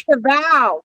the vow.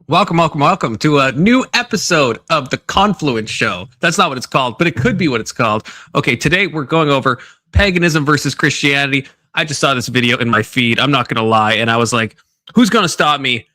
Welcome to a new episode of the Confluence Show. That's not what it's called, but it could be what it's called. Okay, today we're going over paganism versus Christianity. I just saw this video in my feed, I'm not going to lie, and I was like, who's going to stop me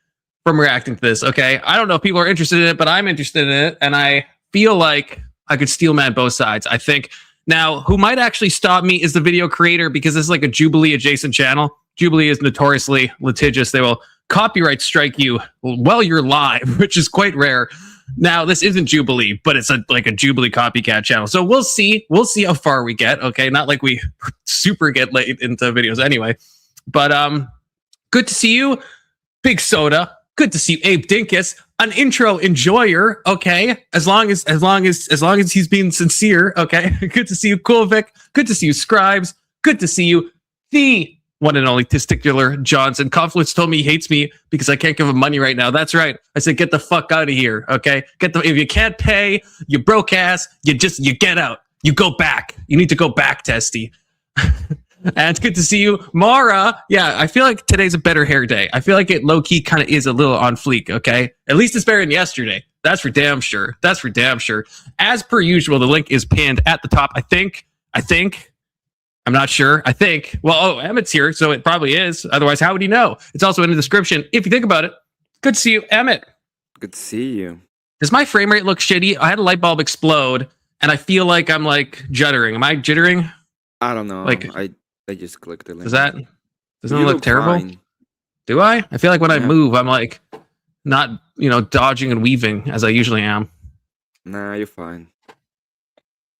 from reacting to this, okay? I don't know if people are interested in it, but I'm interested in it, and I feel like I could steel man both sides, I think. Now, who might actually stop me is the video creator, because this is like a Jubilee adjacent channel. Jubilee is notoriously litigious. They will copyright strike you while you're live, which is quite rare. Now, this isn't Jubilee, but it's like a Jubilee copycat channel. So we'll see how far we get. Okay, not like we super get late into videos anyway. But good to see you, Big Soda. Good to see you, Abe Dinkus, an intro enjoyer. Okay, as long as he's being sincere. Okay, good to see you, Cool Vic. Good to see you, Scribes. Good to see you, the one and only Testicular Johnson. Confluence told me he hates me because I can't give him money right now. That's right. I said, get the fuck out of here. Okay. If you can't pay, you broke ass, you get out. You go back. You need to go back, Testy. And it's good to see you, Mara. Yeah, I feel like today's a better hair day. I feel like it low key kind of is a little on fleek. Okay. At least it's better than yesterday. That's for damn sure. As per usual, the link is pinned at the top. I think. I'm not sure. I think. Well, Emmett's here, so it probably is. Otherwise, how would he know? It's also in the description. If you think about it, good to see you, Emmett. Good to see you. Does my frame rate look shitty? I had a light bulb explode, and I feel like I'm like juddering. Am I jittering? I don't know. Like I just clicked the link. Doesn't it look terrible? Fine. Do I? I feel like when I move, I'm like not dodging and weaving as I usually am. Nah, you're fine.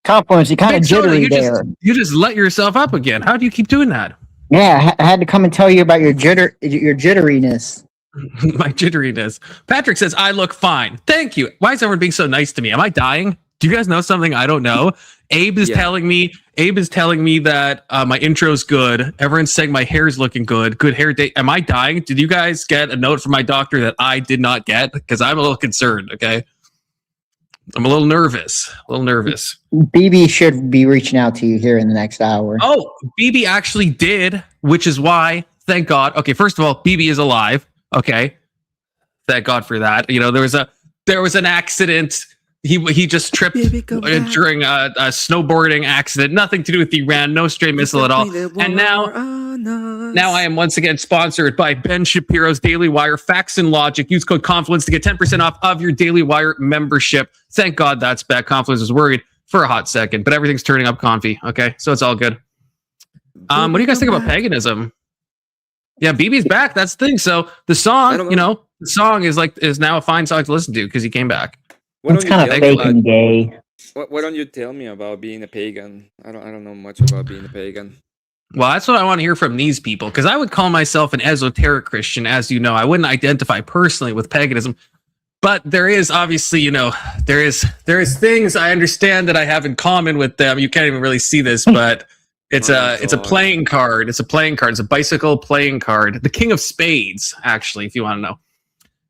Confluence, you kind of jittery there. You just let yourself up again. How do you keep doing that? Yeah, I had to come and tell you about your jitteriness. My jitteriness. Patrick says, I look fine. Thank you. Why is everyone being so nice to me? Am I dying? Do you guys know something I don't know? Abe is telling me that my intro's good. Everyone's saying my hair's looking good. Good hair day. Am I dying? Did you guys get a note from my doctor that I did not get? Because I'm a little concerned, okay? I'm a little nervous. BB should be reaching out to you here in the next hour. Oh, BB actually did, which is why, thank God. Okay, first of all, BB is alive. Okay, thank God for that. There was an accident. He just tripped during a snowboarding accident. Nothing to do with Iran. No stray missile at all. And now I am once again sponsored by Ben Shapiro's Daily Wire Facts and Logic. Use code Confluence to get 10% off of your Daily Wire membership. Thank God that's back. Confluence was worried for a hot second, but everything's turning up comfy. Okay, so it's all good. What do you guys think about paganism? Yeah, BB's back. That's the thing. So the song, the song is now a fine song to listen to because he came back. It's kind of fake and gay. Why don't you tell me about being a pagan? I don't know much about being a pagan. Well, that's what I want to hear from these people, because I would call myself an esoteric Christian, as you know. I wouldn't identify personally with paganism, but there is obviously, there is things I understand that I have in common with them. You can't even really see this, but it's a playing card. It's a playing card. It's a bicycle playing card. The King of Spades, actually, if you want to know.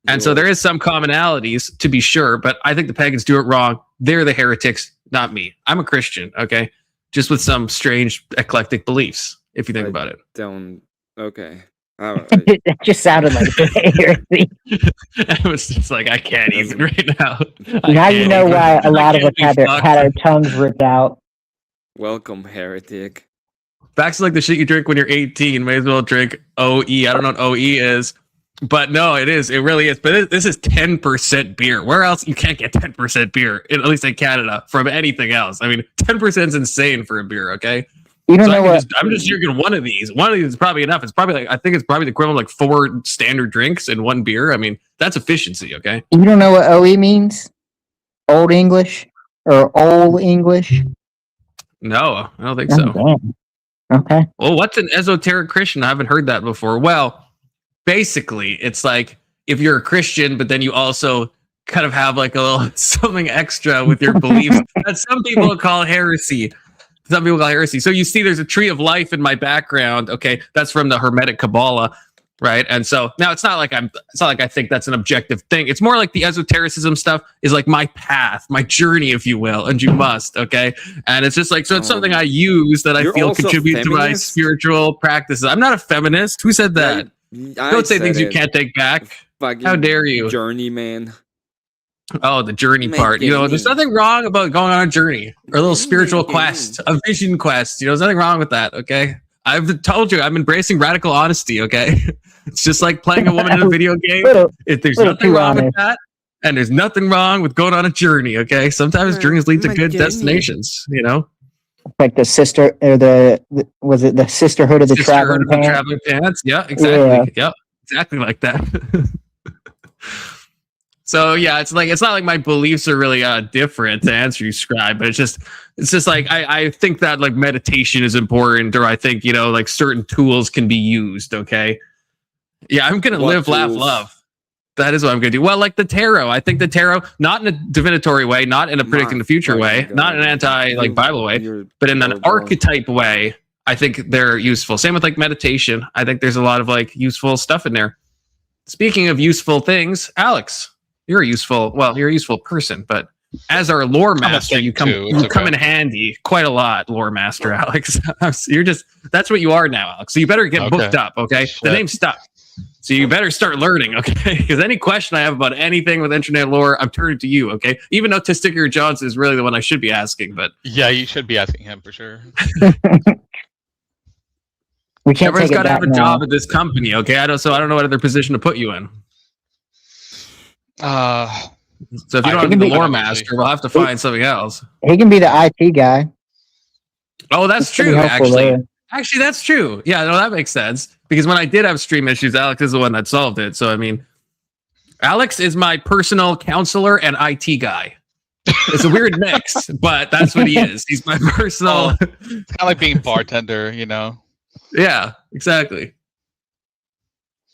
And so there is some commonalities, to be sure, but I think the pagans do it wrong. They're the heretics, not me. I'm a Christian, okay? Just with some strange eclectic beliefs, if you think about it. Okay. All right. That just sounded like heresy. I was just like, I can't even right now. Now you know why a lot of us had our tongues ripped out. Welcome, heretic. Facts like the shit you drink when you're 18. May as well drink OE. I don't know what OE is. But no, it is. It really is. But this is 10% beer. Where else? You can't get 10% beer, at least in Canada, from anything else. I mean, 10% is insane for a beer, okay? You don't know what? I'm just drinking one of these. One of these is probably enough. It's probably I think it's probably the equivalent of like 4 standard drinks in one beer. I mean, that's efficiency, okay? You don't know what OE means? Old English? Or Old English? No, I don't think so. Damn. Okay. Well, what's an esoteric Christian? I haven't heard that before. Well, basically, it's like if you're a Christian, but then you also kind of have like a little something extra with your beliefs that some people call heresy. Some people call heresy. So you see, there's a tree of life in my background. Okay, that's from the Hermetic Kabbalah, right? And so now it's not like I think that's an objective thing. It's more like the esotericism stuff is like my path, my journey, if you will, and you must. Okay, and it's just like so. It's something I use that I feel contributes to my spiritual practices. I'm not a feminist. Who said that? Don't say things you can't take back. How dare you? Journeyman. Oh, the journey part. There's nothing wrong about going on a journey or a little spiritual quest, a vision quest. There's nothing wrong with that, okay? I've told you, I'm embracing radical honesty, okay? It's just like playing a woman in a video game. There's nothing wrong with that, and there's nothing wrong with going on a journey, okay? Sometimes journeys lead to good destinations, Like the sister, or was it the Sisterhood of the Traveling Pants? Yeah, exactly. Yeah, exactly like that. So yeah, it's not like my beliefs are really different to answer you, Scribe, but it's just like I think that like meditation is important, or I think like certain tools can be used. Okay, yeah, I'm gonna live, laugh, love. That is what I'm gonna do. Well, like the tarot, I think the tarot, not in a divinatory way, not in a predicting the future way, not in an Bible way, but in an archetype way. I think they're useful. Same with like meditation. I think there's a lot of like useful stuff in there. Speaking of useful things, Alex. You're a useful person, but as our lore master, you come in handy quite a lot, lore master Alex. That's what you are now, Alex. So you better get booked up, okay? Shit. The name's stuck. So you better start learning, okay? Because any question I have about anything with internet lore, I'm turning to you, okay? Even though Testicular Johnson is really the one I should be asking, but yeah, you should be asking him for sure. We can't. Everyone's got to have a job at this company, okay? I don't know what other position to put you in. So if you don't want to be the lore master, we'll have to find something else. He can be the IT guy. Oh, that's true. Actually, that's true. Yeah, no, that makes sense. Because when I did have stream issues, Alex is the one that solved it. So I mean, Alex is my personal counselor and IT guy. It's a weird mix, but that's what he is. He's my personal. It's kind of like being bartender, Yeah, exactly.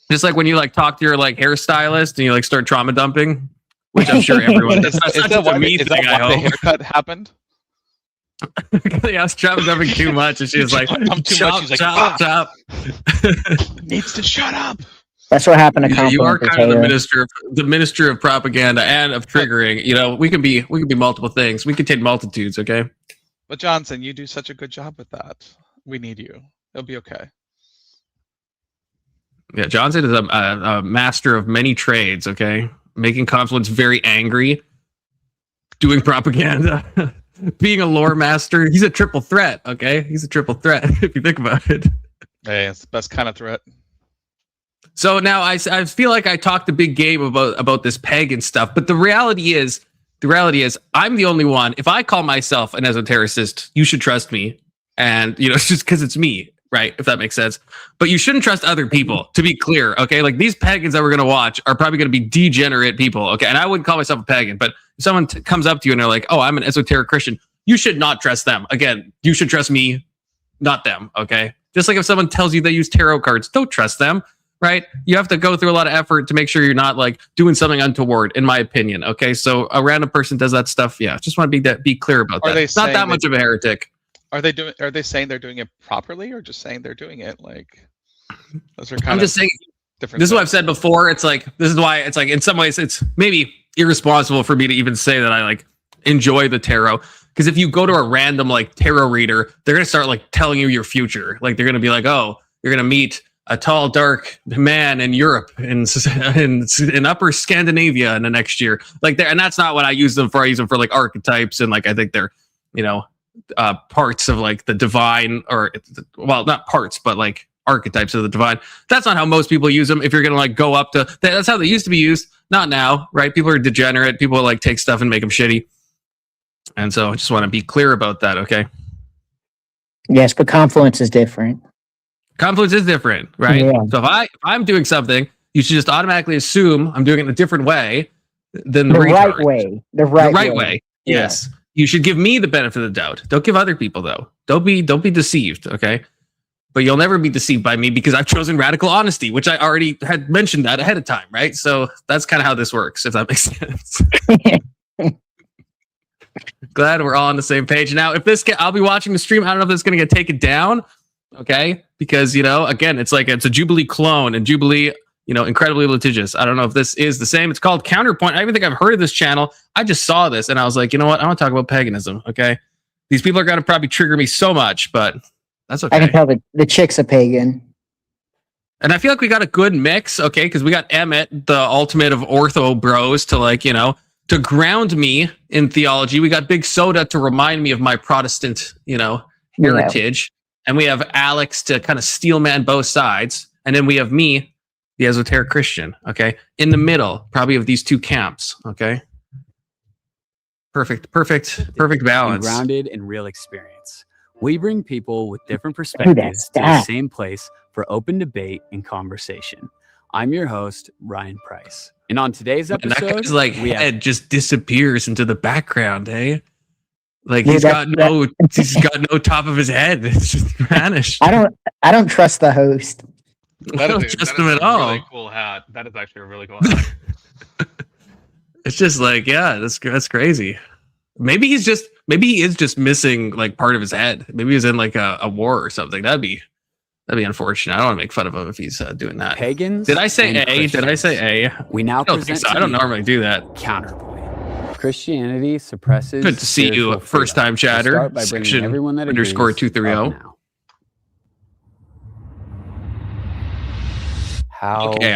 Just like when you like talk to your like hairstylist and you like start trauma dumping, which I'm sure everyone. That's not just a me thing. I hope the haircut happened. Yeah, I was trauma dumping too much, and she was like, "I'm too much." She's like, "Chop." Needs to shut up. That's what happened to you are kind of the minister of propaganda and of triggering. We can be multiple things. We contain multitudes. Okay. But Johnson, you do such a good job with that. We need you. It'll be okay. Yeah, Johnson is a master of many trades, okay? Making Confluence very angry, doing propaganda, being a lore master. He's a triple threat, okay? He's a triple threat, if you think about it. Hey, it's the best kind of threat. So now I feel like I talked a big game about this pagan stuff, but the reality is I'm the only one. If I call myself an esotericist, you should trust me. And, it's just because it's me. right? If that makes sense. But you shouldn't trust other people, to be clear, okay? Like these pagans that we're going to watch are probably going to be degenerate people, okay? And I wouldn't call myself a pagan, but if someone comes up to you and they're like, oh, I'm an esoteric Christian, you should not trust them. Again, you should trust me, not them, okay? Just like if someone tells you they use tarot cards, don't trust them, right? You have to go through a lot of effort to make sure you're not like doing something untoward, in my opinion, okay? So a random person does that stuff, yeah, just want to be clear about that. It's not that much of a heretic. Are they saying they're doing it properly, or just saying they're doing it like? Those are I'm just saying. Different. This is what I've said before. It's like this is why it's like in some ways it's maybe irresponsible for me to even say that I like enjoy the tarot, because if you go to a random like tarot reader, they're gonna start like telling you your future. Like they're gonna be like, oh, you're gonna meet a tall, dark man in Europe in upper Scandinavia in the next year. Like and that's not what I use them for. I use them for like archetypes and like I think they're parts of like the divine, or well, not parts, but like archetypes of the divine. That's not how most people use them. If you're gonna like go up to that's how they used to be used, not now, right? People are degenerate. People like take stuff and make them shitty, and so I just want to be clear about that. Okay. Yes, but confluence is different. Confluence is different, right? Yeah. So if I'm doing something, you should just automatically assume I'm doing it in a different way than the right retard. way. The right way. Yes. You should give me the benefit of the doubt. Don't give other people though. Don't be deceived, okay? But you'll never be deceived by me because I've chosen radical honesty, which I already had mentioned that ahead of time, right? So that's kind of how this works, if that makes sense. Glad we're all on the same page. Now, if I'll be watching the stream. I don't know if this is going to get taken down, okay? Because, again, it's a Jubilee clone, and Jubilee, incredibly litigious. I don't know if this is the same. It's called Counterpoint. I even think I've heard of this channel. I just saw this and I was like, you know what? I want to talk about paganism. Okay. These people are going to probably trigger me so much, but that's okay. I can tell the chick's a pagan. And I feel like we got a good mix. Okay. Because we got Emmett, the ultimate of ortho bros, to to ground me in theology. We got Big Soda to remind me of my Protestant, heritage. Yeah. And we have Alex to kind of steel man both sides. And then we have me, the esoteric Christian, okay, in the middle, probably of these two camps, okay. Perfect balance. Grounded in real experience. We bring people with different perspectives to the same place for open debate and conversation. I'm your host, Ryan Price, and on today's episode, that guy's like head just disappears into the background, eh? Like he's got no top of his head. It's just vanished. I don't trust the host. I don't trust him at all. Really cool hat. That is actually a really cool hat. It's just like, yeah, that's crazy. Maybe he is just missing like part of his head. Maybe he's in like a war or something. That'd be unfortunate. I don't want to make fun of him if he's doing that. Pagans. Did I say A? Did I say A? We now present. I don't normally do that. Counterpoint. Christianity suppresses. Good to see you, first time chatter. Section _230. How? Okay,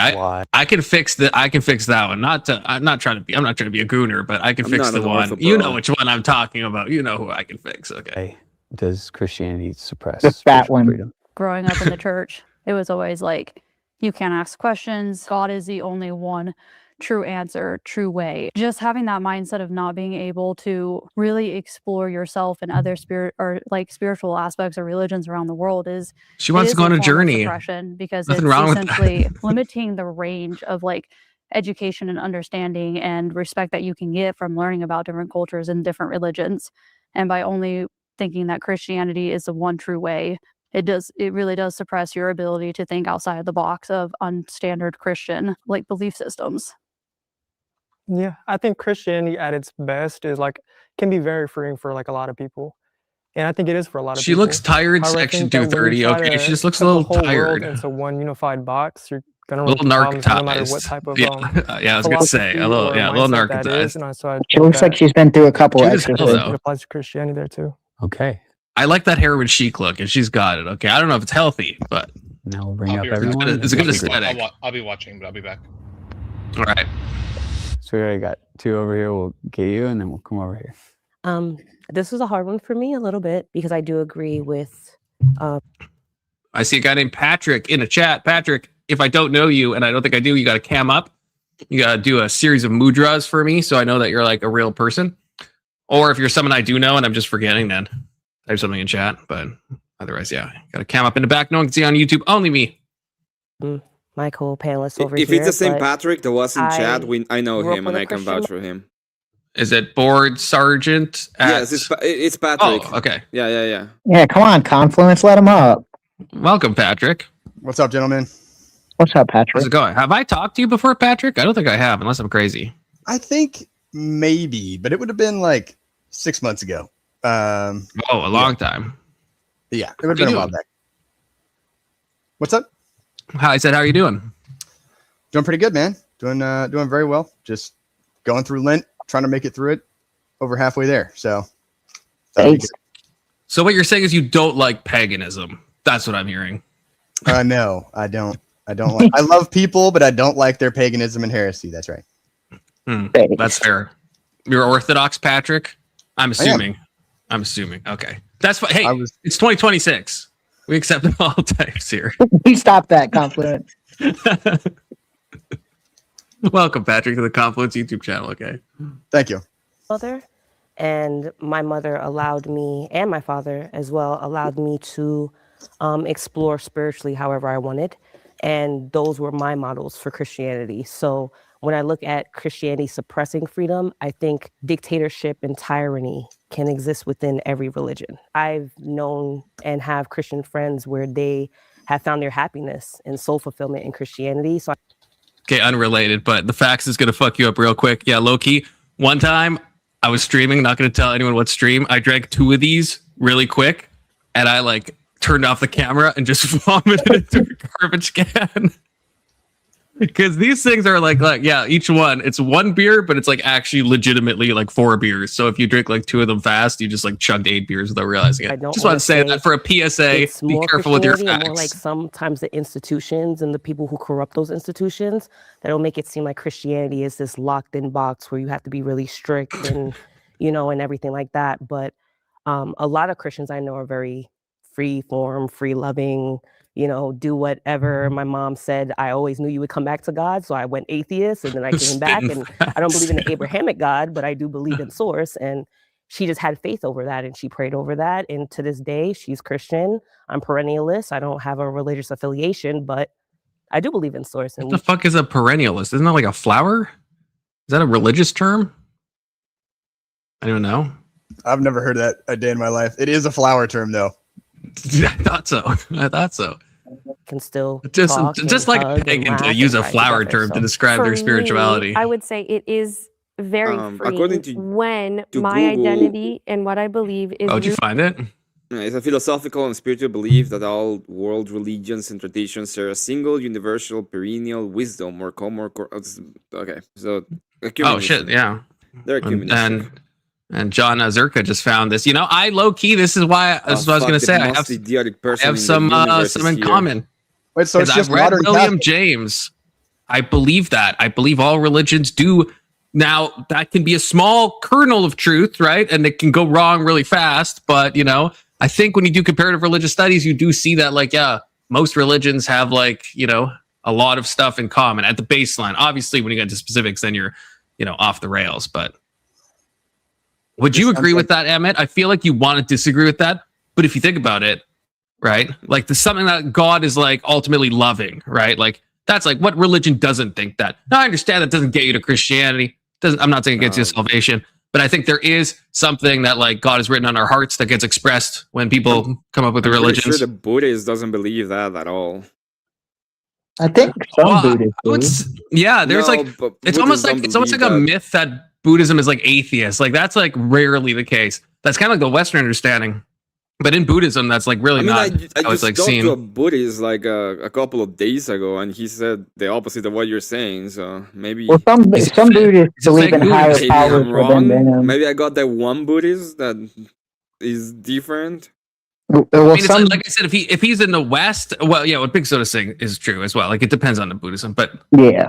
I can fix that. I can fix that one. I'm not trying to be a gooner, but I can fix the one. You know which one I'm talking about. You know who I can fix. Okay. Does Christianity suppress the fat one? Freedom? Growing up in the church, it was always like, you can't ask questions. God is the only one true answer, true way. Just having that mindset of not being able to really explore yourself and other spiritual aspects or religions around the world is she wants to go on a journey. Because nothing it's wrong essentially limiting the range of like education and understanding and respect that you can get from learning about different cultures and different religions. And by only thinking that Christianity is the one true way, it really does suppress your ability to think outside of the box of unstandard Christian like belief systems. Yeah, I think Christianity at its best is can be very freeing for a lot of people. And I think it is for a lot of people. She looks tired, section 230. Okay, she just looks a little tired. It's a one unified box. You're gonna a little narcotized, no matter what type of I was gonna say a little narcotized. So she looks like she's been through a couple exorcisms. It applies to Christianity there too. Okay. I like that heroin chic look, and she's got it. Okay, I don't know if it's healthy, but now we'll bring up everyone. It's a good aesthetic. I'll be watching, but I'll be back. All right. So we already got two over here. We'll get you, and then we'll come over here. This was a hard one for me a little bit because I do agree with. I see a guy named Patrick in the chat. Patrick, if I don't know you, and I don't think I do, you got to cam up. You got to do a series of mudras for me, so I know that you're like a real person. Or if you're someone I do know and I'm just forgetting, then type something in chat. But Otherwise, yeah, got a cam up in the back. No one can see on YouTube. Only me. My co-panelist over If here. it's the same but Patrick that was in chat, I know grew up him with and a I can Christian vouch for him. Is it Board Sergeant? Yes, it's Patrick. Oh, okay. Yeah. Yeah, come on, Confluence, let him up. Welcome, Patrick. What's up, gentlemen? What's up, How's Patrick? it going? Have I talked to you before, Patrick? I don't think I have, unless I'm crazy. I think maybe, but it would have been like 6 months ago. A long time. Yeah, it would have been a while back. What's up? I said, how are you doing? Doing pretty good, man. Doing very well. Just going through Lent, trying to make it through it. Over halfway there. So. Thanks. So what you're saying is you don't like paganism. That's what I'm hearing. No, I don't. I don't like. I love people, but I don't like their paganism and heresy. That's right. That's fair. You're Orthodox, Patrick. I'm assuming. Okay, that's fine. Hey, it's 2026. We accept all types here. We stop that, Confluence. Welcome, Patrick, to the Confluence YouTube channel. Okay. Thank you. Mother, and my mother allowed me, and my father as well, allowed me to explore spiritually however I wanted. And those were my models for Christianity. So when I look at Christianity suppressing freedom, I think dictatorship and tyranny can exist within every religion. I've known and have Christian friends where they have found their happiness and soul fulfillment in Christianity. So Okay, unrelated, but the facts is going to fuck you up real quick. Yeah, low-key. One time, I was streaming, not going to tell anyone what stream. I drank 2 of these really quick, and I turned off the camera and just vomited into a garbage can. Because these things are each one, it's 1 beer, but it's actually legitimately 4 beers. So if you drink 2 of them fast, you just chugged 8 beers without realizing it. Just want to say that for a PSA, be careful with your facts. More sometimes the institutions and the people who corrupt those institutions, that'll make it seem like Christianity is this locked in box where you have to be really strict and, and everything like that. But a lot of Christians I know are very free form, free loving, do whatever. My mom said, I always knew you would come back to God. So I went atheist and then I came back, and I don't believe in an Abrahamic God, but I do believe in source. And she just had faith over that and she prayed over that. And to this day, she's Christian. I'm perennialist. I don't have a religious affiliation, but I do believe in source. And what the fuck is a perennialist? Isn't that a flower? Is that a religious term? I don't know. I've never heard that a day in my life. It is a flower term, though. I thought so. Can still just like a pagan to use a flower term to describe their spirituality. Me, I would say it is very according free to when my Google, identity and what I believe is. Oh, did you find it? It's a philosophical and spiritual belief that all world religions and traditions share a single universal perennial wisdom or okay. So oh shit, yeah. They're ecumenistic. And John Zerka just found this. I low key. This is why I was going to say. I have some in common. Wait, so it's just I've read modern William Catholic. James. I believe that. I believe all religions do. Now that can be a small kernel of truth, right? And it can go wrong really fast. But I think when you do comparative religious studies, you do see that most religions have a lot of stuff in common at the baseline. Obviously, when you get to specifics, then you're off the rails. But would you agree with that, Emmett? I feel like you want to disagree with that, but if you think about it, right? There's something that God is ultimately loving, right? That's what religion doesn't think that. Now I understand that doesn't get you to Christianity. I'm not saying it gets you to salvation, but I think there is something that God has written on our hearts that gets expressed when people come up with the religions. I'm sure the Buddhist doesn't believe that at all. I think some Buddhists do. Yeah, there's it's almost like a myth that Buddhism is atheist. That's rarely the case. That's kind of the Western understanding. But in Buddhism, that's really not. I just talked to a Buddhist a couple of days ago, and he said the opposite of what you're saying. So maybe some Buddhists believe in higher maybe powers I'm for them. wrong. Maybe I got that one Buddhist that is different. Well, it's like I said, if he's in the West, well, yeah, what Big Soda's saying is true as well. It depends on the Buddhism, but yeah.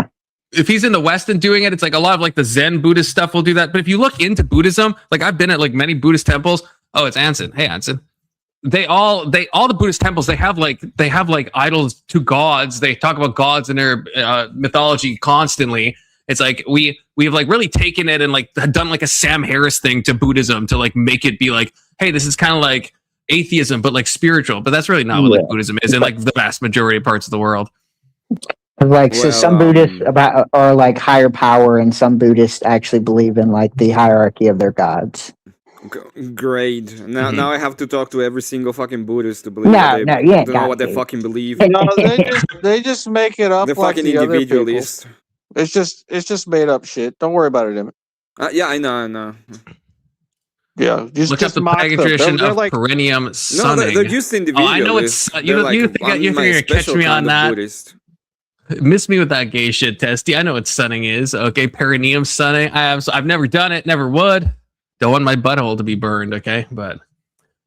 If he's in the West and doing it, it's a lot of the Zen Buddhist stuff will do that. But if you look into Buddhism, I've been at many Buddhist temples. Oh, it's Anson. Hey, Anson. All the Buddhist temples, they have idols to gods. They talk about gods in their mythology constantly. It's we have really taken it and done a Sam Harris thing to Buddhism to make it be hey, this is kind of atheism, but like spiritual. But that's really not what like Buddhism is in like the vast majority of parts of the world. Like, so some Buddhists are like higher power, and some Buddhists actually believe in like the hierarchy of their gods. Great. Now I have to talk to every single fucking Buddhist to believe No, you to know what they fucking believe. No, they just make it up. The like fucking the other people. individualist. It's just made up shit. Don't worry about it, Emmett. Yeah, I know. Yeah, Look up the mock pagan them. tradition They're of like, perennium sunning. No, they're just individualists. I know it's you think you're gonna catch me on that. Buddhist. Miss me with that gay shit, Testy. I know what sunning is. Okay, perineum sunning. I've never done it, never would. Don't want my butthole to be burned. Okay, but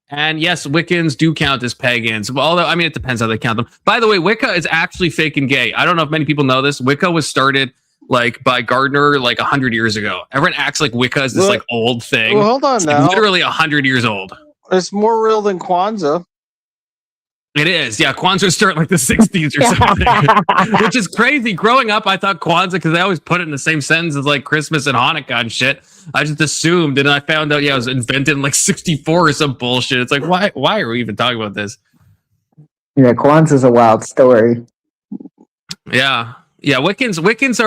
and yes, Wiccans do count as pagans. Well, although I mean, it depends how they count them. By the way, Wicca is actually fake and gay. I don't know if many people know this. Wicca was started like by Gardner like 100 years ago. Everyone acts like Wicca is this like old thing. Well, hold on it's now. like, literally 100 years old. It's more real than Kwanzaa. It is, yeah. Kwanzaa started like the 60s or something, which is crazy. Growing up, I thought Kwanzaa, because they always put it in the same sentence as like Christmas and Hanukkah and shit. I just assumed, and I found out, yeah, it was invented in like 64 or some bullshit. It's like, why are we even talking about this? Yeah, Kwanzaa's a wild story. Yeah. Wiccans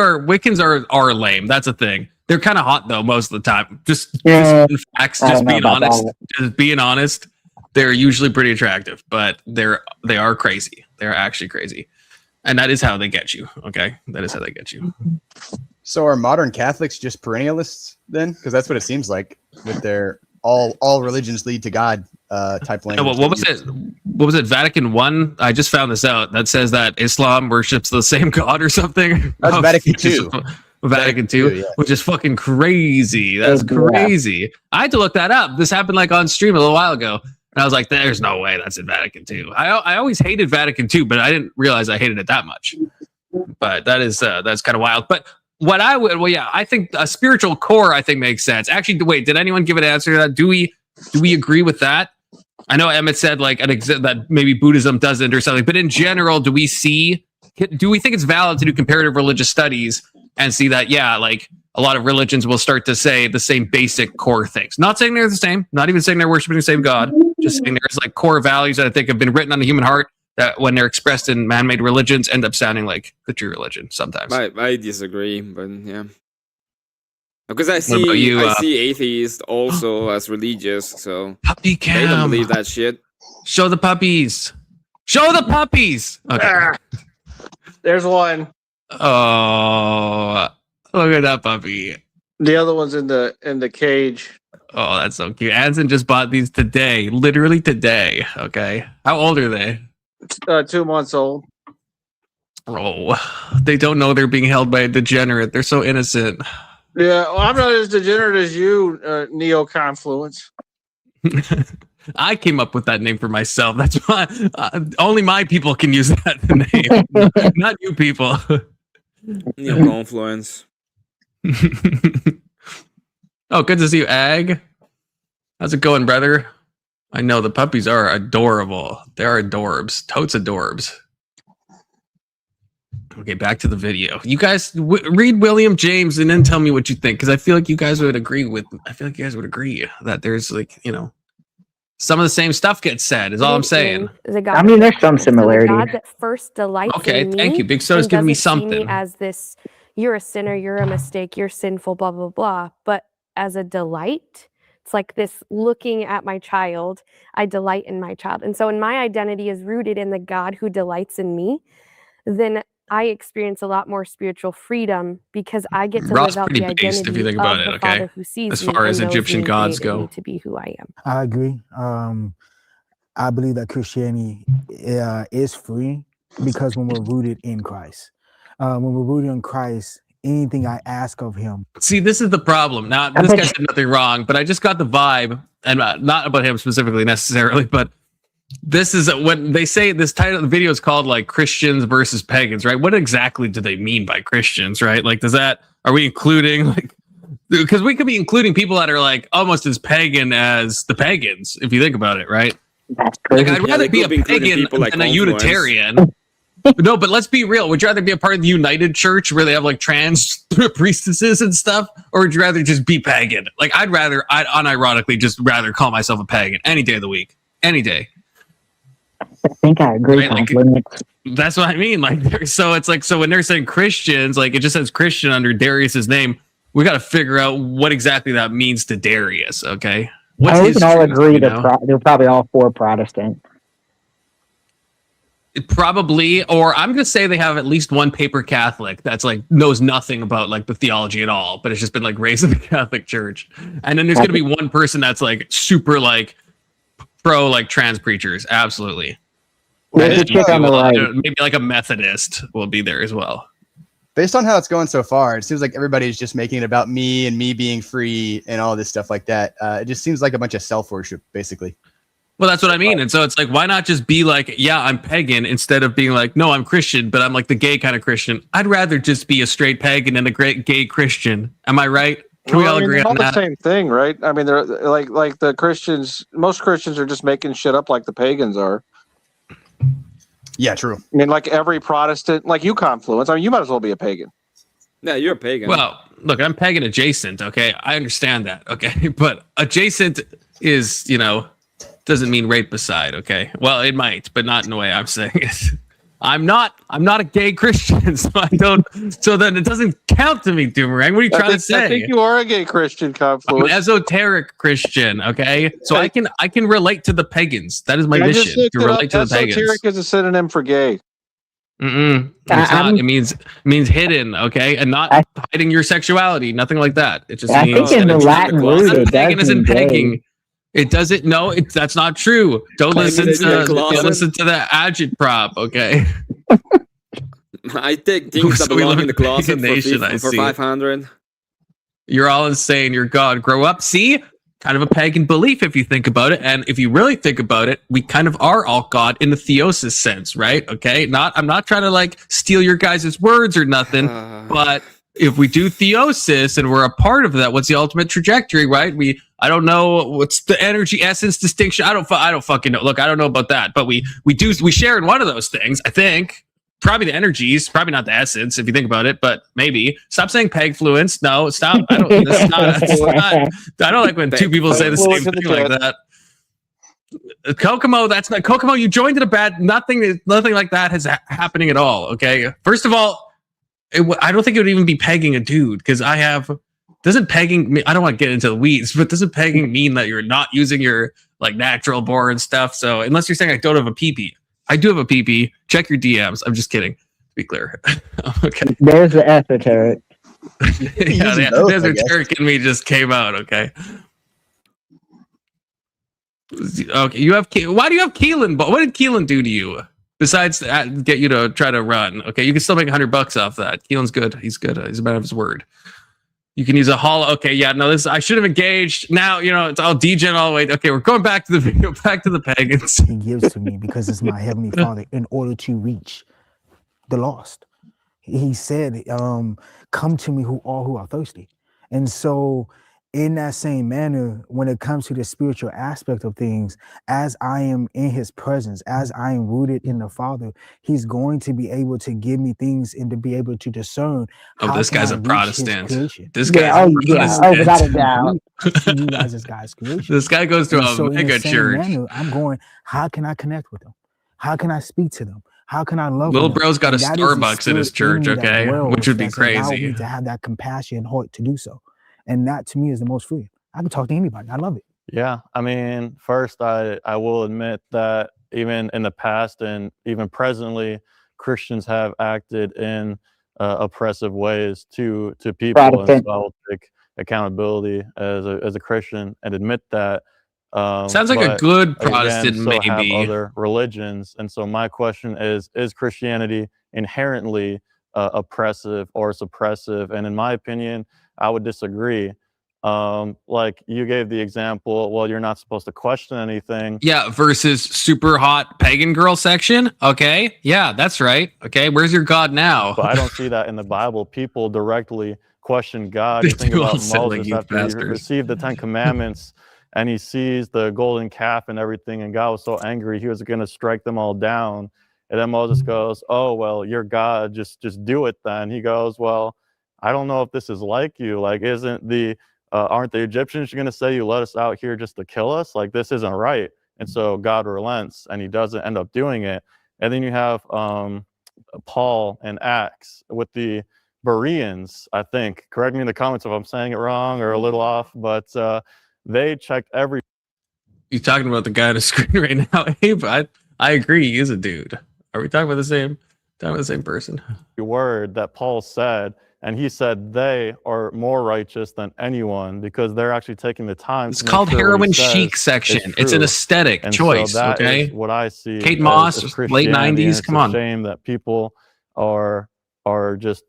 are lame. That's a thing. They're kind of hot though most of the time. Just facts. Just being honest. Just being honest. They're usually pretty attractive, but they are crazy. They're actually crazy, and that is how they get you. Okay, that is how they get you. So are modern Catholics just perennialists then? Because that's what it seems like with their all religions lead to God type language. What was it? What was it? Vatican I? I just found this out. That says that Islam worships the same God or something. That's Vatican II. Vatican II, which is fucking crazy. That's crazy. I had to look that up. This happened like on stream a little while ago. And I was like, there's no way that's in Vatican II. I always hated Vatican II, but I didn't realize I hated it that much. But that's kind of wild. But what I think a spiritual core, I think makes sense. Actually, wait, did anyone give an answer to that? Do we agree with that? I know Emmett said like that maybe Buddhism doesn't or something, but in general, do we think it's valid to do comparative religious studies and see that, yeah, like a lot of religions will start to say the same basic core things. Not saying they're the same, not even saying they're worshiping the same God, just saying there's like core values that I think have been written on the human heart that when they're expressed in man-made religions end up sounding like the true religion sometimes. I disagree, but yeah. Because I see atheists also as religious, so puppy cam. They don't believe that shit. Show the puppies. Show the puppies. Okay. There's one. Oh, look at that puppy. The other one's in the cage. Oh, that's so cute. Anson just bought these today, literally today. Okay, how old are they? 2 months old. Oh, they don't know they're being held by a degenerate. They're so innocent. Yeah, well, I'm not as degenerate as you, Neo-Confluence. I came up with that name for myself. That's why only my people can use that name, not you people. Neo-Confluence. Oh, good to see you, Ag. How's it going, brother? I know the puppies are adorable. They are adorbs. Totes adorbs. Okay, back to the video. You guys read William James and then tell me what you think, because I feel like you guys would agree that there's like, some of the same stuff gets said, is all I'm saying. I mean, there's some similarities. God that first delights in me. Thank you. Big Soda's giving me something. See me as this, you're a sinner, you're a mistake, you're sinful, blah, blah, blah. But as a delight, it's like this looking at my child, I delight in my child. And so when my identity is rooted in the God who delights in me, then I experience a lot more spiritual freedom because I get to live out the identity if you think about of it, the Father who sees as me far as and knows Egyptian me gods created go. me to be who I am. I agree. I believe that Christianity is free because when we're rooted in Christ. When we're rooted in Christ, anything I ask of him. See, this is the problem. Now, this guy said nothing wrong, but I just got the vibe, and not about him specifically necessarily, but this is when they say this title of the video is called like Christians versus pagans, right? What exactly do they mean by Christians, right? Like, are we including like, because we could be including people that are like almost as pagan as the pagans, if you think about it, right? Like, I'd rather be a pagan than a Unitarian. No, but let's be real. Would you rather be a part of the United Church where they have like trans priestesses and stuff? Or would you rather just be pagan? Like, I'd unironically just rather call myself a pagan any day of the week. any day. I think I agree. Right, like, Confluence. that's what I mean. Like, so it's like, so when they're saying Christians, like it just says Christian under Darius's name. We got to figure out what exactly that means to Darius. Okay, what's We his can all truth, agree you that know? they're probably all for Protestant. Probably, or I'm gonna say they have at least one paper Catholic that's like knows nothing about like the theology at all, but it's just been like raised in the Catholic Church. And then there's gonna be one person that's like super like pro like trans preachers. Absolutely. There's a chick on the right. Maybe like a Methodist will be there as well. Based on how it's going so far, it seems like everybody's just making it about me and me being free and all this stuff like that. It just seems like a bunch of self-worship, basically. Well, that's what I mean. And so it's like, why not just be like, yeah, I'm pagan, instead of being like, no, I'm Christian, but I'm like the gay kind of Christian. I'd rather just be a straight pagan and a great gay Christian. Am I right? Can we all agree on they're that? the same thing, right? I mean, they're like the Christians. Most Christians are just making shit up like the pagans are. Yeah, true. I mean, like every Protestant, like you, Confluence. I mean, you might as well be a pagan. Yeah, you're a pagan. Well, look, I'm pagan adjacent. Okay, I understand that. Okay, but adjacent is, you know, doesn't mean right beside. Okay, well, it might, but not in the way I'm saying it. I'm not a gay Christian, so I don't. So then it doesn't count to me, Doomerang. What are you trying to say? I think you are a gay Christian, I'm Confluence. an esoteric Christian. Okay, so I can relate to the pagans. That is my mission, to relate to the pagans. Esoteric is a synonym for gay. It's not. It means hidden, okay, and not hiding your sexuality. Nothing like that. It just means. think in the Latin root it pagan does isn't mean pegging. gay. It doesn't. No, that's not true. Don't listen to the agitprop, okay? I take things that So we belong live in the in a closet pagan nation, I for see. 500. You're all insane. You're God. Grow up. See, kind of a pagan belief if you think about it, and if you really think about it, we kind of are all God in the theosis sense, right? Okay. I'm not trying to like steal your guys' words or nothing, but if we do theosis and we're a part of that, what's the ultimate trajectory, right? I don't know what's the energy essence distinction. I don't fucking know. Look, I don't know about that, but we share in one of those things. I think probably the energies, probably not the essence if you think about it, but maybe. Stop saying pegfluence. No, stop. I don't like when two people say the same thing like that. Kokomo, that's not Kokomo. You joined in a bad. Nothing like that is happening at all. Okay, first of all. I don't think it would even be pegging a dude because doesn't pegging I don't want to get into the weeds, but doesn't pegging mean that you're not using your like natural bore and stuff? So unless you're saying I don't have a PP, I do have a PP. Check your DMs. I'm just kidding. To be clear. Okay. There's the esoteric. Yeah, the esoteric in me just came out. Okay. Okay. Why do you have Keelan? What did Keelan do to you? Besides get you to try to run, okay, you can still make $100 off that. Keelan's good. He's good. He's a man of his word. You can use a hollow. Okay, yeah, no, I should have engaged. Now, you know, it's all degen all the way. Okay, we're going back to the video, back to the pagans. He gives to me because it's my heavenly Father in order to reach the lost. He said, come to me all who are thirsty. And so in that same manner, when it comes to the spiritual aspect of things, as I am in his presence, as I am rooted in the Father, he's going to be able to give me things and to be able to discern. Oh, this guy's a Protestant. This guy's without a doubt. You guys, this guy's creation. This guy goes to a mega church. Manner, I'm going, how can I connect with them? How can I speak to them? How can I love Little them? bro's got a Starbucks in his church, okay? Which would be crazy. To have that compassion heart to do so. And that to me is the most free. I can talk to anybody. I love it. Yeah. I mean, first, I will admit that even in the past and even presently, Christians have acted in oppressive ways to people. And so I'll take accountability as a Christian and admit that. Sounds like a good Protestant, again, maybe. Have other religions. And so my question is Christianity inherently oppressive or suppressive? And in my opinion, I would disagree. Like you gave the example, well, you're not supposed to question anything. Yeah, versus super hot pagan girl section. Okay, yeah, that's right. Okay, where's your God now? But I don't see that in the Bible. People directly question God. You think about Moses after he received the 10 Commandments and he sees the golden calf and everything, and God was so angry he was going to strike them all down. And then Moses goes, oh, well, you're God, just do it then. He goes, well, I don't know if this is like you. Like, aren't the Egyptians going to say you let us out here just to kill us? Like, this isn't right. And so God relents and he doesn't end up doing it. And then you have Paul and Acts with the Bereans, I think. Correct me in the comments if I'm saying it wrong or a little off, but they checked every. You talking about the guy on the screen right now, Abe? I agree. He is a dude. Are we talking about the same person? Word that Paul said, and he said they are more righteous than anyone because they're actually taking the time. It's called heroin chic section. It's an aesthetic choice. So that okay, is what I see. Kate Moss, late '90s. Come on. It's a shame that people are just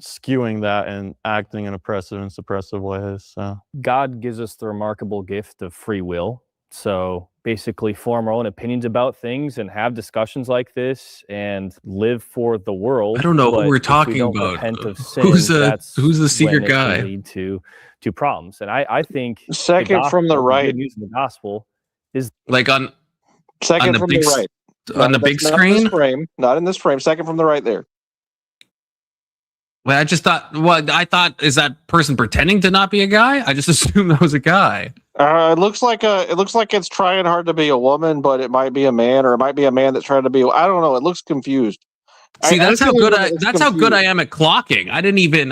skewing that and acting in oppressive and suppressive ways. So God gives us the remarkable gift of free will. So basically form our own opinions about things and have discussions like this and live for the world. I don't know what we're talking about. Repent of sin, who's the secret guy? Lead to problems. And I think second from the right, news of the gospel is like on second from the right on the big screen. Not in this frame. Second from the right there. Well, I just thought. Well, I thought, is that person pretending to not be a guy? I just assumed that was a guy. It looks like it's trying hard to be a woman, but it might be a man, or it might be a man that's trying to be. I don't know. It looks confused. See, that's how good I am at clocking. I didn't even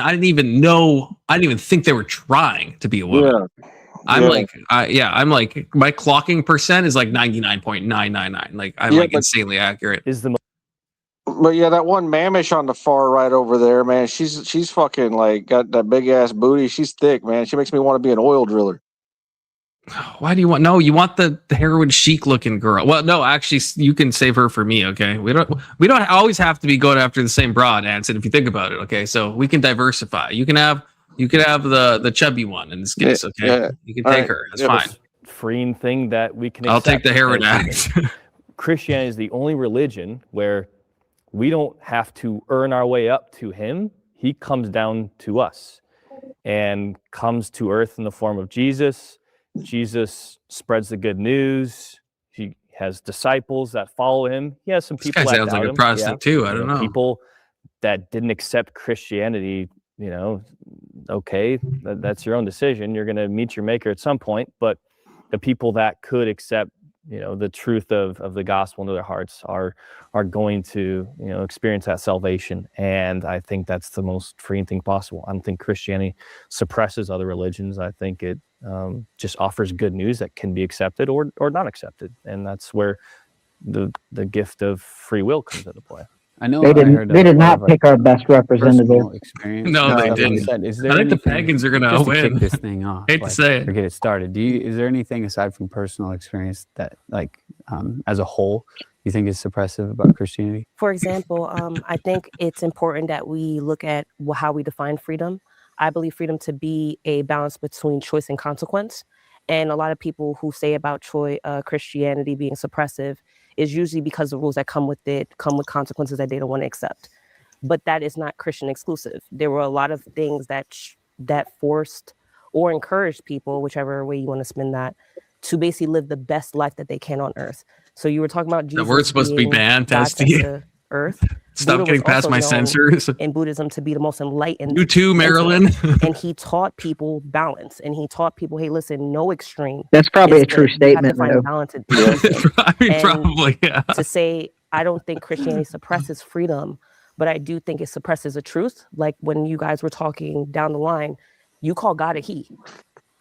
know. I didn't even think they were trying to be a woman. Yeah. I'm like my clocking percent is like 99.999. Like I'm insanely accurate. But yeah, that one mamish on the far right over there, man, she's fucking like got that big ass booty. She's thick, man. She makes me want to be an oil driller. Why do you want? No, you want the heroin chic looking girl. Well, no, actually, you can save her for me. Okay, we don't always have to be going after the same broad, Anson. If you think about it, okay, so we can diversify. You can have the chubby one in this case. Okay, yeah. You can take her. That's fine. Freeing thing that we can. I'll take the heroin addict. Christianity is the only religion where we don't have to earn our way up to him. He comes down to us and comes to earth in the form of Jesus. Jesus spreads the good news. He has disciples that follow him. He has some people that sounds like a Protestant too. I don't know. People that didn't accept Christianity, okay, that's your own decision. You're going to meet your maker at some point. But the people that could accept the truth of the gospel into their hearts are going to, experience that salvation. And I think that's the most freeing thing possible. I don't think Christianity suppresses other religions. I think it just offers good news that can be accepted or not accepted. And that's where the gift of free will comes into play. I know they did not pick our best representative. Experience. No, they didn't. I think the Pagans are going to win. Kick this thing off. Hate to say it. Or get it started. Is there anything aside from personal experience that, as a whole, you think is suppressive about Christianity? For example, I think it's important that we look at how we define freedom. I believe freedom to be a balance between choice and consequence. And a lot of people who say about Christianity being suppressive is usually because the rules that come with it come with consequences that they don't want to accept. But that is not Christian exclusive. There were a lot of things that forced or encouraged people, whichever way you want to spin that, to basically live the best life that they can on earth. So you were talking about Jesus. The word's supposed to be banned, Testy. Earth. Stop getting past my censors. In Buddhism, to be the most enlightened. You too, Marilyn. And he taught people balance, and he taught people, hey, listen, no extreme. That's probably a true statement, though. Probably, yeah. To say, I don't think Christianity suppresses freedom, but I do think it suppresses the truth. Like when you guys were talking down the line, you call God a he.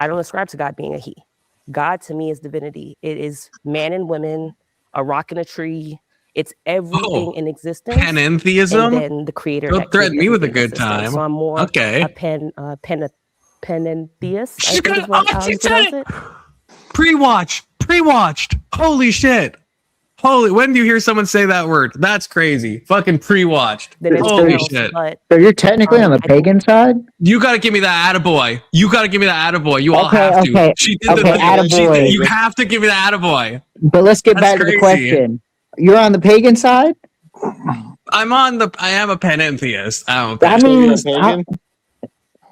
I don't ascribe to God being a he. God to me is divinity. It is man and women, a rock and a tree. It's everything in existence. Panentheism? And then the creator. Don't threaten me with a good time. So I'm more a panentheist. Pre-watched. Holy shit. When do you hear someone say that word? That's crazy. Fucking pre-watched. Holy shit. So you're technically on the pagan side? You got to give me that attaboy. You all have to. Okay. She did attaboy. You have to give me the attaboy. But let's get back to the question. You're on the pagan side? I am a panentheist.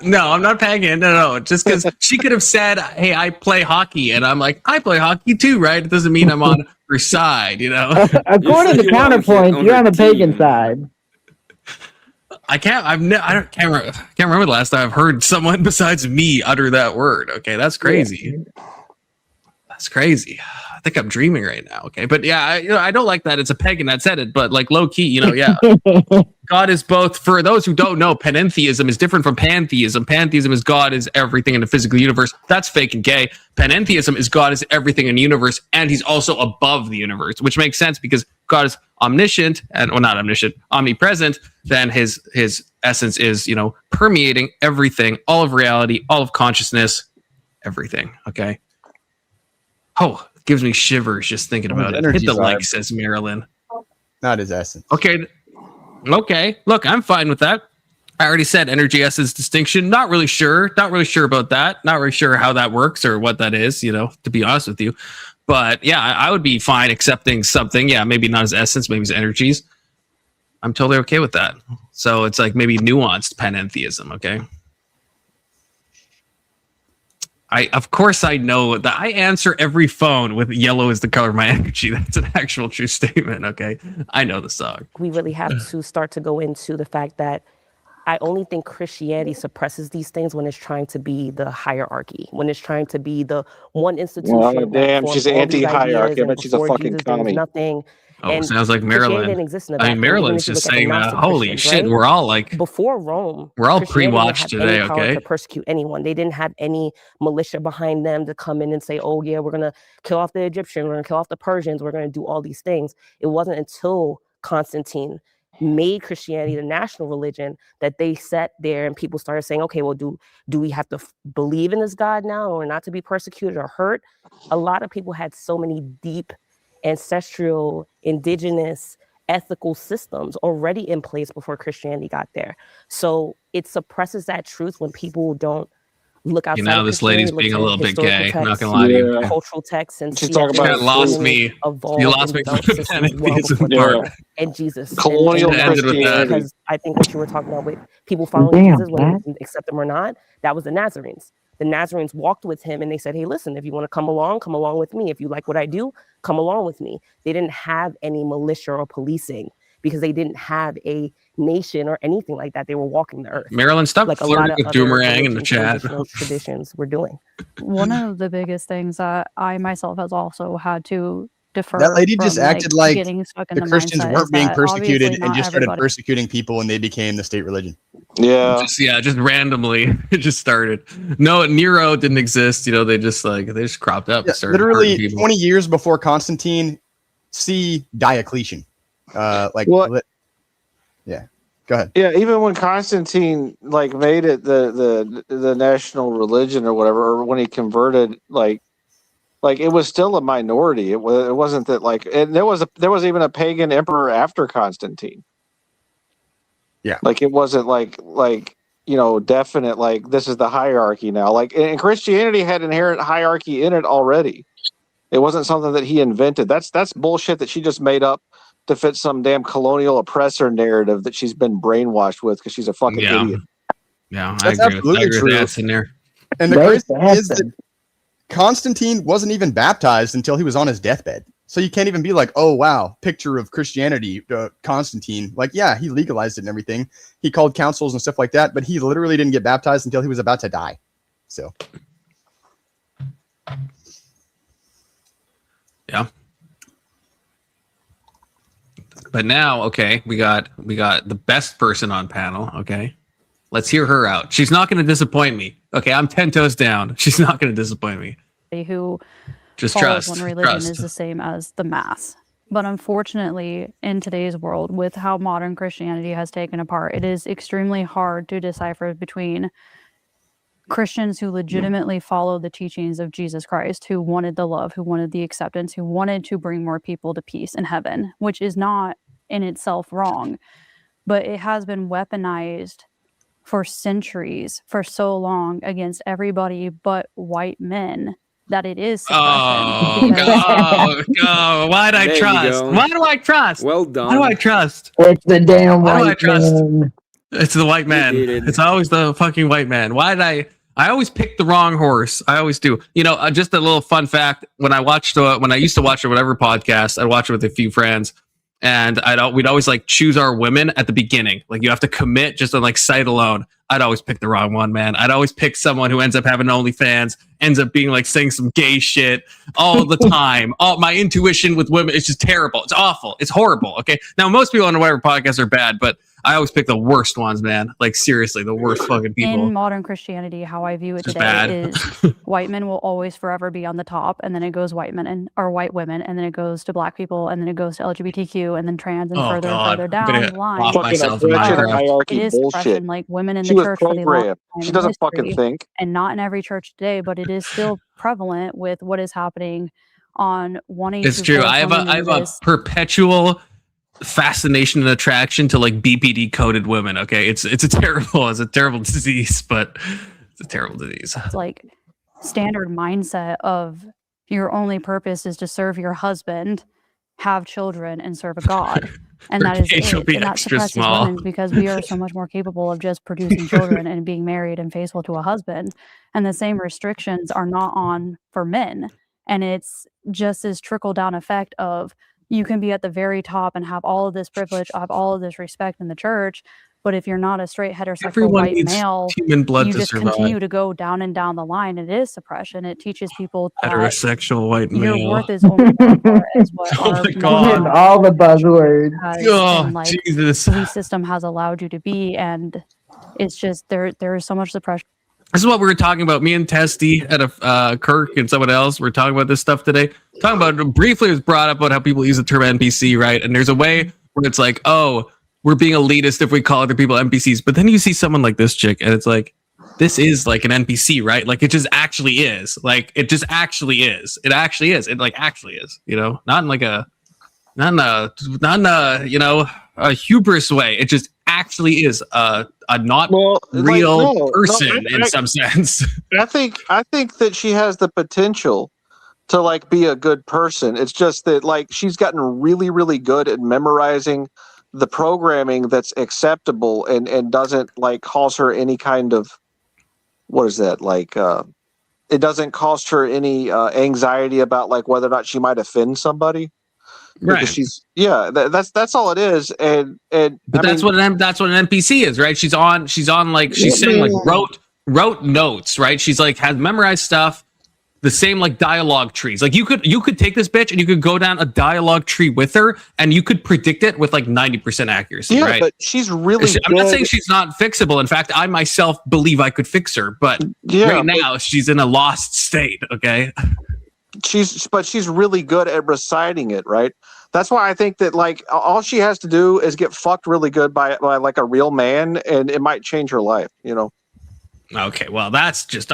No, I'm not pagan. No. Just because she could have said, hey, I play hockey. And I'm like, I play hockey too, right? It doesn't mean I'm on her side, According to Counterpoint, you're on the pagan side. I can't remember the last time I've heard someone besides me utter that word. Okay, that's crazy. Yeah. That's crazy. think I'm dreaming right now. Okay, but yeah, I don't like that it's a pagan that said it, but like low key, yeah. God is both. For those who don't know, panentheism is different from pantheism. Pantheism is God is everything in the physical universe. That's fake and gay. Panentheism is God is everything in the universe, and he's also above the universe, which makes sense because God is omniscient and not omniscient, omnipresent. Then his essence is permeating everything, all of reality, all of consciousness, everything. Okay. Oh, it gives me shivers just thinking about it. Hit the like, says Marilyn. Not his essence. Okay. Look, I'm fine with that. I already said energy essence distinction. Not really sure about that. Not really sure how that works or what that is, to be honest with you. But yeah, I would be fine accepting something. Yeah, maybe not his essence, maybe his energies. I'm totally okay with that. So it's like maybe nuanced panentheism, okay? Of course I know that I answer every phone with yellow is the color of my energy. That's an actual true statement, okay? I know the song. We really have to start to go into the fact that I only think Christianity suppresses these things when it's trying to be the hierarchy, when it's trying to be the one institution. Oh, damn, she's anti-hierarchy. I bet she's a fucking commie. Nothing. Oh, sounds like Maryland. I mean, Maryland's just saying that. Holy shit, right? We're all like before Rome. We're all pre-watched today, okay? To persecute anyone, they didn't have any militia behind them to come in and say, "Oh yeah, we're gonna kill off the Egyptians, we're gonna kill off the Persians, we're gonna do all these things." It wasn't until Constantine made Christianity the national religion that they sat there and people started saying, "Okay, well, do we have to believe in this God now, or not to be persecuted or hurt?" A lot of people had so many deep ancestral, indigenous, ethical systems already in place before Christianity got there. So it suppresses that truth when people don't look outside. This lady's being a little bit gay. I'm not gonna lie to you. Cultural texts and she's talking about lost me. You lost me. And Jesus. Colonial Christianity. Because I think what you were talking about with people following Jesus, whether they accept them or not, that was the Nazarenes. The Nazarenes walked with him and they said, "Hey, listen, if you want to come along with me. If you like what I do, come along with me." They didn't have any militia or policing because they didn't have a nation or anything like that. They were walking the earth. Marilyn, stop flirting with Doomerang in the chat. Traditions we're doing. One of the biggest things that I myself has also had to defer. That lady just acted like the Christians weren't being persecuted and just started persecuting people when they became the state religion. Yeah. Just randomly it just started. No, Nero didn't exist. They just cropped up. Yeah, literally 20 years before Constantine, see Diocletian. What? Yeah. Go ahead. Yeah, even when Constantine made it the national religion or whatever, or when he converted, it was still a minority. It wasn't that and there was even a pagan emperor after Constantine. Yeah. It wasn't definite, this is the hierarchy now. And Christianity had inherent hierarchy in it already. It wasn't something that he invented. That's bullshit that she just made up to fit some damn colonial oppressor narrative that she's been brainwashed with because she's a fucking idiot. Yeah, I agree with that in there. And the crazy thing is that Constantine wasn't even baptized until he was on his deathbed. So you can't even be like, "Oh, wow, picture of Christianity, Constantine." Yeah, he legalized it and everything. He called councils and stuff like that, but he literally didn't get baptized until he was about to die. So. Yeah. But now, okay, we got the best person on panel, okay? Let's hear her out. She's not going to disappoint me. Okay, I'm 10 toes down. She's not going to disappoint me. Who just follows trust. One religion is the same as the mass. But unfortunately, in today's world, with how modern Christianity has taken apart, it is extremely hard to decipher between Christians who legitimately follow the teachings of Jesus Christ, who wanted the love, who wanted the acceptance, who wanted to bring more people to peace in heaven, which is not in itself wrong, but it has been weaponized for centuries, for so long, against everybody but white men, that it is suppression. Oh, why'd I trust? Why do I trust? Well done. Why do I trust? It's the damn Why do I white trust? man. It's the white man. It's always the fucking white man. Why did I always pick the wrong horse. I always do. Just a little fun fact. When I used to watch whatever podcast, I'd watch it with a few friends, and we'd always choose our women at the beginning. You have to commit just on sight alone. I'd always pick the wrong one, man. I'd always pick someone who ends up having OnlyFans, ends up being like saying some gay shit all the time. My intuition with women is just terrible. It's awful. It's horrible. Okay. Now, most people on the whatever podcasts are bad, but I always pick the worst ones, man. Like seriously, the worst fucking people. In modern Christianity, how I view it Just today bad. is white men will always forever be on the top, and then it goes white men or white women, and then it goes to black people, and then it goes to LGBTQ, and then trans, and further and further down the line. Hierarchy It is bullshit. suppression, like women in She the was church for the longest programmed. time She in doesn't fucking history, think. and not in every church today, but it is still prevalent with what is happening on wanting It's to true. force I have women a into this. perpetual fascination and attraction to like BPD coded women. Okay, it's a terrible disease, but it's a terrible disease. It's like standard mindset of your only purpose is to serve your husband, have children, and serve a god. And that is page will it. be And that extra suppresses small. women because we are so much more capable of just producing children and being married and faithful to a husband. And the same restrictions are not on for men. And it's just this trickle down effect of you can be at the very top and have all of this privilege, have all of this respect in the church. But if you're not a straight heterosexual Everyone white needs male, human blood you to just survive. continue to go down and down the line. It is suppression. It teaches people that Heterosexual white your male. worth is only as far as what Oh our my God. All the buzzwords. Oh, and like Jesus. police system has allowed you to be, and it's just there is so much suppression. This is what we were talking about. Me and Testy at a Kirk and someone else. We're talking about this stuff today. Talking about briefly, it was brought up about how people use the term NPC, right? And there's a way where it's like, oh, we're being elitist if we call other people NPCs. But then you see someone like this chick, and it's like, this is like an NPC, right? Like it just actually is. Like it just actually is. It actually is. It like actually is. You know, not in a you know, a hubris way. It just actually is a not real person in some sense. I think that she has the potential to like be a good person. It's just that like she's gotten really, really good at memorizing the programming that's acceptable and doesn't like cause her any kind of it doesn't cost her any anxiety about like whether or not she might offend somebody. Right. She's that's all it is. And but that's what an NPC is, right? She's on like she's saying like wrote notes, right? She's like has memorized stuff, the same like dialogue trees. Like you could take this bitch and you could go down a dialogue tree with her and you could predict it with like 90% accuracy, right? But she's really I'm not saying she's not fixable. In fact, I myself believe I could fix her, but now she's in a lost state, okay? She's really good at reciting it, right? That's why I think that like all she has to do is get fucked really good by like a real man, and it might change her life, you know. Okay, well that's just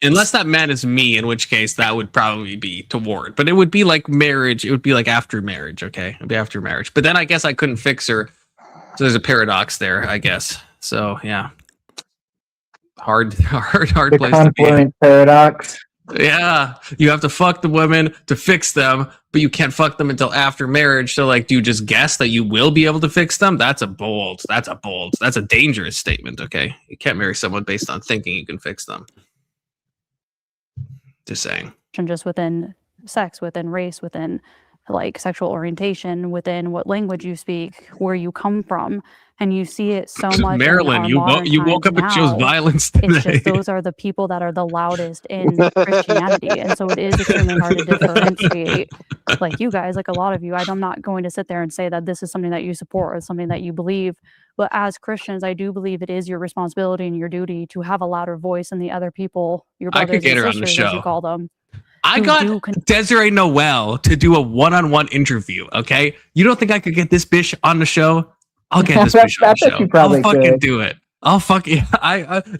unless that man is me, in which case that would probably be toward. But it would be like marriage. It would be like after marriage, okay? It'd be after marriage. But then I guess I couldn't fix her. So there's a paradox there, I guess. So yeah. Hard The place to be. confluent paradox. Yeah, you have to fuck the women to fix them, but you can't fuck them until after marriage. So, like, do you just guess that you will be able to fix them? That's a dangerous statement. Okay, you can't marry someone based on thinking you can fix them. Just saying. Just within sex, within race, within like sexual orientation, within what language you speak, where you come from, and you see it so much. Marilyn, you woke up and chose violence today. It's just those are the people that are the loudest in Christianity, and so it is extremely hard to differentiate. Like you guys, like a lot of you, I'm not going to sit there and say that this is something that you support or something that you believe. But as Christians, I do believe it is your responsibility and your duty to have a louder voice than the other people, your brothers and sisters, as you call them. I got Desiree Noel to do a one-on-one interview. Okay, you don't think I could get this bitch on the show? I'll get this bitch on the show. I'll fucking do it. I'll fucking.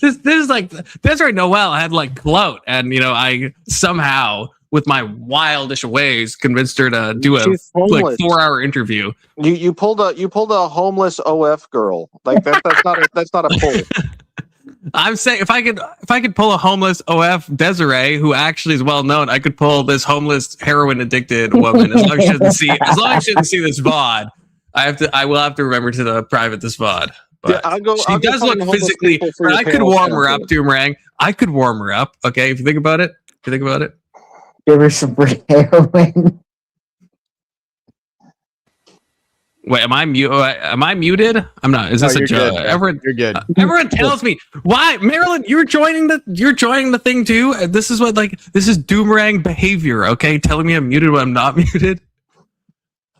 This is like Desiree Noel had like clout, and you know I somehow with my wildish ways convinced her to do a like 4-hour interview. You pulled a homeless OF girl. Like that's not a pull. I'm saying if I could pull a homeless OF Desiree who actually is well known, I could pull this homeless heroin addicted woman as long as she doesn't see this VOD. I will have to remember to private this VOD. But she does look physically. I could warm her up, Doomerang. I could warm her up. Okay, if you think about it. Give her some free heroin. Wait, am I muted? I'm not. Is No, this a you're joke? good, bro. Everyone, You're good. everyone tells me why, Marilyn. You're joining the thing too. This is this is doomerang behavior. Okay, telling me I'm muted when I'm not muted.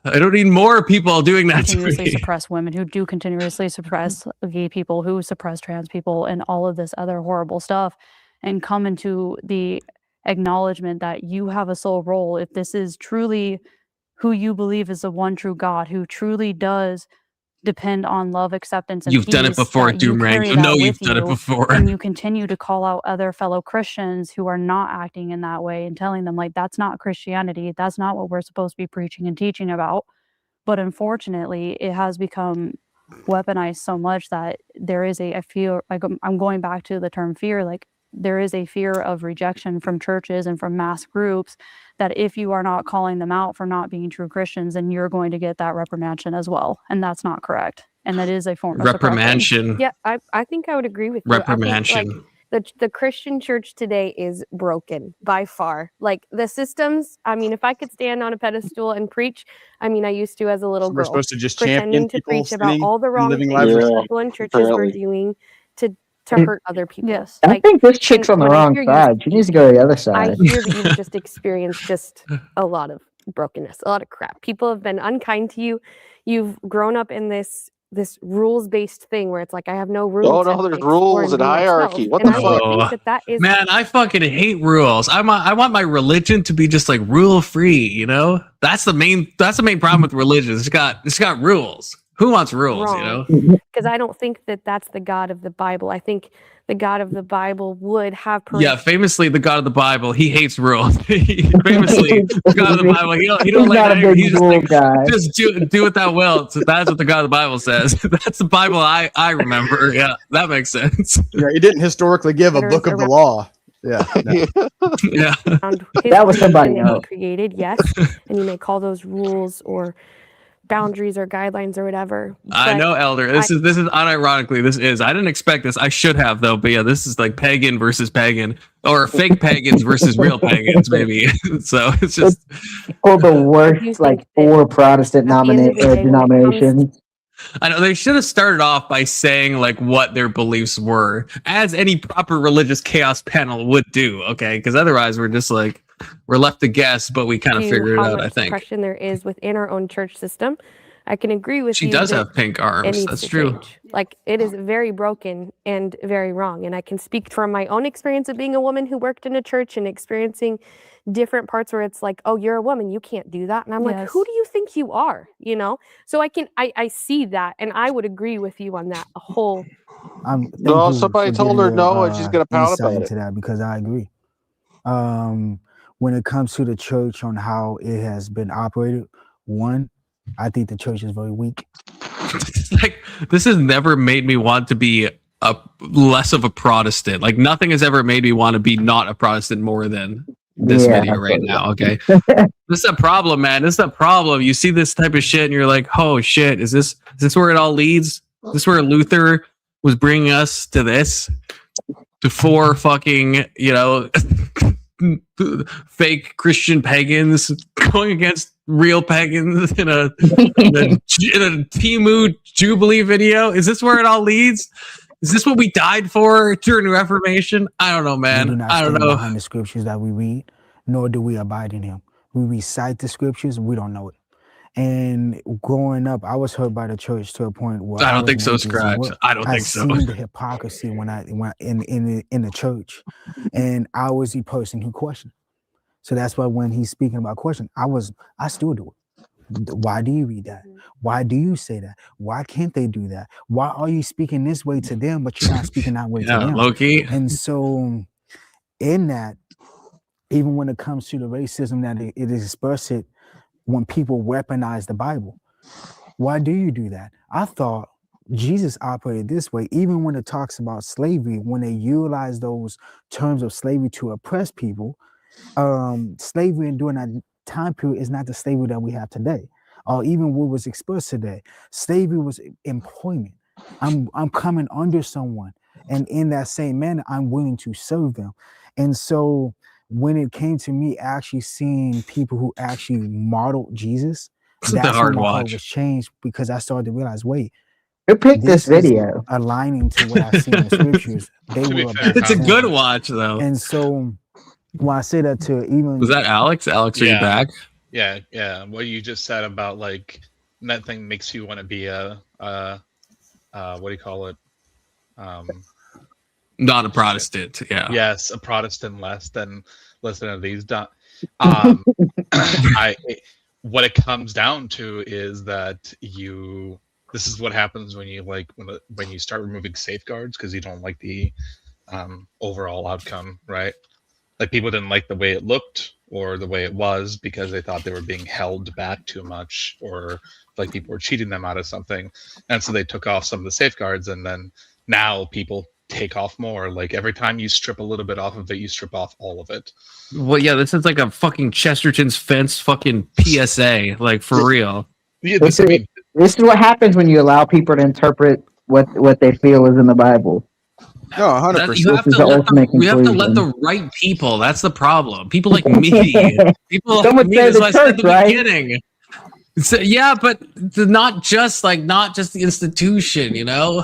I don't need more people doing that to continuously me. suppress women, who do continuously suppress gay people, who suppress trans people, and all of this other horrible stuff, and come into the acknowledgement that you have a sole role. If this is truly who you believe is the one true God, who truly does depend on love, acceptance, and You've done it peace, before, that you Doomerang. carry You that know with you've done it you, before. and you continue to call out other fellow Christians who are not acting in that way and telling them, like, that's not Christianity. That's not what we're supposed to be preaching and teaching about. But unfortunately, it has become weaponized so much that there is a fear, like I'm going back to the term fear, like there is a fear of rejection from churches and from mass groups, that if you are not calling them out for not being true Christians, then you're going to get that reprimandation as well. And that's not correct. And that is a form of suppression. Reprimandation. Yeah, I think I would agree with you. I think, Reprimandation. the Christian church today is broken by far. Like the systems, I mean, if I could stand on a pedestal and preach, I mean, I used to as a little So we're girl, supposed to just pretending champion to people preach about sinning all the and wrong living things lives that of people in churches were doing to hurt other people. Yes. I think this chick's on the when I wrong hear you side. She needs to speak, go to the other I side. hear that you've just experienced just a lot of brokenness, a lot of crap. People have been unkind to you. You've grown up in this rules-based thing where it's like, I have no room Oh to no, there's explore rules and and be myself. hierarchy. What And the I fuck? think that is Man, I fucking hate rules. I want my religion to be just like rule free. You know, that's the main problem with religion. It's got rules. Who wants rules? You know. wrong, because I don't think that that's the God of the Bible. I think the God of the Bible would have Yeah, famously, the God of the Bible, he hates rules. Famously, the God of the Bible, he don't He's let not a anger. big He's just rule like, guy. just do what thou wilt. So that's what the God of the Bible says. That's the Bible I remember. Yeah, that makes sense. Yeah, he didn't historically give a book of the law. Yeah. No. Yeah. his That was creation somebody that he else. created, yes, and you may call those rules or boundaries or guidelines or whatever. I but know, Elder. This is unironically. This is. I didn't expect this. I should have though. But yeah, this is like pagan versus pagan, or fake pagans versus real pagans, maybe. So it's just Or the worst, like four Protestant denominations. I know they should have started off by saying like what their beliefs were, as any proper religious chaos panel would do. Okay, because otherwise we're just like we're left to guess, but we kind of to figured it how out. much I think suppression there is within our own church system. I can agree with she you. does that have pink it arms. needs That's to true. change. Like it is very broken and very wrong. And I can speak from my own experience of being a woman who worked in a church and experiencing different parts where it's like, oh, you're a woman, you can't do that. And I'm like, who do you think you are? You know? So I see that, and I would agree with you on that a whole. Thank No, you somebody for told giving her your, no, and she's gonna pout insight about it. into that, because I agree. When it comes to the church on how it has been operated, one, I think the church is very weak. Like this has never made me want to be a less of a Protestant. Like nothing has ever made me want to be not a Protestant more than this video right now. Okay, this is a problem, man. This is a problem. You see this type of shit, and you're like, oh shit, is this where it all leads? Is this where Luther was bringing us to this? To four fucking, fake Christian pagans going against real pagans in a Timu Jubilee video. Is this where it all leads? Is this what we died for during the Reformation? I don't know, man. We do not I don't stand know. behind the scriptures that we read, nor do we abide in them. We recite the scriptures, we don't know it. And growing up, I was hurt by the church to a point where I don't think so, Scratch. I don't think so. I seen the hypocrisy when in the church, and I was the person who questioned. So that's why when he's speaking about question, I still do it. Why do you read that? Why do you say that? Why can't they do that? Why are you speaking this way to them, but you're not speaking that way to them? Low-key. And so in that, even when it comes to the racism that it is expressed when people weaponize the Bible, why do you do that? I thought Jesus operated this way, even when it talks about slavery, when they utilize those terms of slavery to oppress people. Slavery during that time period is not the slavery that we have today, or even what was expressed today. Slavery was employment. I'm coming under someone, and in that same manner, I'm willing to serve them. And so when it came to me actually seeing people who actually modeled Jesus, It's a that's hard when my heart watch. was changed, because I started to realize, wait, who picked this is video? aligning to what I've seen in the scriptures. They To be were fair, about It's a the good same. watch though. And so when I say that to even Was that Alex? Alex, are you back? Yeah. What you just said about like nothing makes you want to be a what do you call it? Not a Protestant. Yeah. Yes, a Protestant less than listen to these. What it comes down to is that this is what happens when you when you start removing safeguards because you don't like the overall outcome, right? Like people didn't like the way it looked or the way it was because they thought they were being held back too much, or like people were cheating them out of something, and so they took off some of the safeguards, and then now people take off more. Like every time you strip a little bit off of it, you strip off all of it. Well, yeah, this is like a fucking Chesterton's fence fucking PSA, like for real. Yeah, This is what happens when you allow people to interpret what they feel is in the Bible. No, 100%. You have we have to let the right people. That's the problem. People like me. People like me. That's what I said at the beginning. So, yeah, but not just the institution. You know,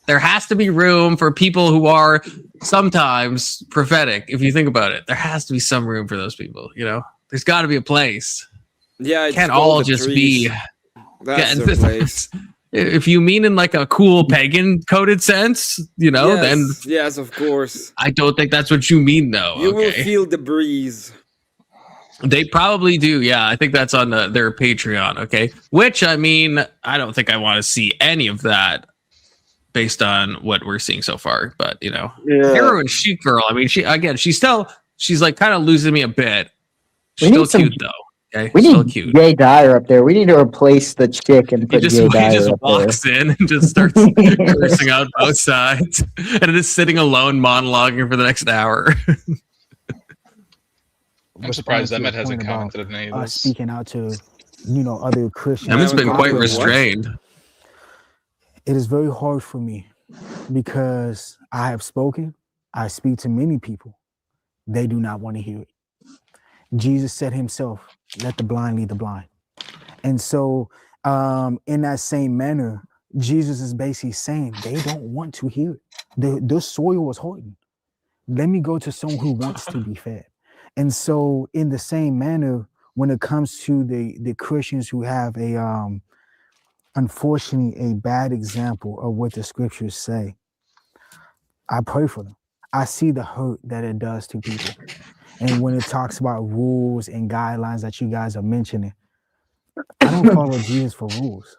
there has to be room for people who are sometimes prophetic. If you think about it, there has to be some room for those people. You know, there's got to be a place. Yeah, it can't all just be. That's the place. If you mean in like a cool pagan coded sense, you know, yes, then yes, of course. I don't think that's what you mean, though. You will feel the breeze. They probably do. Yeah, I think that's on their Patreon. Okay, which I mean, I don't think I want to see any of that based on what we're seeing so far. But you know, Heroin Chic Girl. I mean, she's like kind of losing me a bit. She's still cute though. Okay, we still need cute. Jay Dyer up there. We need to replace the chick and put Jay Dyer He just up walks in and just starts cursing out both sides, and is sitting alone monologuing for the next hour. I'm surprised Emmett hasn't commented on any of this. Speaking out to, other Christians. Emmett's been quite restrained. It is very hard for me because I have spoken. I speak to many people. They do not want to hear it. Jesus said himself, let the blind lead the blind. And so in that same manner, Jesus is basically saying they don't want to hear it. The soil was hardened. Let me go to someone who wants to be fed. And so in the same manner, when it comes to the Christians who have unfortunately, a bad example of what the scriptures say, I pray for them. I see the hurt that it does to people. And when it talks about rules and guidelines that you guys are mentioning, I don't follow Jesus for rules.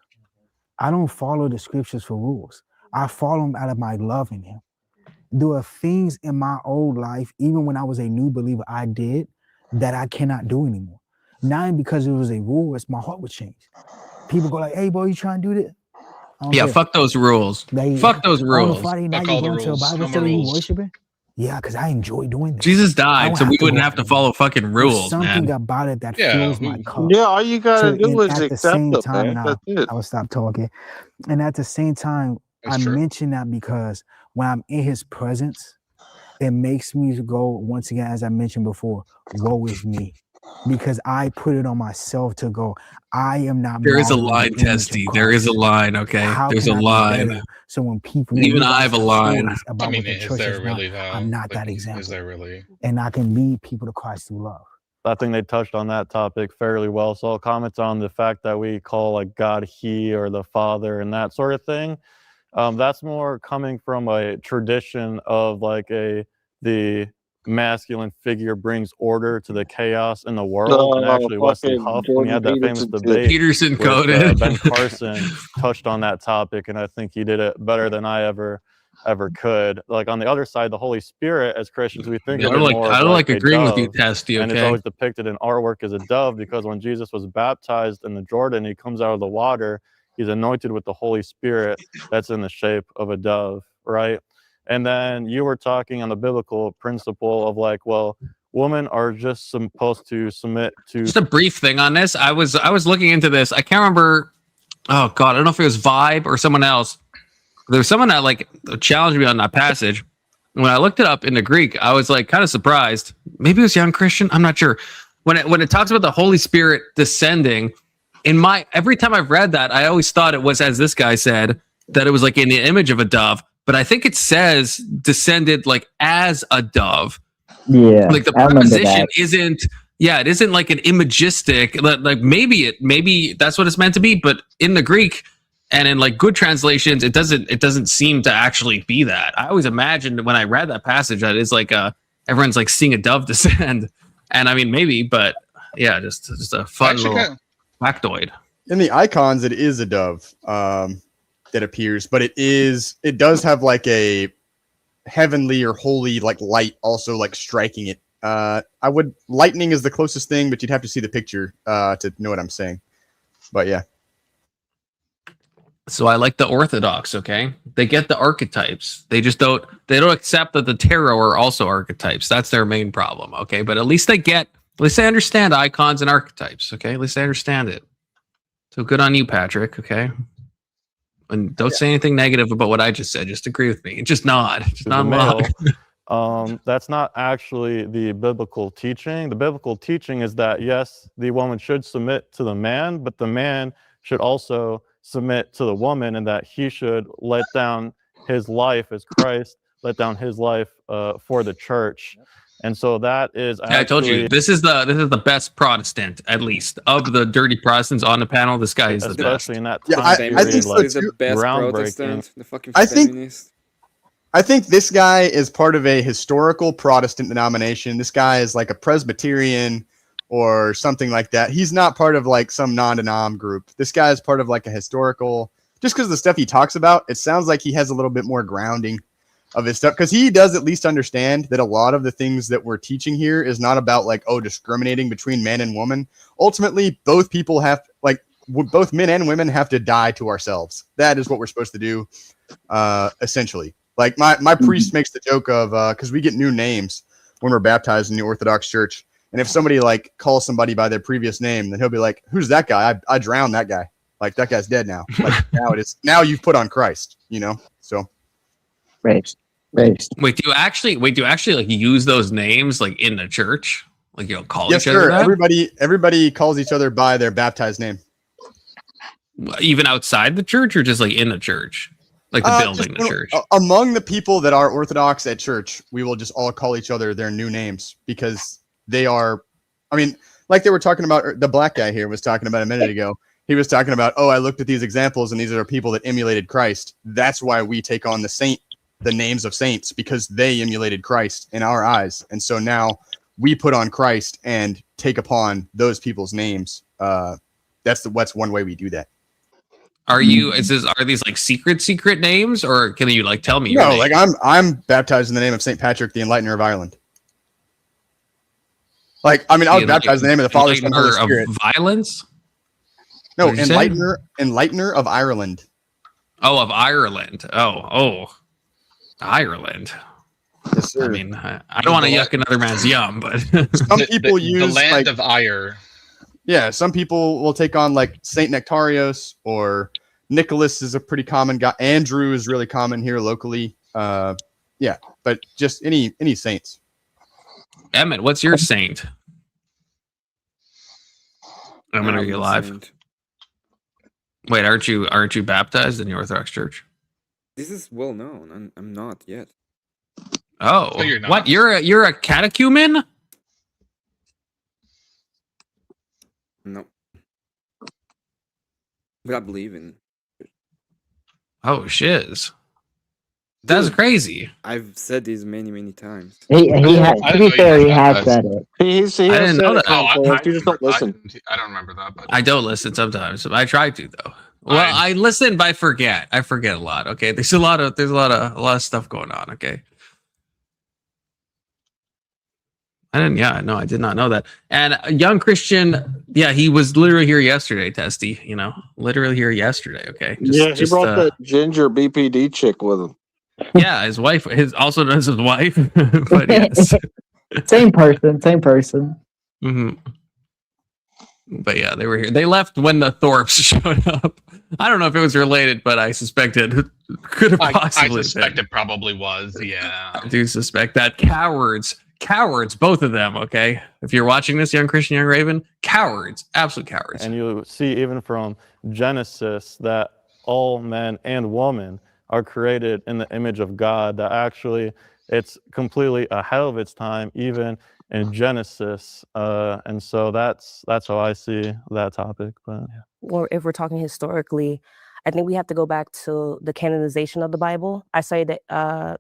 I don't follow the scriptures for rules. I follow him out of my love in him. There are things in my old life, even when I was a new believer, I did that I cannot do anymore. Not because it was a rule, it's my heart would change. People go like, hey, boy, you trying to do this? Yeah, fuck those rules. Fuck those rules. On Friday night, you going to a Bible study, you worshiping? Yeah, because I enjoy doing this. Jesus died, so we wouldn't have to follow fucking rules, something man. about it that fills my cup. Yeah, all you gotta do is accept it, man. That's it. I will stop talking. And at the same time, I mention that because when I'm in his presence, it makes me go, once again, as I mentioned before, woe is me. Because I put it on myself to go, I am not. There is a line, Testy. There is a line, okay? There's a line. So when people, even I have a line. About what the church is really not, I'm not that example. Is there really? And I can lead people to Christ through love. I think they touched on that topic fairly well. So I'll comment on the fact that we call like God he or the Father and that sort of thing. That's more coming from a tradition of like the masculine figure brings order to the chaos in the world. And actually Wesley Huff, when he had that famous debate Peterson with, coded Ben Carson, touched on that topic, and I think he did it better than I ever could. Like on the other side, the Holy Spirit, as Christians, we think of it more I don't like agreeing with you, Testy, and it's always depicted in our work as a dove, because when Jesus was baptized in the Jordan, he comes out of the water, he's anointed with the Holy Spirit that's in the shape of a dove, right? And then you were talking on the biblical principle of like, well, women are just supposed to submit to. Just a brief thing on this. I was looking into this. I can't remember. Oh God, I don't know if it was Vibe or someone else. There was someone that like challenged me on that passage. When I looked it up into Greek, I was like kind of surprised. Maybe it was Young Christian. I'm not sure. When it talks about the Holy Spirit descending, every time I've read that, I always thought it was, as this guy said, that it was like in the image of a dove, but I think it says descended like as a dove. Yeah, like the preposition isn't. Yeah, it isn't like an imagistic. Like maybe that's what it's meant to be, but in the Greek and in like good translations, it doesn't seem to actually be that. I always imagined when I read that passage that it's like everyone's like seeing a dove descend, and I mean maybe, but yeah, just a fun little factoid. In the icons, it is a dove that appears, but it does have like a heavenly or holy like light also like striking it. Lightning is the closest thing, but you'd have to see the picture to know what I'm saying. But yeah. So I like the Orthodox, okay? They get the archetypes. They don't accept that the tarot are also archetypes. That's their main problem, okay? But at least they understand icons and archetypes, okay? At least they understand it. So good on you, Patrick, okay? And don't say anything negative about what I just said. Just agree with me. Just nod. Just nod. That's not actually the biblical teaching. The biblical teaching is that, yes, the woman should submit to the man, but the man should also submit to the woman, and that he should let down his life as Christ let down his life for the church. And so that is actually, I told you, this is the best Protestant, at least of the dirty Protestants on the panel. This guy is the best. In that time period, I think so he's the best Protestant. The fucking feminist. I think this guy is part of a historical Protestant denomination. This guy is like a Presbyterian or something like that. He's not part of like some non-denom group. This guy is part of like a historical, just because the stuff he talks about, it sounds like he has a little bit more grounding of his stuff, because he does at least understand that a lot of the things that we're teaching here is not about like, discriminating between man and woman. Ultimately, both people have both men and women have to die to ourselves. That is what we're supposed to do, essentially. Like my priest makes the joke of, because we get new names when we're baptized in the Orthodox Church. And if somebody like calls somebody by their previous name, then he'll be like, who's that guy? I drowned that guy. Like that guy's dead now. Like now you've put on Christ, so. Right. Wait, do you actually like use those names like in the church? Like you'll call each other that? Everybody calls each other by their baptized name. Even outside the church or just like in the church? Like the building, the church. Among the people that are Orthodox at church, we will just all call each other their new names because they are, like they were talking about, the black guy here was talking about a minute ago. He was talking about, I looked at these examples and these are people that emulated Christ. That's why we take on the names of saints, because they emulated Christ in our eyes. And so now we put on Christ and take upon those people's names. That's one way we do that. Are these like secret names, or can you like tell me? No, like I'm baptized in the name of St. Patrick, the Enlightener of Ireland. Like, I was baptized in the name of the Father, Son, and Holy Spirit. Of violence? No, Enlightener of Ireland. Oh, of Ireland. Oh, Ireland. Yes, sir. I don't want to yuck another man's yum, but some people use the land of Ire. Yeah, some people will take on like Saint Nectarios, or Nicholas is a pretty common guy. Andrew is really common here locally. Yeah, but just any saints. Emmett, what's your saint? Emmett, are you alive? Saint. Wait, aren't you baptized in the Orthodox Church? This is well known. I'm not yet. Oh, no, you're not. What? You're a catechumen? No. But I believe in. Oh, shiz. That's crazy. I've said this many times. He to be fair, he has said it. He I didn't know that. You just don't listen. I don't remember that. But I don't listen sometimes. I try to though. Well, I listen, but I forget. I forget a lot. Okay, there's a lot of stuff going on. Okay. I did not know that. And a young Christian, he was literally here yesterday, Testy. Literally here yesterday. Okay. He brought that ginger BPD chick with him. Yeah, his wife. Also known as his wife. But yes, same person. Mm-hmm. But yeah, they were here. They left when the Thorpes showed up. I don't know if it was related, but I suspect it could have possibly. I suspect it probably was. Yeah, I do suspect that cowards Cowards, both of them, okay? If you're watching this, Young Christian, Young Raven, cowards, absolute cowards. And you see even from Genesis that all men and women are created in the image of God, that actually it's completely ahead of its time, even in Genesis. And so that's how I see that topic. But Or if we're talking historically, I think we have to go back to the canonization of the Bible. I say that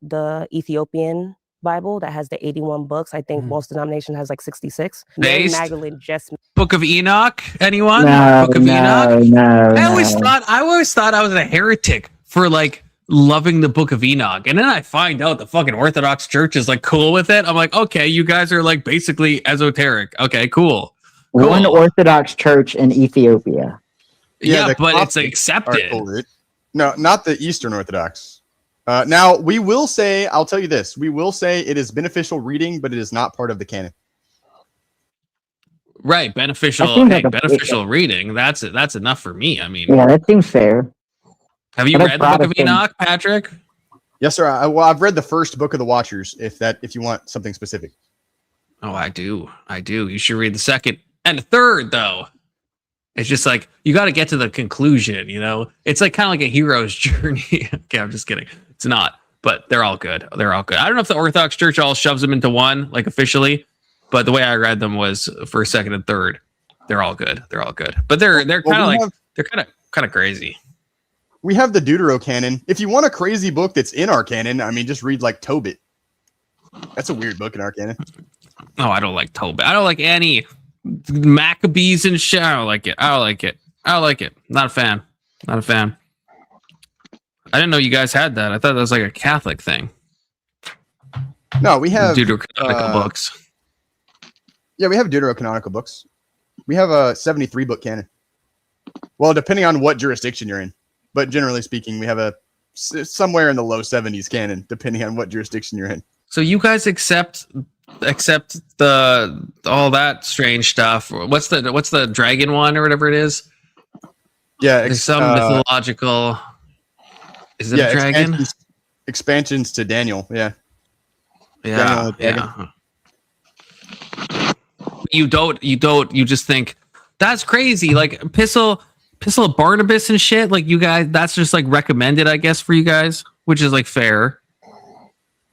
the Ethiopian Bible that has the 81 books. I think most denomination has like 66. Mary Based? Magdalene just Book of Enoch, anyone? No, Book of no, Enoch? no, I always no. thought I was a heretic for like loving the Book of Enoch. And then I find out the fucking Orthodox Church is like cool with it. I'm like, okay, you guys are like basically esoteric. Okay, cool. One Orthodox church in Ethiopia. Yeah, the but it's Coptic accepted. are cool with it. No, not the Eastern Orthodox. Now, we will say, I'll tell you this, we will say it is beneficial reading, but it is not part of the canon. Right, beneficial. seems Hey, like a- beneficial reading. That's it. That's enough for me. I mean, Yeah, that seems fair. have you But read the Book of Protestant- Enoch, Patrick? Yes, sir. I've read the first book of the Watchers, if you want something specific. Oh, I do. I do. You should read the second and the third, though. It's just like you got to get to the conclusion, you know? It's like kind of like a hero's journey. Okay, I'm just kidding. It's not, but they're all good. They're all good. I don't know if the Orthodox Church all shoves them into one, like officially, but the way I read them was for second and third. They're all good. They're all good. But they're kind of like they're kind of crazy. We have the Deuterocanon. If you want a crazy book that's in our canon, I mean, just read like Tobit. That's a weird book in our canon. Oh, I don't like Tobit. I don't like any Maccabees and shit. I don't like it. I don't like it. I don't like it. Not a fan. Not a fan. I didn't know you guys had that. I thought that was like a Catholic thing. No, we have Deuterocanonical books. Yeah, we have Deuterocanonical books. We have a 73 book canon. Well, depending on what jurisdiction you're in, but generally speaking, we have a somewhere in the low 70s canon, depending on what jurisdiction you're in. So you guys accept the all that strange stuff. What's the dragon one or whatever it is? Yeah, there's some mythological. Is it a dragon? Expansions to Daniel. Yeah. Yeah. Daniel, You just think that's crazy. Like Epistle of Barnabas and shit. Like you guys, that's just like recommended, I guess, for you guys, which is like fair.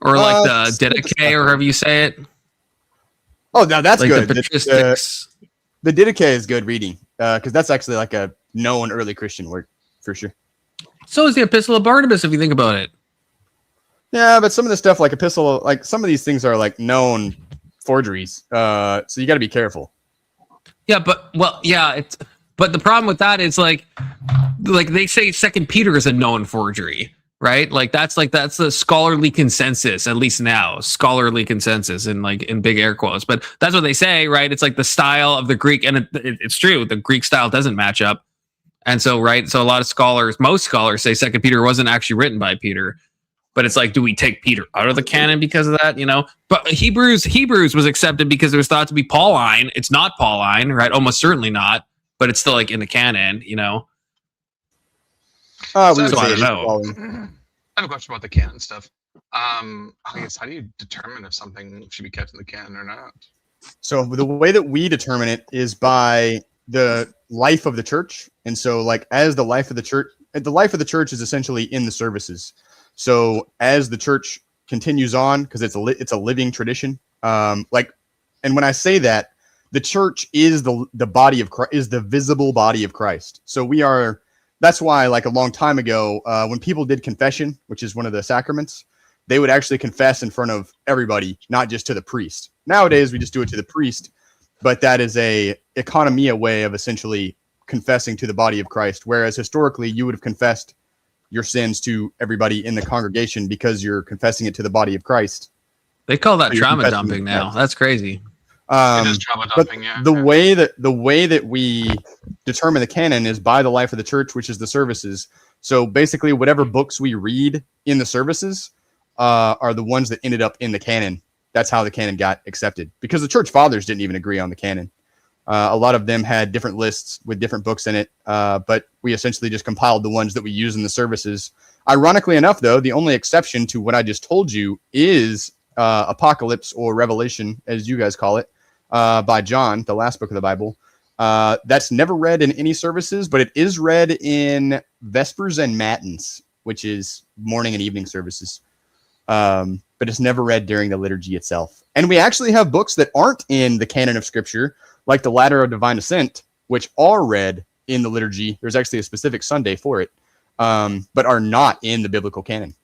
Or like the Didache, or however you say it. Oh, no, that's like good. The patristics. The Didache is good reading because that's actually like a known early Christian work for sure. So is the Epistle of Barnabas, if you think about it. Yeah, but some of the stuff like Epistle, like some of these things are like known forgeries. So you got to be careful. Yeah, but but the problem with that is like they say Second Peter is a known forgery, right? Like that's the scholarly consensus, at least now, scholarly consensus in big air quotes. But that's what they say, right? It's like the style of the Greek, and it's true. The Greek style doesn't match up, and so so a lot of scholars, most scholars, say Second Peter wasn't actually written by Peter. But it's like, do we take Peter out of the canon because of that? You know, but Hebrews was accepted because it was thought to be Pauline. It's not Pauline, right? Almost certainly not, but it's still like in the canon, you know. I I don't know. I have a question about the canon stuff. I guess how do you determine if something should be kept in the canon or not? So the way that we determine it is by the life of the church, and so like as the life of the church is essentially in the services. So as the church continues on, because it's a living tradition, and when I say that, the church is the body of Christ, is the visible body of Christ. So we are. That's why, like a long time ago, when people did confession, which is one of the sacraments, they would actually confess in front of everybody, not just to the priest. Nowadays, we just do it to the priest, but that is a economia way of essentially confessing to the body of Christ. Whereas historically, you would have confessed your sins to everybody in the congregation because you're confessing it to the body of Christ. They call that trauma dumping now. That's crazy. It is trauma dumping, yeah. The way that we determine the canon is by the life of the church, which is the services. So basically, whatever books we read in the services are the ones that ended up in the canon. That's how the canon got accepted, because the church fathers didn't even agree on the canon. A lot of them had different lists with different books in it, but we essentially just compiled the ones that we use in the services. Ironically enough, though, the only exception to what I just told you is Apocalypse or Revelation, as you guys call it, by John, the last book of the Bible. That's never read in any services, but it is read in Vespers and Matins, which is morning and evening services. But it's never read during the liturgy itself. And we actually have books that aren't in the canon of Scripture, like the Ladder of Divine Ascent, which are read in the liturgy. There's actually a specific Sunday for it, but are not in the biblical canon.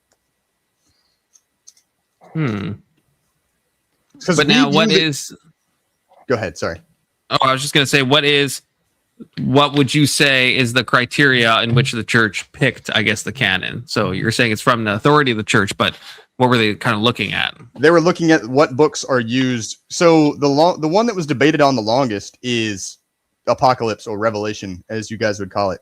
But now what is... Go ahead, sorry. Oh, I was just going to say, what would you say is the criteria in which the church picked, I guess, the canon? So you're saying it's from the authority of the church, but what were they kind of looking at? They were looking at what books are used. So the one that was debated on the longest is Apocalypse or Revelation, as you guys would call it,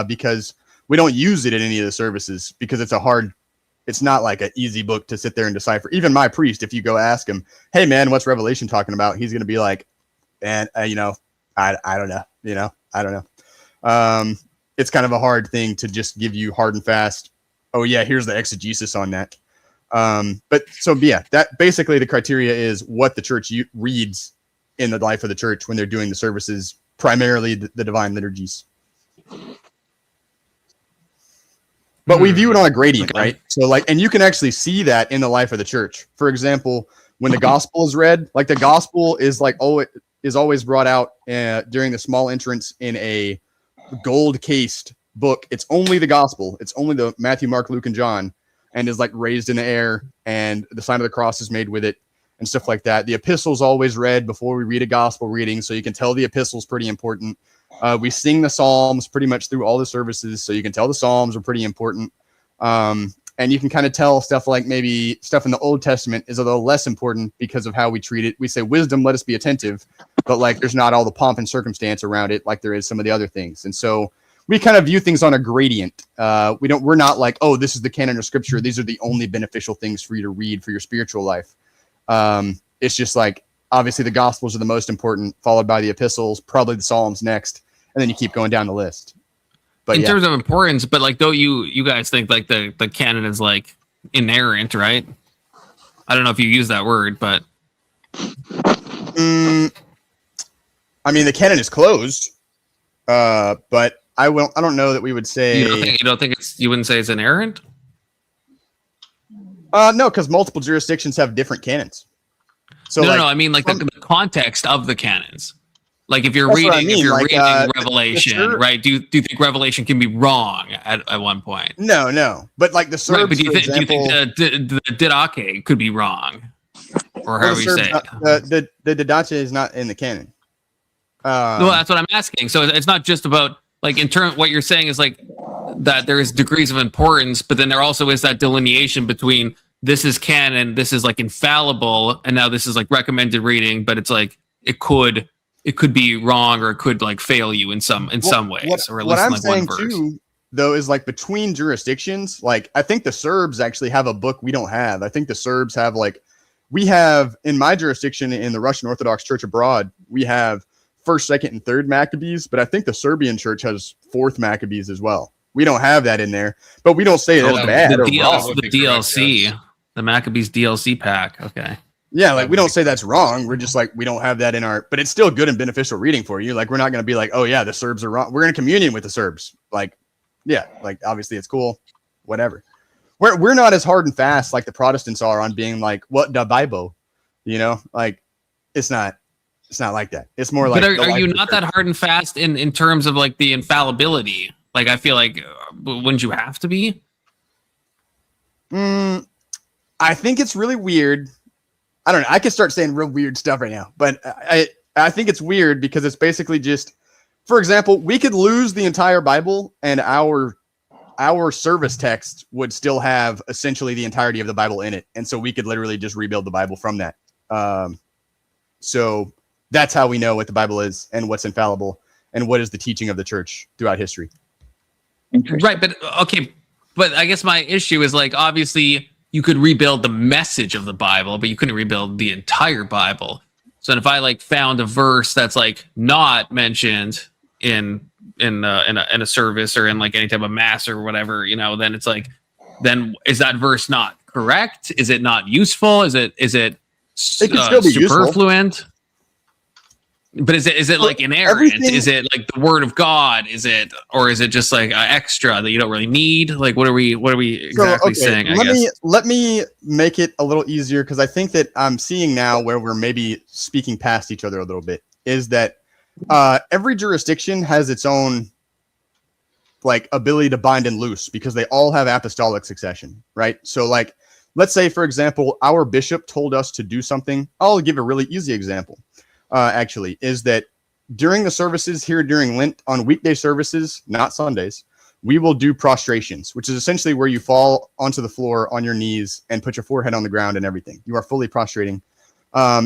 because we don't use it in any of the services because it's not like an easy book to sit there and decipher. Even my priest, if you go ask him, hey man, what's Revelation talking about? He's going to be like, and I don't know, I don't know. It's kind of a hard thing to just give you hard and fast. Oh yeah, here's the exegesis on that. That basically the criteria is what the church reads in the life of the church when they're doing the services, primarily the divine liturgies. But we view it on a gradient, right? So and you can actually see that in the life of the church. For example, when the gospel is read, like the gospel is always brought out during the small entrance in a gold cased book. It's only the gospel. It's only the Matthew, Mark, Luke, and John, and is raised in the air, and the sign of the cross is made with it and stuff like that. The epistle's always read before we read a gospel reading, so you can tell the epistle's pretty important. We sing the Psalms pretty much through all the services, so you can tell the Psalms are pretty important. And you can kind of tell stuff like maybe stuff in the Old Testament is a little less important because of how we treat it. We say, wisdom, let us be attentive, but there's not all the pomp and circumstance around it like there is some of the other things. And so we kind of view things on a gradient. We're not like, oh, this is the canon of Scripture. These are the only beneficial things for you to read for your spiritual life. It's just obviously the Gospels are the most important, followed by the epistles, probably the Psalms next, and then you keep going down the list. But in terms of importance, but though you guys think the canon is inerrant, right? I don't know if you use that word, but I mean the canon is closed, but I don't know that we would say you wouldn't say it's inerrant. No, because multiple jurisdictions have different canons. So no, I mean the context of the canons. If you're reading Revelation, right? Do you think Revelation can be wrong at one point? No. But the Serbs, right, but do you think the Didache could be wrong, or however you say it? The Didache is not in the canon. No, that's what I'm asking. So it's not just about in turn. What you're saying is that there is degrees of importance, but then there also is that delineation between this is canon, this is infallible, and now this is recommended reading. But it's it could be wrong, or it could fail you in some ways, or at least what I'm one saying verse. Too, though, is between jurisdictions. I think the Serbs actually have a book we don't have. I think the Serbs have we have in my jurisdiction in the Russian Orthodox Church abroad, we have 1st, 2nd, and 3rd Maccabees, but I think the Serbian Church has 4th Maccabees as well. We don't have that in there, but we don't say that's bad. The DLC, the Maccabees DLC pack. Okay. Yeah, we don't say that's wrong. We're just we don't have that in our, but it's still good and beneficial reading for you. We're not going to be oh yeah, the Serbs are wrong. We're in communion with the Serbs. Obviously it's cool, whatever. We're not as hard and fast like the Protestants are on being what the Bible, it's not like that. It's more But are you not that hard and fast in terms of the infallibility? I feel wouldn't you have to be? I think it's really weird. I don't know. I can start saying real weird stuff right now, but I think it's weird because it's basically just, for example, we could lose the entire Bible and our service text would still have essentially the entirety of the Bible in it. And so we could literally just rebuild the Bible from that. So that's how we know what the Bible is and what's infallible and what is the teaching of the church throughout history. Right. But okay. But I guess my issue is obviously you could rebuild the message of the Bible, but you couldn't rebuild the entire Bible. So if I found a verse that's not mentioned in a service or in any type of mass or whatever, then it's then is that verse not correct? Is it not useful? Is it It can still be useful. superfluent? But is it like inerrant? Is it like the word of God? Is it, or is it just like extra that you don't really need? Like, what are we exactly saying? Let me make it a little easier, because I think that I'm seeing now where we're maybe speaking past each other a little bit. Is that every jurisdiction has its own like ability to bind and loose, because they all have apostolic succession, right? So like, let's say for example, our bishop told us to do something. I'll give a really easy example. Actually, is that during the services here during Lent, on weekday services, not Sundays, we will do prostrations, which is essentially where you fall onto the floor on your knees and put your forehead on the ground and everything. You are fully prostrating.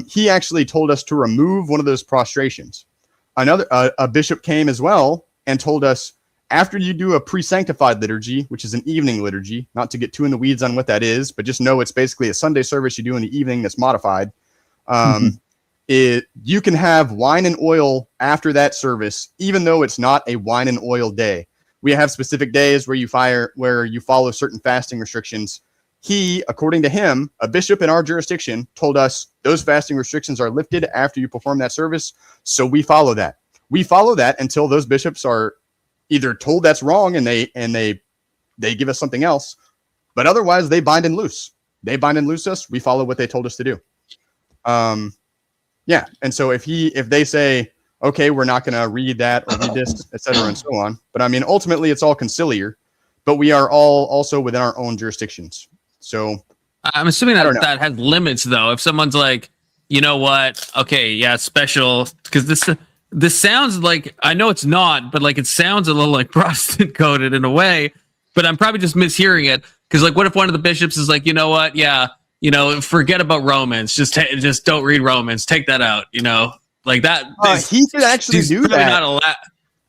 He actually told us to remove one of those prostrations. A bishop came as well and told us, after you do a pre-sanctified liturgy, which is an evening liturgy, not to get too in the weeds on what that is, but just know it's basically a Sunday service you do in the evening that's modified. You can have wine and oil after that service, even though it's not a wine and oil day. We have specific days where you follow certain fasting restrictions. He, according to him, a bishop in our jurisdiction, told us those fasting restrictions are lifted after you perform that service. So we follow that. We follow that until those bishops are either told that's wrong and they give us something else, but otherwise they bind and loose. They bind and loose us. We follow what they told us to do. Yeah, and so if they say, okay, we're not going to read that or read this, etc., and so on. But I mean, ultimately, it's all conciliar, but we are all also within our own jurisdictions. So I'm assuming that has limits, though. If someone's like, you know what? Okay, yeah, special, because this sounds like, I know it's not, but like it sounds a little like Protestant coded in a way. But I'm probably just mishearing it, because like, what if one of the bishops is like, you know what? Yeah. Forget about Romans. Just don't read Romans. Take that out. Like that. He could actually do that. Not allowed.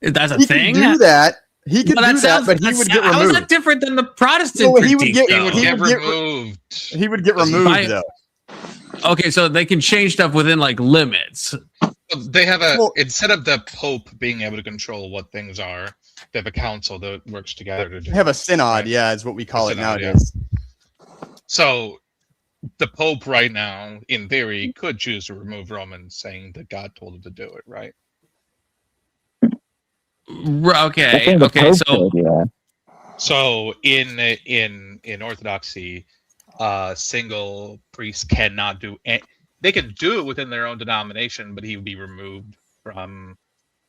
That's a thing. He could do that. He could do that, but he would get removed. How is that different than the Protestant critique? He would get removed though. Okay, so they can change stuff within like limits. They have instead of the Pope being able to control what things are, they have a council that works together to do. They have a synod, yeah, is what we call it nowadays. Yeah. So the Pope right now, in theory, could choose to remove Romans, saying that God told him to do it, right? Okay. So in Orthodoxy, single priest cannot do. They can do it within their own denomination, but he would be removed from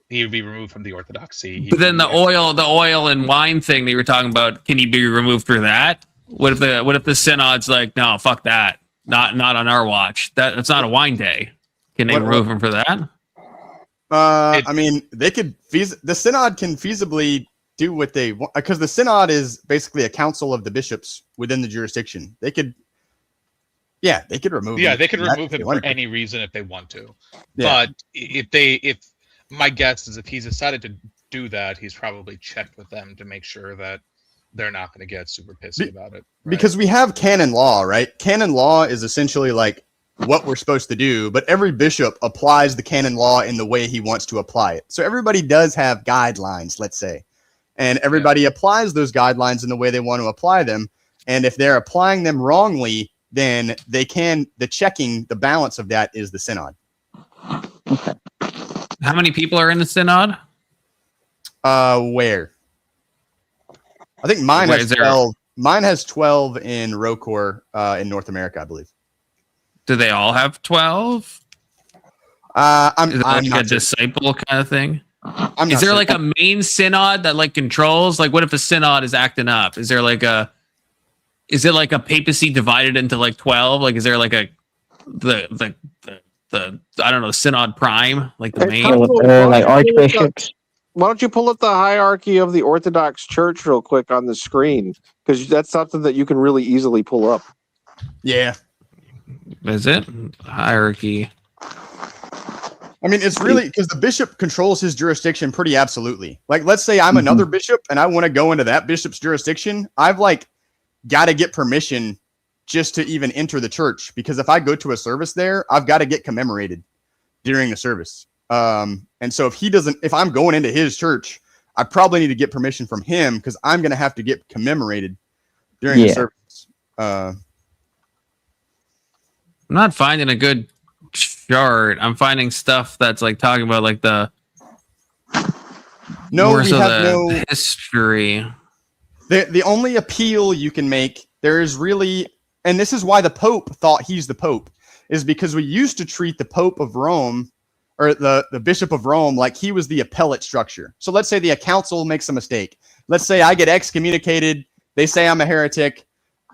the Orthodoxy. But then the oil and wine thing that you were talking about, can he be removed for that? What if the synod's like, no, fuck that, not on our watch. That's not a wine day. Can they remove him for that? I mean, they could. The synod can feasibly do what they want, because the synod is basically a council of the bishops within the jurisdiction. They could remove. Yeah, they could remove him for any reason if they want to. Yeah. But if my guess is if he's decided to do that, he's probably checked with them to make sure that they're not going to get super pissy about it. Right? Because we have canon law, right? Canon law is essentially like what we're supposed to do, but every bishop applies the canon law in the way he wants to apply it. So everybody does have guidelines, let's say, and everybody applies those guidelines in the way they want to apply them. And if they're applying them wrongly, then the balance of that is the synod. Okay. How many people are in the synod? Where? I think mine has 12. Mine has 12 in ROCOR in North America, I believe. Do they all have 12? I'm like not a disciple kind of thing? Is there like a main synod that like controls? Like, what if a synod is acting up? Is it like a papacy divided into like 12? Like, is there like the I don't know, synod prime, like the main, like archbishops? Why don't you pull up the hierarchy of the Orthodox Church real quick on the screen? Because that's something that you can really easily pull up. Yeah. Is it? Hierarchy. I mean, it's really because the bishop controls his jurisdiction pretty absolutely. Like, let's say I'm another bishop and I want to go into that bishop's jurisdiction. I've like got to get permission just to even enter the church, because if I go to a service there, I've got to get commemorated during the service. And so if I'm going into his church, I probably need to get permission from him, because I'm going to have to get commemorated. during the Yeah. service. I'm not finding a good chart. I'm finding stuff that's like talking about like the No, more we so have the history. The only appeal you can make, there is really, and this is why the Pope thought he's the Pope, is because we used to treat the Pope of Rome or the Bishop of Rome like he was the appellate structure. So let's say the council makes a mistake. Let's say I get excommunicated. They say I'm a heretic.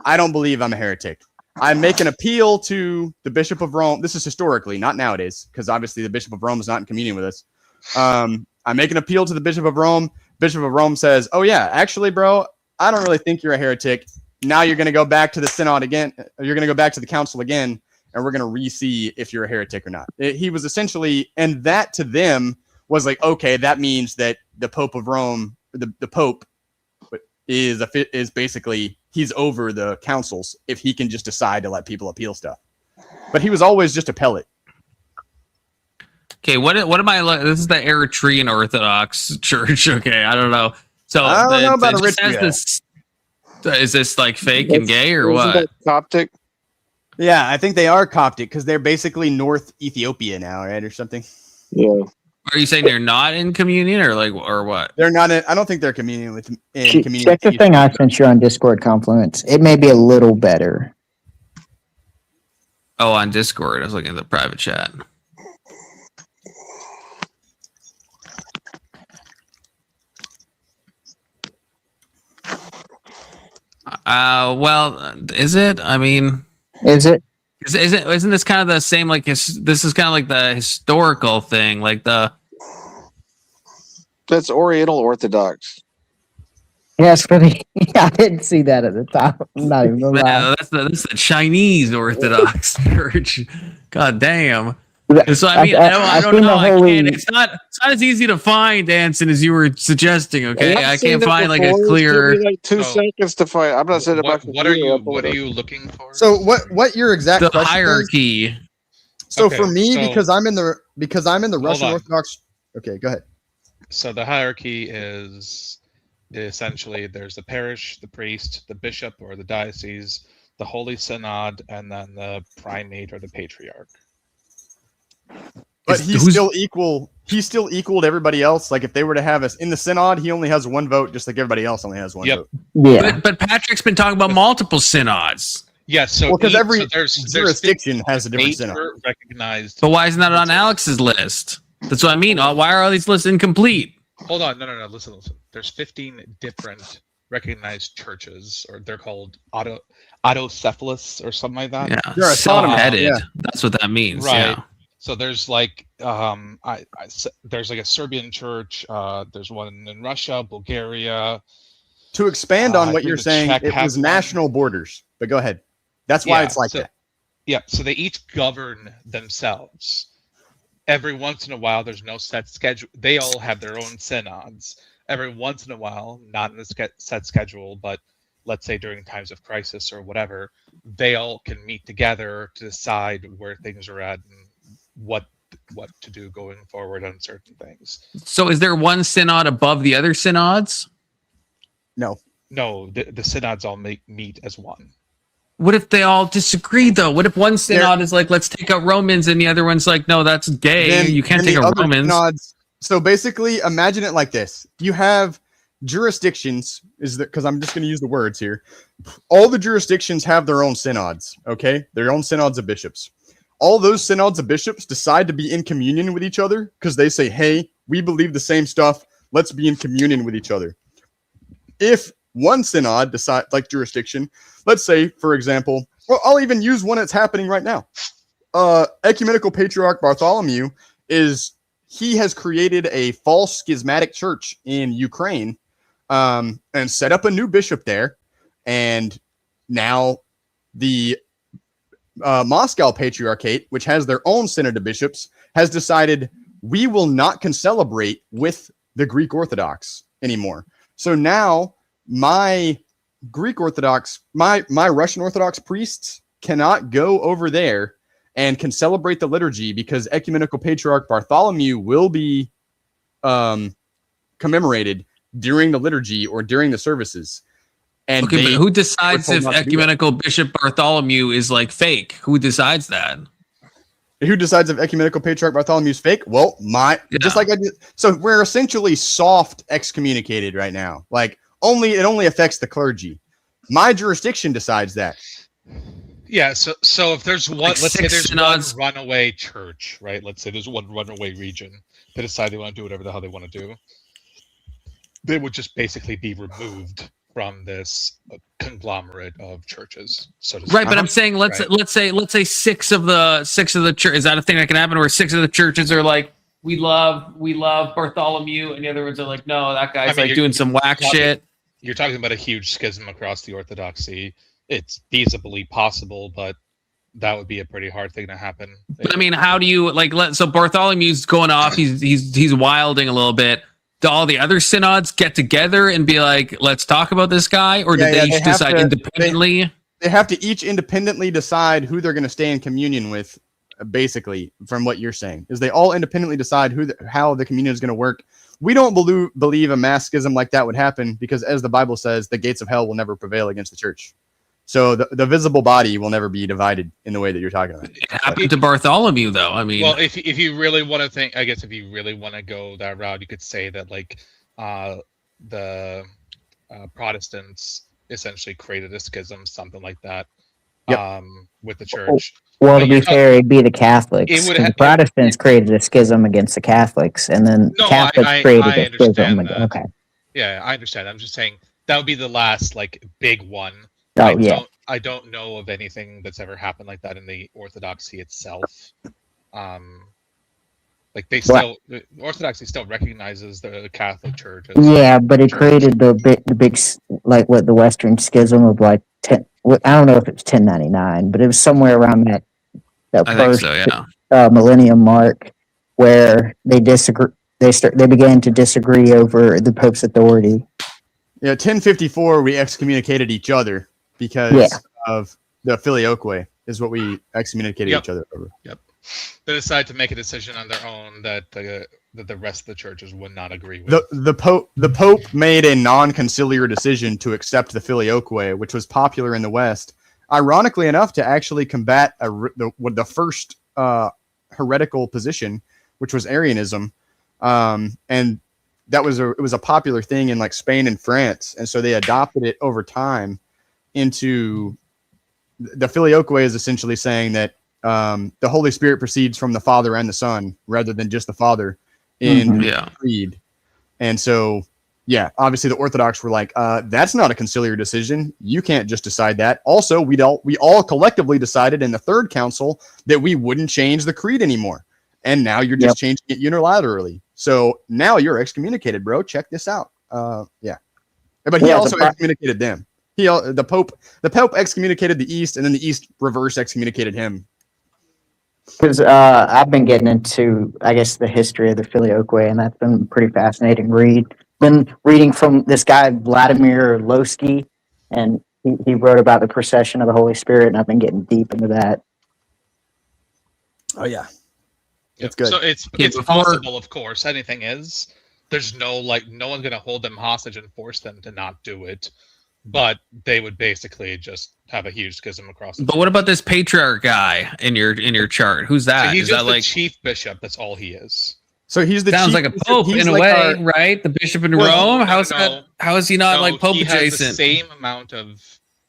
I don't believe I'm a heretic. I make an appeal to the Bishop of Rome. This is historically, not nowadays, because obviously the Bishop of Rome is not in communion with us. I make an appeal to the Bishop of Rome. Bishop of Rome says, oh yeah, actually, bro, I don't really think you're a heretic. Now you're going to go back to the synod again. You're going to go back to the council again, and we're going to re-see if you're a heretic or not. He was essentially, and that to them was like, okay, that means that the Pope of Rome, the Pope is basically, he's over the councils if he can just decide to let people appeal stuff. But he was always just appellate. Okay, what am I? This is the Eritrean Orthodox Church. Okay, I don't know. So I don't know about Eritrea. Is this like fake and gay or what? Coptic. Yeah, I think they are Coptic because they're basically North Ethiopia now, right, or something. Yeah. Are you saying they're not in communion or what? They're not. I don't think they're communion with. Check the thing I sent you on Discord Confluence. It may be a little better. Oh, on Discord. I was looking at the private chat. Well, is it? I mean, is it? Isn't this kind of the same? Like this is kind of like the historical thing, like the. That's Oriental Orthodox. Yes, for the. I didn't see that at the top. I'm not even gonna lie. That's the Chinese Orthodox Church. God damn. So I mean, I don't know. I can't. It's not as easy to find, Anson, as you were suggesting. Okay, I can't find like a clear. Like 2 seconds to find. I'm not saying about. What are you looking for? So what your exact the question hierarchy? Is? So okay, for me, so, because I'm in the Russian Orthodox. Okay, go ahead. So the hierarchy is essentially there's the parish, the priest, the bishop or the diocese, the holy synod, and then the primate or the patriarch. But he's still equal. He's still equal to everybody else. Like if they were to have us in the synod, he only has 1 vote, just like everybody else only has 1 vote. Yeah. But Patrick's been talking about multiple synods. Yes, so because every there's jurisdiction has a different synod. Recognized. But why isn't that on Alex's list? That's what I mean. Why are all these lists incomplete? Hold on, no. Listen. There's 15 different recognized churches, or they're called autocephalous or something like that. Yeah, self-headed. Yeah. That's what that means. Right. Yeah. So there's like there's like a Serbian church. There's one in Russia, Bulgaria. To expand on what you're saying, it was national borders. But go ahead. That's why it's like that. Yeah. So they each govern themselves. Every once in a while, there's no set schedule. They all have their own synods. Every once in a while, not in a set schedule, but let's say during times of crisis or whatever, they all can meet together to decide where things are at and what to do going forward on certain things. So is there one synod above the other synods? No, the synods all meet as one. What if they all disagree though? What if one synod is like, let's take out Romans, and the other one's like, no, that's gay. You can't take out Romans. Synods, so basically, imagine it like this: you have jurisdictions. Because I'm just going to use the words here. All the jurisdictions have their own synods. Okay, their own synods of bishops. All those synods of bishops decide to be in communion with each other because they say, hey, we believe the same stuff. Let's be in communion with each other. If one synod decides, like jurisdiction, let's say, for example, well, I'll even use one that's happening right now. Ecumenical Patriarch Bartholomew he has created a false schismatic church in Ukraine and set up a new bishop there. And now the Moscow Patriarchate, which has their own synod of bishops, has decided we will not concelebrate with the Greek Orthodox anymore. So now my Greek Orthodox, my Russian Orthodox priests cannot go over there and can celebrate the liturgy because Ecumenical Patriarch Bartholomew will be commemorated during the liturgy or during the services. And okay, but who decides told if not to do that. ecumenical Bishop Bartholomew is like fake? Who decides that? Who decides if ecumenical patriarch Bartholomew is fake? Well, just like I did. So we're essentially soft excommunicated right now. Like it only affects the clergy. My jurisdiction decides that. Yeah. So if there's one, Like let's say there's synods. one runaway church, right? Let's say there's one runaway region that decide they want to do whatever the hell they want to do. They would just basically be removed from this conglomerate of churches. So to Right, speak. but I'm saying let's say six of the church. Is that a thing that can happen where six of the churches are like, we love Bartholomew, and the other ones are like, no, that guy's like doing some whack shit. You're talking about a huge schism across the Orthodoxy. It's feasibly possible, but that would be a pretty hard thing to happen. But I mean, how do you so Bartholomew's going off, he's wilding a little bit. Do all the other synods get together and be like, let's talk about this guy? Or did they each decide independently? They have to each independently decide who they're going to stay in communion with, basically, from what you're saying. Is they all independently decide how the communion is going to work. We don't believe a mass schism like that would happen because, as the Bible says, the gates of hell will never prevail against the church. So the visible body will never be divided in the way that you're talking about. It happened to Bartholomew, though. I mean, well, if you really want to think, I guess if you really want to go that route, you could say that like the Protestants essentially created a schism, something like that, with the church. Well, to be fair, it'd be the Catholics. The Protestants created a schism against the Catholics, and then Catholics created a schism. Okay. Yeah, I understand. I'm just saying that would be the last like big one. Oh, I don't know of anything that's ever happened like that in the Orthodoxy itself. Like the Orthodoxy still recognizes the Catholic Church. Yeah, but it created the big like what the Western Schism of like 10. I don't know if it's 1099, but it was somewhere around that I first think so, yeah. Millennium mark where they disagree. They began to disagree over the Pope's authority. Yeah, 1054 we excommunicated each other because of the filioque is what we excommunicated each other over. Yep. They decided to make a decision on their own that the rest of the churches would not agree with. The Pope made a non-conciliar decision to accept the filioque, which was popular in the West. Ironically enough, to actually combat the first heretical position, which was Arianism, and it was a popular thing in like Spain and France, and so they adopted it over time into the filioque is essentially saying that the Holy Spirit proceeds from the Father and the Son rather than just the Father in the creed. And so, obviously the Orthodox were like, that's not a conciliar decision. You can't just decide that. Also, we all collectively decided in the Third Council that we wouldn't change the creed anymore. And now you're just changing it unilaterally. So now you're excommunicated, bro. Check this out. But he also excommunicated them. The Pope excommunicated the East, and then the East reverse excommunicated him. Because I've been getting into, I guess, the history of the filioque, and that's been a pretty fascinating read. Been reading from this guy, Vladimir Losky, and he wrote about the procession of the Holy Spirit, and I've been getting deep into that. Oh, yeah. It's good. So it's possible, of course. Anything is. There's no one's going to hold them hostage and force them to not do it. But they would basically just have a huge schism across. But what about this patriarch guy in your chart? Who's that? So he's is just that the like chief bishop? That's all he is. So he's the sounds chief, like a pope in a way, right? The bishop in Rome. How is that? How is he not like pope adjacent? He has the same amount of.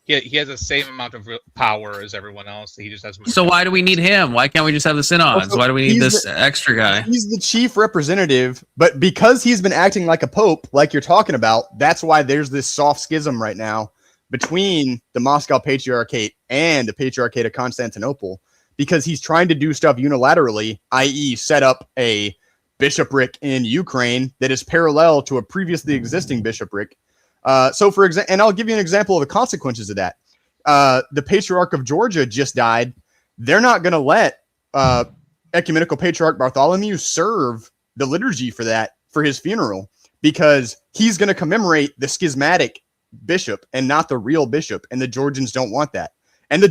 He has the same amount of power as everyone else. He just has more. So why do we need him? Why can't we just have the synods? Why do we need this extra guy? He's the chief representative, but because he's been acting like a pope, like you're talking about, that's why there's this soft schism right now between the Moscow Patriarchate and the Patriarchate of Constantinople, because he's trying to do stuff unilaterally, i.e. set up a bishopric in Ukraine that is parallel to a previously existing bishopric. So for example, and I'll give you an example of the consequences of that. The Patriarch of Georgia just died. They're not going to let Ecumenical Patriarch Bartholomew serve the liturgy for his funeral, because he's going to commemorate the schismatic bishop and not the real bishop, and the Georgians don't want that. And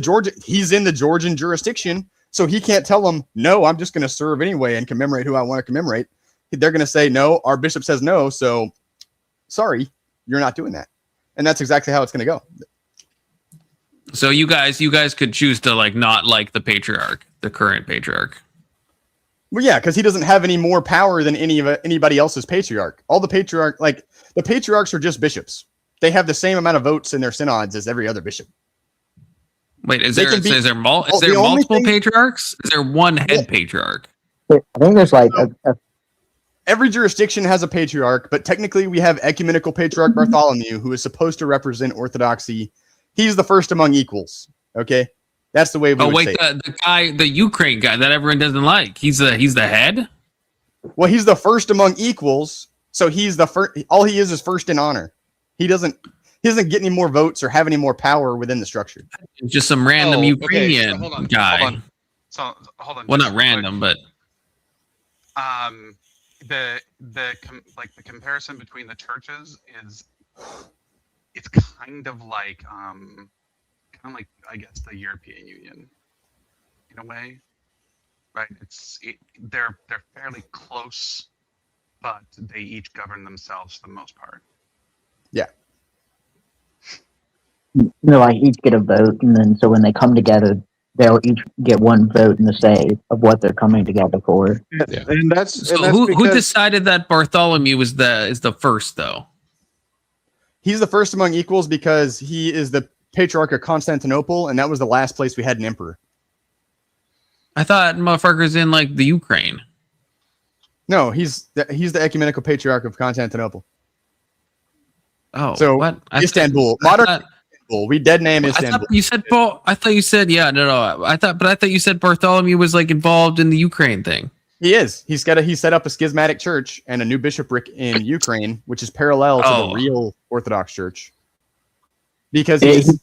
he's in the Georgian jurisdiction, so he can't tell them, no, I'm just going to serve anyway and commemorate who I want to commemorate. They're going to say, no, our bishop says no, so sorry, you're not doing that. and that's exactly how it's going to go. So you guys could choose to like not like the patriarch, the current patriarch. Well, yeah, because he doesn't have any more power than anybody else's patriarch. All the patriarchs are just bishops. They have the same amount of votes in their synods as every other bishop. Wait, is there multiple patriarchs? Is there one head patriarch? I think there's like every jurisdiction has a patriarch, but technically we have ecumenical patriarch Bartholomew, who is supposed to represent orthodoxy. He's the first among equals. Okay, that's the way we would say it. The Ukraine guy that everyone doesn't like. He's the head. Well, he's the first among equals, so he's the first. All he is first in honor. He doesn't get any more votes or have any more power within the structure. Just some random Ukrainian guy. Hold on. Well, not random, but the comparison between the churches is it's kind of like I guess the European Union in a way, right? They're fairly close, but they each govern themselves for the most part. Yeah. Like each get a vote, and then so when they come together, they'll each get one vote in the say of what they're coming together for. Yeah. And that's who decided that Bartholomew is the first though? He's the first among equals because he is the Patriarch of Constantinople, and that was the last place we had an emperor. I thought motherfuckers in like the Ukraine. No, he's the ecumenical Patriarch of Constantinople. Oh, so what? Istanbul, modern Istanbul. We dead name Istanbul. I thought you said no. I thought you said Bartholomew was like involved in the Ukraine thing. He is. He set up a schismatic church and a new bishopric in Ukraine, which is parallel to the real Orthodox Church. Because he's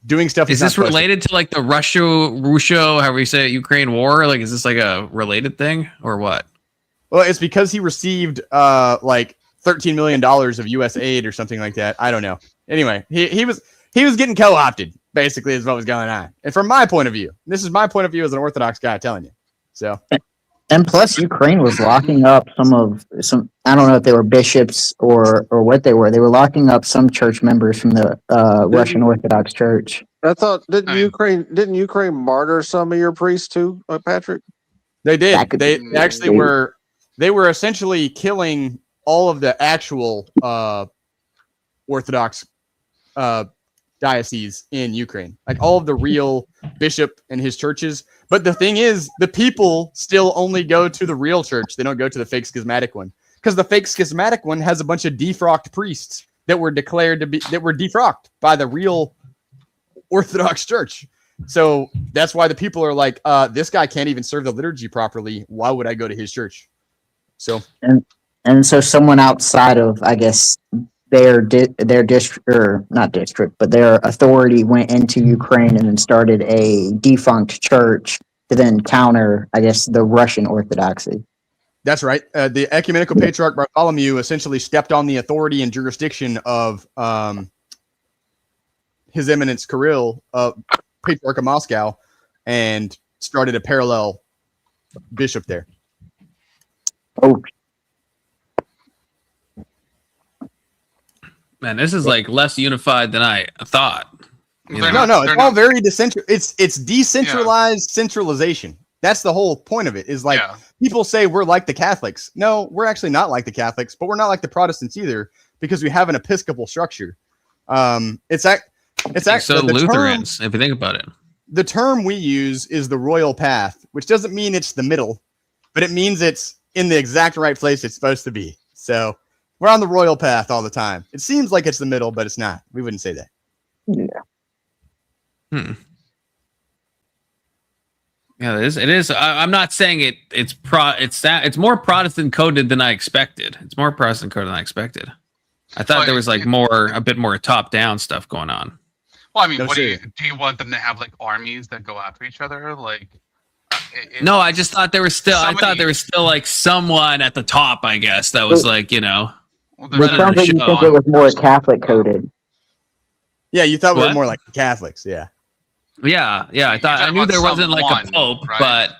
doing stuff. Is this related to like the Russia, however you say it, Ukraine war? Like, is this like a related thing or what? Well, it's because he received like $13 million of U.S. aid or something like that. I don't know. Anyway, he was getting co-opted, basically, is what was going on. And from my point of view, this is my point of view as an Orthodox guy telling you. So, and plus, Ukraine was locking up some. I don't know if they were bishops or what they were. They were locking up some church members from the Russian Orthodox Church. I thought didn't Ukraine martyr some of your priests too, Patrick? They did. They actually were. They were essentially killing all of the actual Orthodox dioceses in Ukraine, like all of the real bishop and his churches. But the thing is, the people still only go to the real church. They don't go to the fake schismatic one, because the fake schismatic one has a bunch of defrocked priests that were defrocked by the real Orthodox Church. So that's why the people are like, this guy can't even serve the liturgy properly. Why would I go to his church? So and so someone outside of, I guess, their district, or not district, but their authority went into Ukraine and then started a defunct church to then counter, I guess, the Russian Orthodoxy. That's right. The ecumenical patriarch Bartholomew essentially stepped on the authority and jurisdiction of His Eminence Kirill, Patriarch of Moscow, and started a parallel bishop there. Oh, man, this is like less unified than I thought. No, it's all very decentralized. It's decentralized centralization. That's the whole point of it. Is like people say we're like the Catholics. No, we're actually not like the Catholics, but we're not like the Protestants either, because we have an episcopal structure. It's actually so Lutherans, if you think about it. The term we use is the royal path, which doesn't mean it's the middle, but it means it's in the exact right place it's supposed to be. So we're on the royal path all the time. It seems like it's the middle, but it's not. We wouldn't say that. Yeah. Yeah, it is. I'm not saying it's more Protestant coded than I expected. It's more Protestant coded than I expected. I thought there was like a bit more top down stuff going on. Well, I mean, do you want them to have like armies that go after each other? Like, no, I just thought there was still. I thought there was still like someone at the top. I guess that was like, you know. It sounds like you think it was more Catholic coded. Yeah, you thought we were more like the Catholics. Yeah. Yeah. I knew there wasn't like a pope, right? But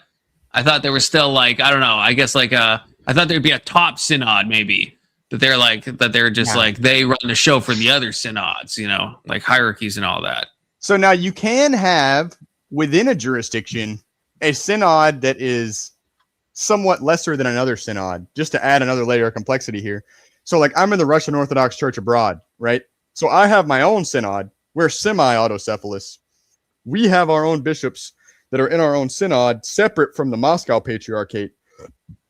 I thought there was still like, I don't know. I guess like I thought there'd be a top synod maybe That they're just No. like they run the show for the other synods, like hierarchies and all that. So now you can have within a jurisdiction a synod that is somewhat lesser than another synod, just to add another layer of complexity here. So like I'm in the Russian Orthodox Church abroad, right? So I have my own synod. We're semi-autocephalous. We have our own bishops that are in our own synod, separate from the Moscow Patriarchate.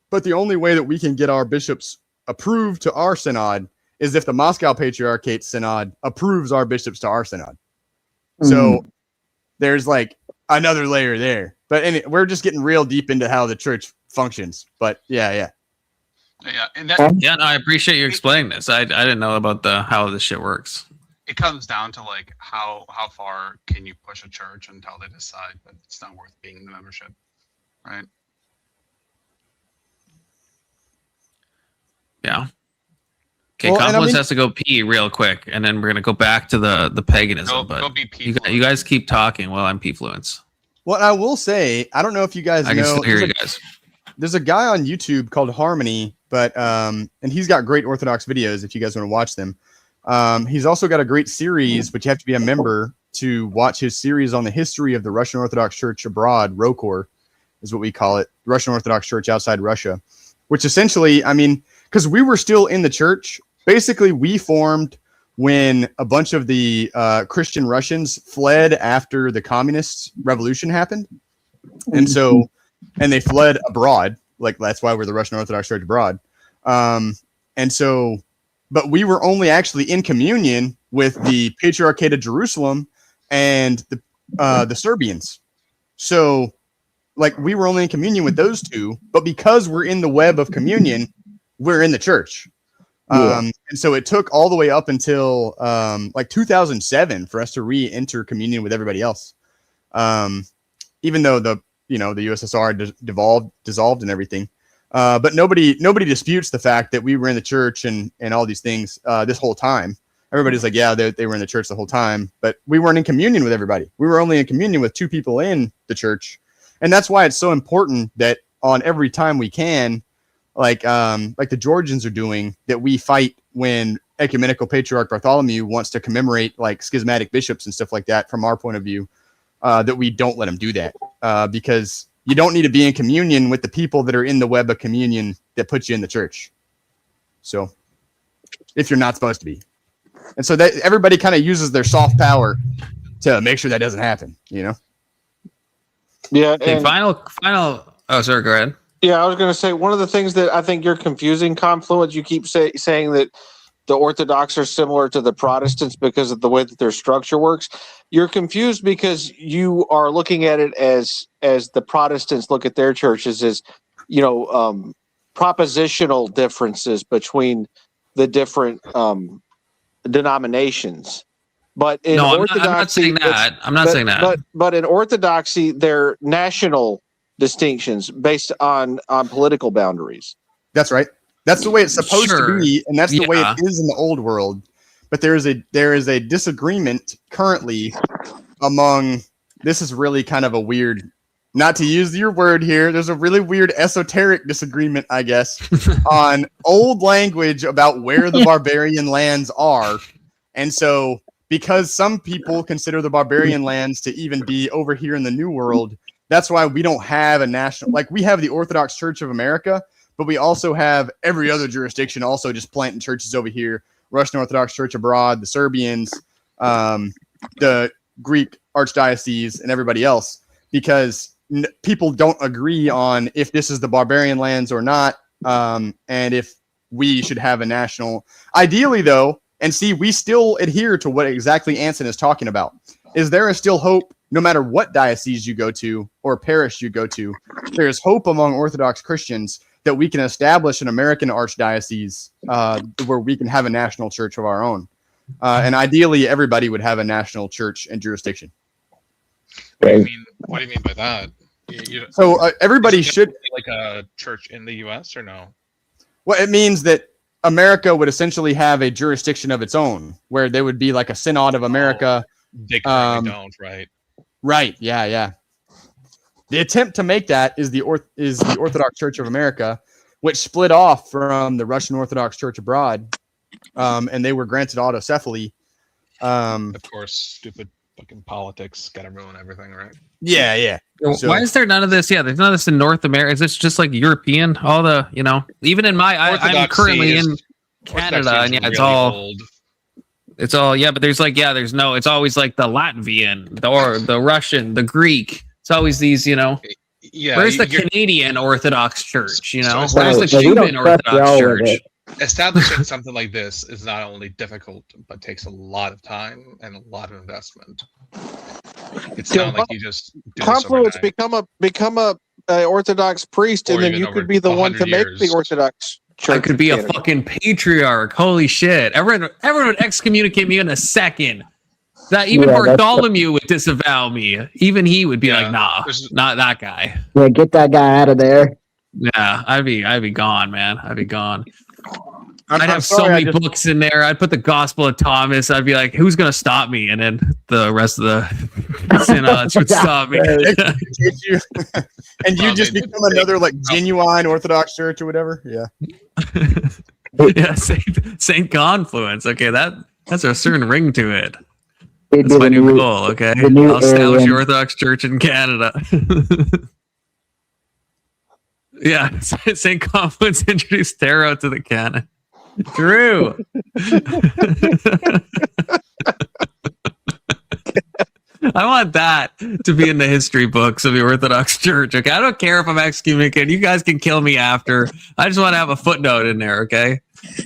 But the only way that we can get our bishops approved to our synod is if the Moscow Patriarchate synod approves our bishops to our synod. So there's like another layer there. But anyway, we're just getting real deep into how the church functions. But yeah. And that Yeah, no, I appreciate you explaining this. I didn't know about how this shit works. it comes down to like how far can you push a church until they decide that it's not worth being in the membership, right? Yeah. Okay, Well, and I Confluence mean- has to go pee real quick, and then we're gonna go back to the paganism. Go be you guys keep talking while I'm P-fluence. What I will say, I don't know if you guys I can know. still hear there's you a- guys. There's a guy on YouTube called Harmony, but and he's got great Orthodox videos if you guys want to watch them. He's also got a great series, but you have to be a member to watch his series on the history of the Russian Orthodox Church abroad. ROKOR is what we call it, Russian Orthodox Church outside Russia, which essentially, I mean, because we were still in the church, basically we formed when a bunch of the Christian Russians fled after the communist revolution happened. And so, and they fled abroad. Like, that's why we're the Russian Orthodox Church abroad. And so, but we were only actually in communion with the Patriarchate of Jerusalem and the Serbians. So, like, we were only in communion with those two, but because we're in the web of communion, we're in the church. And so it took all the way up until like 2007 for us to re-enter communion with everybody else. Even though the USSR dissolved and everything. But nobody disputes the fact that we were in the church and all these things this whole time. Everybody's like, yeah, they were in the church the whole time, but we weren't in communion with everybody. We were only in communion with two people in the church. And that's why it's so important that on every time we can, like the Georgians are doing, that we fight when Ecumenical Patriarch Bartholomew wants to commemorate like schismatic bishops and stuff like that from our point of view, that we don't let him do that, because you don't need to be in communion with the people that are in the web of communion that put you in the church. So if you're not supposed to be. And so that everybody kind of uses their soft power to make sure that doesn't happen, Yeah. Okay, and- final. Oh, sorry. Go ahead. Yeah, I was going to say one of the things that I think you're confusing, Confluence. You keep saying that the Orthodox are similar to the Protestants because of the way that their structure works. You're confused because you are looking at it as the Protestants look at their churches as, propositional differences between the different denominations. But in No, Orthodoxy, I'm not saying that. I'm not saying that. But in Orthodoxy, they're national distinctions based on political boundaries. That's right. That's the way it's supposed to be, and that's the way it is in the old world. But there is a disagreement currently among. This is really kind of a weird, not to use your word here. There's a really weird esoteric disagreement, I guess, on old language about where the barbarian lands are, and so because some people consider the barbarian lands to even be over here in the New World. That's why we don't have a national, like we have the Orthodox Church of America, but we also have every other jurisdiction also just planting churches over here. Russian Orthodox Church abroad, the Serbians, the Greek Archdiocese, and everybody else, because people don't agree on if this is the barbarian lands or not, and if we should have a national. Ideally, though, and see, we still adhere to what exactly Anson is talking about. Is there still hope? No matter what diocese you go to or parish you go to, there is hope among Orthodox Christians that we can establish an American archdiocese where we can have a national church of our own. And ideally, everybody would have a national church and jurisdiction. What do you mean by that? So everybody should like a church in the U.S. or no? Well, it means that America would essentially have a jurisdiction of its own, where there would be like a Synod of America. They currently don't, right? Right. Yeah. The attempt to make that is the Orthodox Church of America, which split off from the Russian Orthodox Church abroad, and they were granted autocephaly. Of course, stupid fucking politics gotta ruin everything, right? Yeah. So, why is there none of this? Yeah, there's none of this in North America. Is this just like European? All the, even in I'm currently in Canada, and yeah, it's all old. It's all, yeah, but there's no, it's always like the Latvian, or the Russian, the Greek. It's always these, Yeah. Where's the Canadian Orthodox Church? Where's Right, the so we Cuban don't trust Orthodox y'all with Church? it. Establishing something like this is not only difficult, but takes a lot of time and a lot of investment. It's not like you just do this Confluence, overnight. become a Orthodox priest, Or and then even you over could be the one to 100 make years. the Orthodox Church. I could be of a Canada. fucking patriarch. Holy shit. Everyone would excommunicate me in a second. That even Yeah, that's- Bartholomew would disavow me. Even he would be like, nah, There's- not that guy. Yeah, get that guy out of there. Yeah, I'd be gone, man. I'd be gone. I'd I'm have so sorry, I many just- books in there. I'd put the Gospel of Thomas. I'd be like, who's gonna stop me? And then the rest of the synods would stop me. excommunicate you. And you Well, just they- become another like genuine Orthodox church or whatever. Yeah. Yeah, Saint Confluence. Okay, that's a certain ring to it. It'd That's be my the new new- goal. Okay, the new I'll establish Arian. the Orthodox Church in Canada. Yeah, Saint Confluence introduced tarot to the canon. True. I want that to be in the history books of the Orthodox Church. Okay, I don't care if I'm excommunicated. You guys can kill me after. I just want to have a footnote in there. Okay,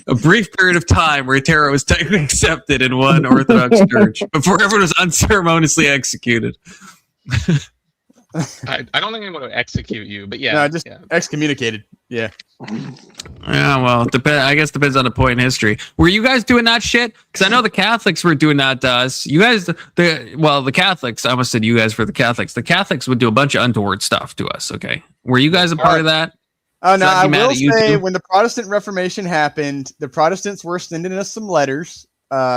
a brief period of time where tarot was technically accepted in one Orthodox church before everyone was unceremoniously executed. I don't think I'm going to execute you, but yeah. No, just yeah. excommunicated. Yeah. Yeah, well, I guess depends on the point in history. Were you guys doing that shit? Because I know the Catholics were doing that to us. You guys, the Catholics, I almost said you guys for the Catholics. The Catholics would do a bunch of untoward stuff to us, okay? Were you guys a part of that? Oh, no, Should I I be mad will at you say too? when the Protestant Reformation happened, the Protestants were sending us some letters,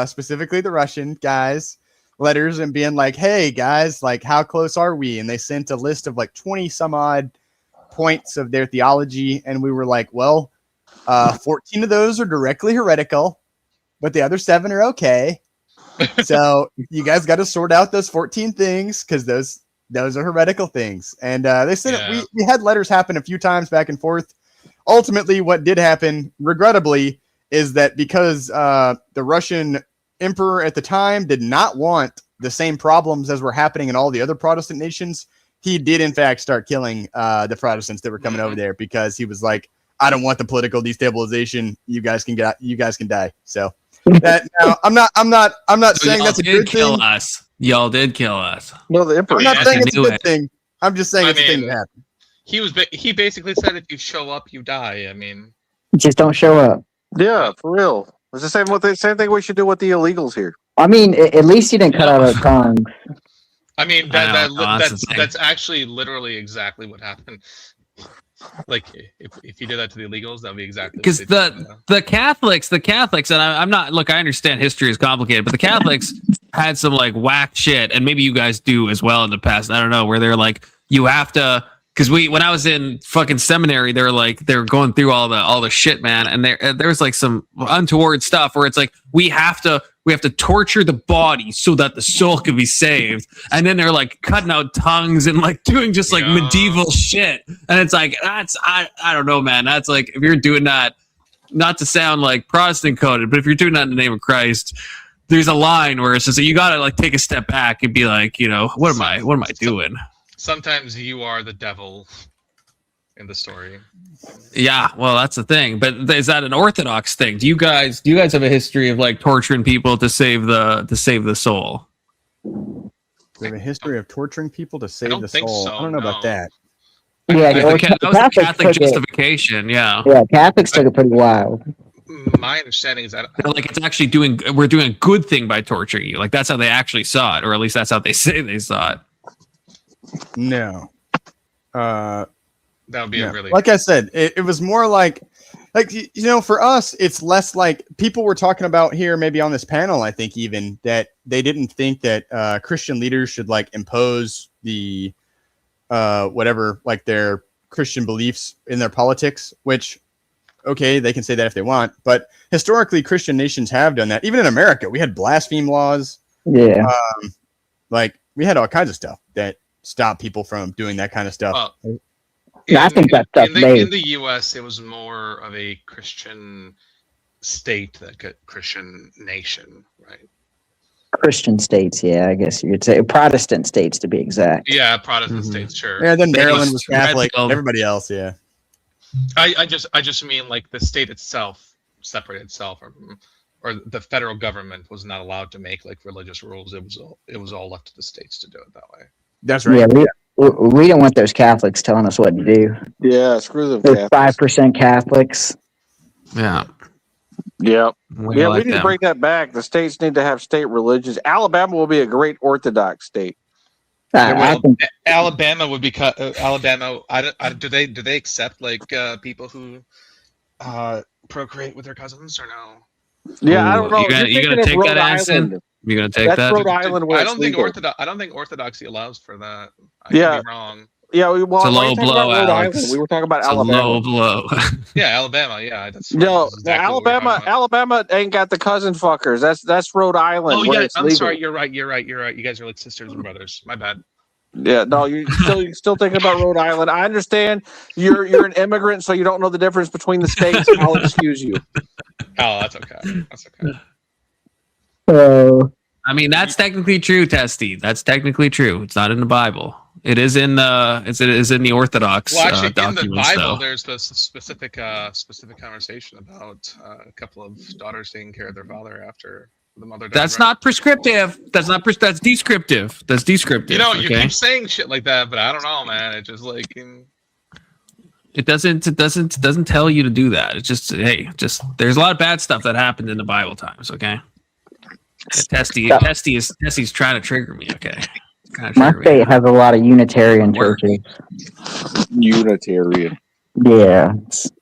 specifically the Russian guys, letters and being like, hey, guys, like, how close are we? And they sent a list of like 20 some odd points of their theology. And we were like, well, 14 of those are directly heretical, but the other 7 are okay. So you guys got to sort out those 14 things because those are heretical things. And they said we had letters happen a few times back and forth. Ultimately, what did happen, regrettably, is that because the Russian emperor at the time did not want the same problems as were happening in all the other Protestant nations, he did in fact start killing the Protestants that were coming over there because he was like, I don't want the political destabilization. You guys can die. So that now I'm not saying that's a good thing. Y'all did kill us. No, the emperor. I'm not saying it's a good thing. I'm just saying I it's a thing mean, that happened. He basically said if you show up, you die. I mean, Just don't show up. Yeah, for real. It's the same thing we should do with the illegals here. I mean, at least you didn't cut out our tongues. I mean I know, that's the thing. that's actually literally exactly what happened. Like if you did that to the illegals, that'd be exactly Because what they did. the Catholics, and I'm not, look, I understand history is complicated, but the Catholics had some like whack shit, and maybe you guys do as well in the past. I don't know, where they're like, you have to, because when I was in fucking seminary, they were going through all the shit, man, and there was like some untoward stuff where it's like we have to torture the body so that the soul can be saved, and then they're like cutting out tongues and like doing just like medieval shit, and it's like I don't know, man. That's like, if you're doing that, not to sound like Protestant coded, but if you're doing that in the name of Christ, there's a line where it's just you gotta like take a step back and be like, what am I doing? Sometimes you are the devil in the story. Yeah, well, that's the thing. But is that an Orthodox thing? Do you guys have a history of like torturing people to save the soul? We have a history of torturing people to save the think soul. so, I don't know about that. Yeah, That was the Catholic justification. Yeah. Yeah, Catholics took it pretty wild. My understanding is that Like it's actually we're doing a good thing by torturing you. Like that's how they actually saw it, or at least that's how they say they saw it. No. that would be a really Like I said, it was more like for us, it's less like people were talking about here, maybe on this panel, I think even that they didn't think that Christian leaders should like impose the whatever, like their Christian beliefs in their politics, which okay, they can say that if they want, but historically, Christian nations have done that. Even in America, we had blaspheme laws. Yeah. Like we had all kinds of stuff that stopped people from doing that kind of stuff. I think that stuff in the U.S., it was more of a Christian state than a Christian nation, right? Christian states, yeah, I guess you could say Protestant states to be exact. Yeah, Protestant states, sure. Yeah, then Maryland was Catholic. Everybody else, yeah. I just mean like the state itself separated itself, or the federal government was not allowed to make like religious rules. It was all left to the states to do it that way. That's right. Yeah, we don't want those Catholics telling us what to do. Yeah, screw them. Those 5% Catholics. Yeah. Yep. We Yeah, like we need to them. bring that back. The states need to have state religions. Alabama will be a great Orthodox state. Alabama would be Alabama. Do they accept like people who procreate with their cousins or no? Yeah, I don't know. You gonna take that, Addison? You gonna take That's that? Rhode Island. Where I it's don't think legal. I don't think Orthodoxy allows for that. I Yeah. could be wrong. Yeah, well, It's a why low are you talking blow, about Rhode Alex. Island? We were talking about It's a Alabama. low blow. Yeah, Alabama. Yeah, that's No, exactly what we're talking about. Alabama ain't got the cousin fuckers. That's Rhode Island. Oh where yeah, it's I'm legal. sorry. You're right. You guys are like sisters and brothers. My bad. Yeah, no, you're still thinking about Rhode Island. I understand you're an immigrant, so you don't know the difference between the states. I'll excuse you. Oh, that's okay. That's okay. So I mean, that's technically true, Testy. That's technically true. It's not in the Bible. It is in the the Orthodox Well, actually, in the documents, Bible, though. there's this specific conversation about a couple of daughters taking care of their father after the mother died. That's not prescriptive. That's that's descriptive. That's descriptive. You know, you okay? keep saying shit like that, but I don't know, man. It just like It doesn't tell you to do that. It's just there's a lot of bad stuff that happened in the Bible times. Okay. Testy's trying to trigger me. Okay. my state has a lot of Unitarian churches. Unitarian. Yeah. Yeah,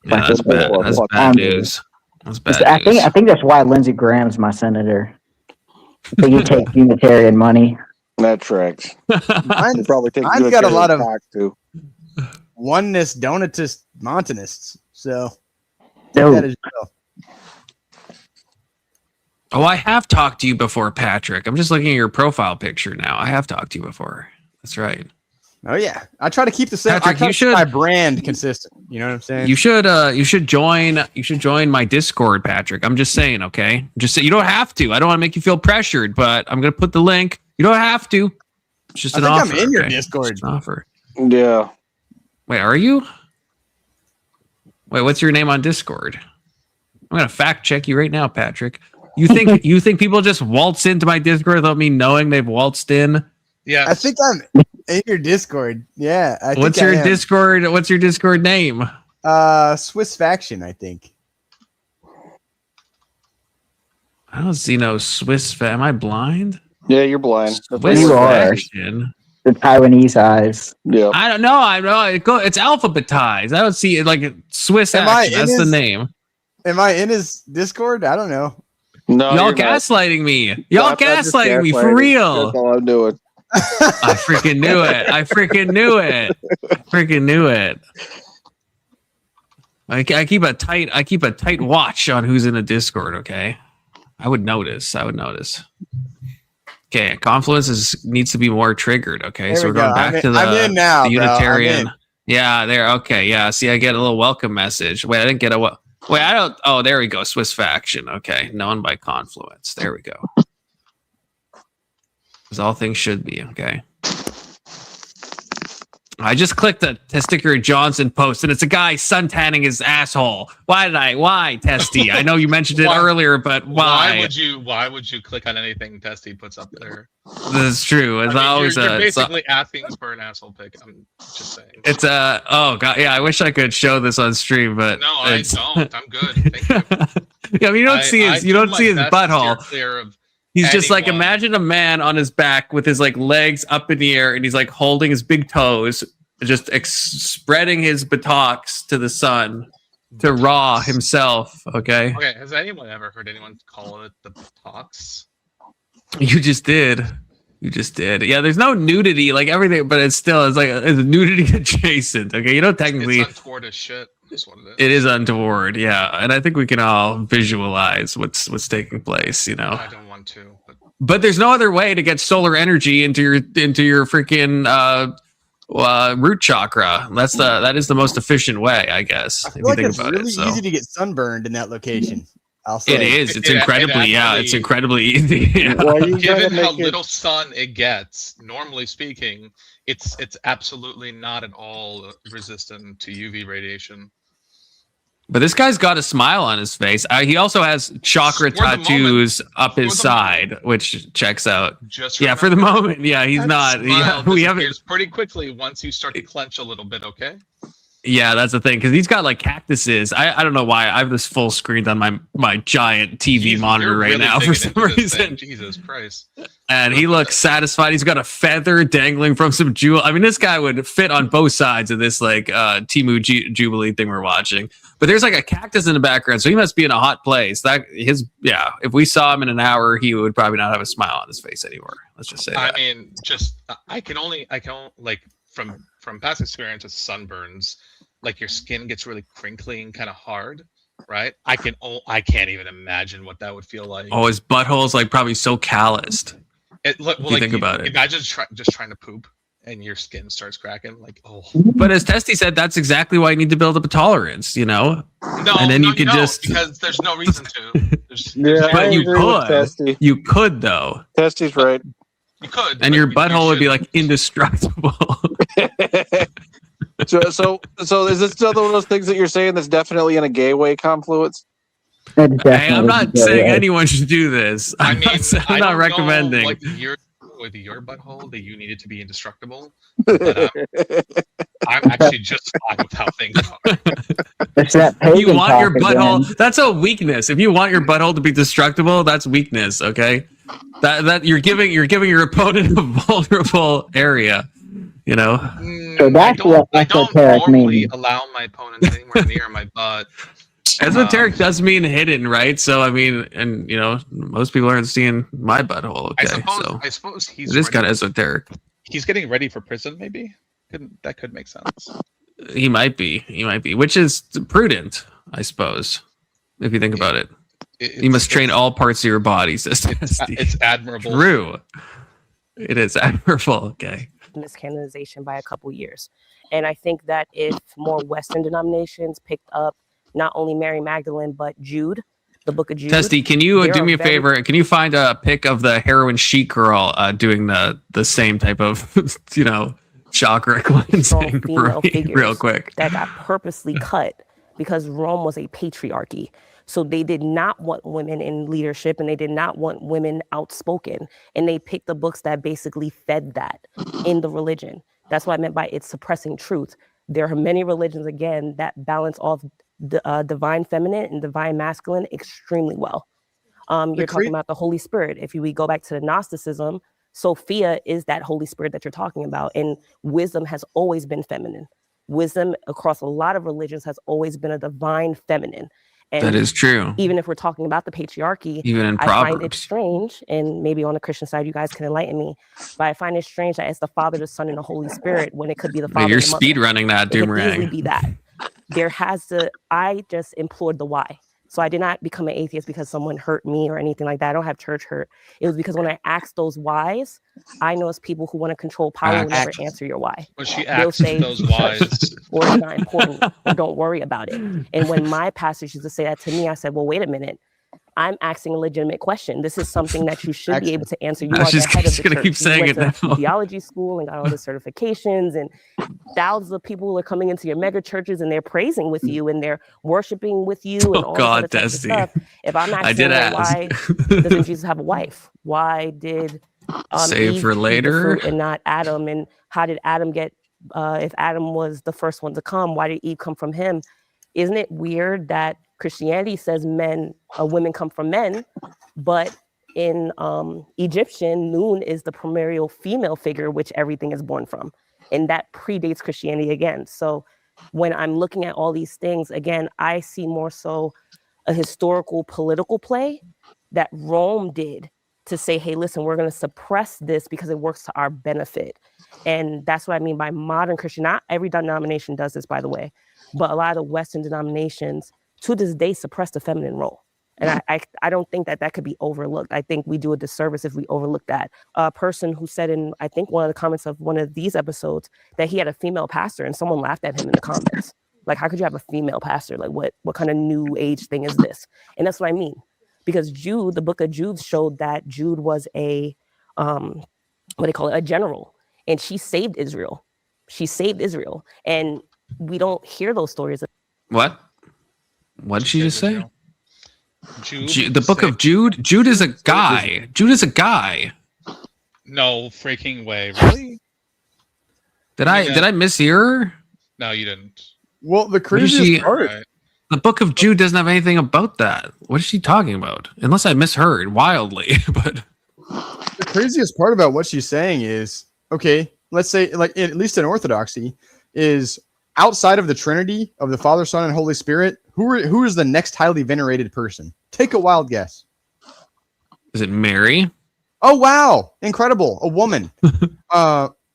that's bad. That's bad news. That's bad news. I think that's why Lindsey Graham's my senator. So you take Unitarian money. That tracks. I've probably take I've got a lot of talk too. oneness, donatist, Montanists. So No. that is well. Oh, I have talked to you before, Patrick. I'm just looking at your profile picture now. I have talked to you before. That's right. Oh yeah, I try to keep the same. Patrick, I try you to keep should- my brand consistent. You know what I'm saying? You should join my Discord, Patrick. I'm just saying, okay? Just you don't have to. I don't want to make you feel pressured, but I'm gonna put the link. You don't have to. It's just I an think offer. I'm in your okay? Discord. It's just an offer. Yeah. Wait, are you? Wait, what's your name on Discord? I'm gonna fact check you right now, Patrick. You think people just waltz into my Discord without me knowing they've waltzed in? yeah. I think I'm in your Discord. Yeah. What's your Discord? What's your Discord name? Swiss Faction, I think. I don't see no Swiss. Am I blind? Yeah, you're blind. Swiss You are. faction. The Taiwanese eyes. Yeah. I don't know. I know it's alphabetized. I don't see it like Swiss Am I action. in That's the his- name. Am I in his Discord? I don't know. No, Y'all you're not. gaslighting me. Y'all I'm just gaslighting me for gaslighting. real. That's all I'm doing. I freaking knew it. I freaking knew it. Freaking knew it. I keep a tight watch on who's in the Discord. Okay, I would notice. Okay, Confluence needs to be more triggered. Okay, There so we we're going go. back to the, I'm in now, the bro. I'm Unitarian. in. Yeah, there. Okay, yeah. See, I get a little welcome message. Wait, I didn't get a what? Wait, I don't. Oh, there we go. Swiss faction. Okay, known by Confluence. There we go. As all things should be. Okay. I just clicked the Testicular Johnson post, and it's a guy suntanning his asshole. Why, Testy? I know you mentioned it earlier, but why? Why would you click on anything Testy puts up there? That's true. It's always you're it's basically asking for an asshole pick. I'm just saying. It's oh god, yeah. I wish I could show this on stream, but No, I don't. I'm good. Thank you. yeah, I mean, you don't see his butthole. Clear of He's just like, anyone. imagine a man on his back with his like legs up in the air, and he's like holding his big toes, just spreading his buttocks to the sun to raw himself. Okay, Okay, has anyone ever heard anyone call it the talks? you just did. Yeah, there's no nudity, like everything, but it's like it's nudity adjacent. Okay, you don't technically. It's untoward as shit. That's what it is. It is untoward, yeah, and I think we can all visualize what's taking place. You know, I don't want to, but there's no other way to get solar energy into your freaking root chakra. That is the most efficient way, I guess. I feel like it's really so. easy to get sunburned in that location. I'll say It is. It's incredibly, it's incredibly easy. Yeah. Given how little sun it gets, normally speaking, it's absolutely not at all resistant to UV radiation. But this guy's got a smile on his face. He also has chakra tattoos up his side, which checks out. Yeah, for the moment. Yeah, he's not. We haven't. Pretty quickly once you start to clench a little bit. Okay. Yeah, that's the thing, because he's got like cactuses. I don't know why I have this full screen on my giant TV monitor right now for some reason. Jesus Christ! And he looks satisfied. He's got a feather dangling from some jewel. I mean, this guy would fit on both sides of this like Temu Jubilee thing we're watching. But there's like a cactus in the background, so he must be in a hot place. If we saw him in an hour, he would probably not have a smile on his face anymore. Let's just say that. I mean, I can only like from past experience with sunburns, like your skin gets really crinkly and kind of hard, right? I can't even imagine what that would feel like. Oh, his butthole's like probably so calloused. Think about it. Imagine just trying to poop and your skin starts cracking. Like, oh. But as Testy said, that's exactly why you need to build up a tolerance, you know? No, and then no, you can because there's no reason to. But you could though. Testy's right. You could. And your butthole would be like indestructible. So is this another one of those things that you're saying that's definitely in a gay way confluence? Hey, I'm not saying anyone should do this. I'm not recommending. Know, like, with your butthole that you need it to be indestructible. But, I'm actually just fine with how things are. It's that you want your butthole? Again. That's a weakness. If you want your butthole to be destructible, that's weakness. Okay, that you're giving your opponent a vulnerable area. You know. So that's what esoteric means. Allow my opponent anywhere near my butt. Esoteric does mean hidden, right? So I mean, and you know, most people aren't seeing my butthole. Okay, I suppose he's. It is kind of esoteric. He's getting ready for prison, maybe. That could make sense. He might be, which is prudent, I suppose, if you think about it. You must train all parts of your body, says Testy. It's admirable. True. It is admirable. Okay. Miscanonization by a couple years, and I think that if more Western denominations picked up not only Mary Magdalene but Jude, the Book of Jude. Testy, can you do me a favor? Can you find a pic of the heroin chic girl doing the same type of chakra cleansing for me, real quick? That got purposely cut because Rome was a patriarchy. So they did not want women in leadership and they did not want women outspoken. And they picked the books that basically fed that in the religion. That's what I meant by it's suppressing truth. There are many religions, again, that balance off the divine feminine and divine masculine extremely well. You're talking about the Holy Spirit. If we go back to the Gnosticism, Sophia is that Holy Spirit that you're talking about. And wisdom has always been feminine. Wisdom across a lot of religions has always been a divine feminine. And that is true. Even if we're talking about the patriarchy, even in I Proverbs. find it strange, and maybe on the Christian side, you guys can enlighten me, but I find it strange that it's the Father, the Son, and the Holy Spirit when it could be the Father. You're and the speed Mother. running that, It could Doomerang. easily be that. I just implored the why. So I did not become an atheist because someone hurt me or anything like that. I don't have church hurt. It was because when I asked those whys, I know it's people who want to control power will never answer your why. When she They'll asked say, those whys, or it's not important, or don't worry about it. And when my pastors used to say that to me, I said, well, wait a minute. I'm asking a legitimate question. This is something that you should be able to answer. You are the head of the church. Keep saying you went it to now. theology school and got all the certifications, and thousands of people are coming into your mega churches and they're praising with you and they're worshiping with you and all God, this other type of Testy. stuff. If I'm I asking did them, ask. why doesn't Jesus have a wife? Why did Save Eve for eat the later? fruit and not Adam? And how did Adam get? If Adam was the first one to come, why did Eve come from him? Isn't it weird that Christianity says women come from men, but in Egyptian, Nun is the primordial female figure, which everything is born from. And that predates Christianity again. So when I'm looking at all these things, again, I see more so a historical political play that Rome did to say, hey, listen, we're going to suppress this because it works to our benefit. And that's what I mean by modern Christian. Not every denomination does this, by the way. but a lot of Western denominations to this day suppress the feminine role. And I don't think that could be overlooked. I think we do a disservice if we overlook that. A person who said in, I think, one of the comments of one of these episodes that he had a female pastor, and someone laughed at him in the comments. Like, how could you have a female pastor? Like, what kind of new age thing is this? And that's what I mean. Because Jude, the book of Jude showed that Jude was a, a general. And she saved Israel. She saved Israel. And we don't hear those stories. What? What did she just say? Jude, the book of Jude? Jude is a guy. Jude is a guy. No freaking way. Really? Did I mishear? No, you didn't. Well, the craziest part. The book of Jude doesn't have anything about that. What is she talking about? Unless I misheard wildly. But the craziest part about what she's saying is, okay, let's say, like, at least in Orthodoxy, is outside of the Trinity of the Father, Son, and Holy Spirit, who is the next highly venerated person? Take a wild guess. Is it Mary? Oh, wow. Incredible. A woman.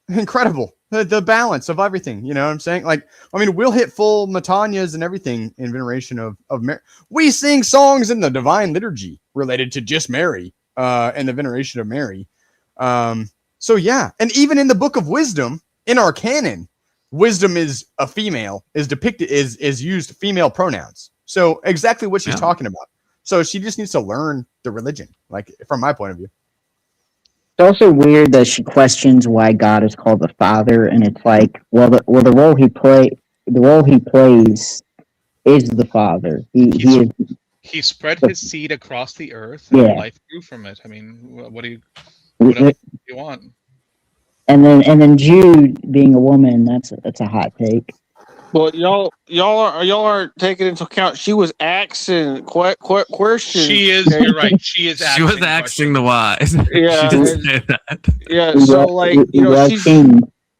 Incredible. The balance of everything. You know what I'm saying? Like, I mean, we'll hit full matanyas and everything in veneration of Mary. We sing songs in the divine liturgy related to just Mary and the veneration of Mary. So, yeah. And even in the book of wisdom, in our canon, wisdom is a female, is depicted, is used female pronouns. So exactly what she's talking about. So she just needs to learn the religion, like, from my point of view. It's also weird that she questions why God is called the Father, and it's like, the role he plays is the Father. He spread his seed across the earth, and life grew from it. I mean, what else do you want? And then Jude being a woman, that's a hot take. Well, y'all aren't taking into account. She was asking questions. She is. You're right. She is. She was asking the wise. Yeah. She did say that. Yeah. So, like,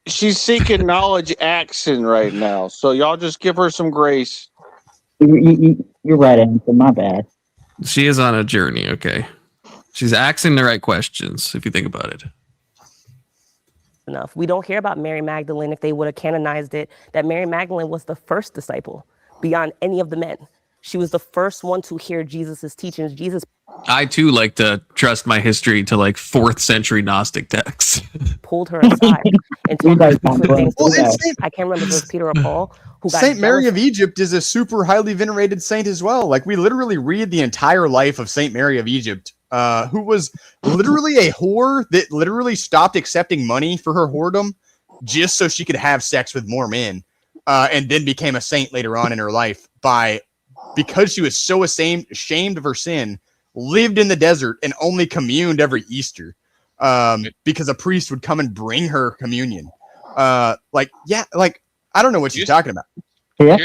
she's seeking knowledge, asking right now. So y'all just give her some grace. You're right, Anthony. My bad. She is on a journey. Okay, she's asking the right questions. If you think about it. Enough. We don't hear about Mary Magdalene, if they would have canonized it, that Mary Magdalene was the first disciple beyond any of the men. She was the first one to hear Jesus's teachings. Jesus. I too like to trust my history to like 4th century Gnostic texts. Pulled her aside and told her things. I can't remember if it was Peter or Paul. Saint Mary of Egypt is a super highly venerated saint as well. Like, we literally read the entire life of Saint Mary of Egypt, who was literally a whore that literally stopped accepting money for her whoredom just so she could have sex with more men, and then became a saint later on in her life because she was so ashamed of her sin, lived in the desert and only communed every Easter because a priest would come and bring her communion. I don't know what she's talking about. You're not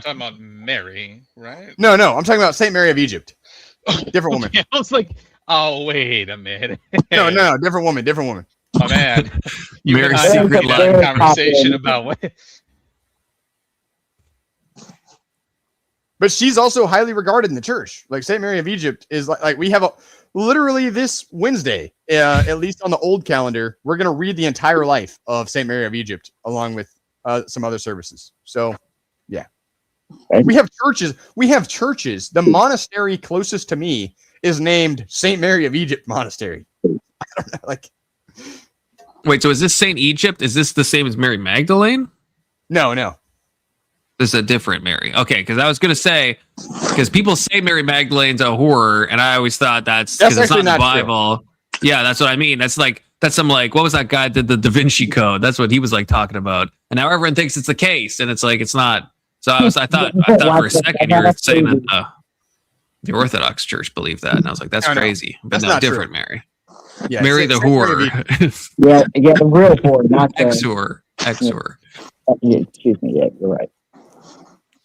talking about Mary, right? No, I'm talking about Saint Mary of Egypt. Different woman. I was like, oh, wait a minute. No, different woman. Oh, man. Mary's secret life conversation about what? But she's also highly regarded in the church. Like, Saint Mary of Egypt is like we have literally this Wednesday, at least on the old calendar, we're going to read the entire life of Saint Mary of Egypt along with some other services. So, yeah. We have churches. The monastery closest to me is named Saint Mary of Egypt Monastery. I don't know, like. Wait, so is this Saint Egypt? Is this the same as Mary Magdalene? No. This is a different Mary. Okay, because I was going to say, because people say Mary Magdalene's a whore, and I always thought that's because it's not in the Bible. True. Yeah, that's what I mean. That's some like, what was that guy that did the Da Vinci Code? That's what he was like talking about. And now everyone thinks it's the case, and it's like it's not. So I thought for a second you were saying that the Orthodox Church believed that, and I was like, that's crazy. But no, different true. Mary. Yeah, Mary the whore. yeah, the real whore, not the ex-whore. Excuse me. Yeah, you're right.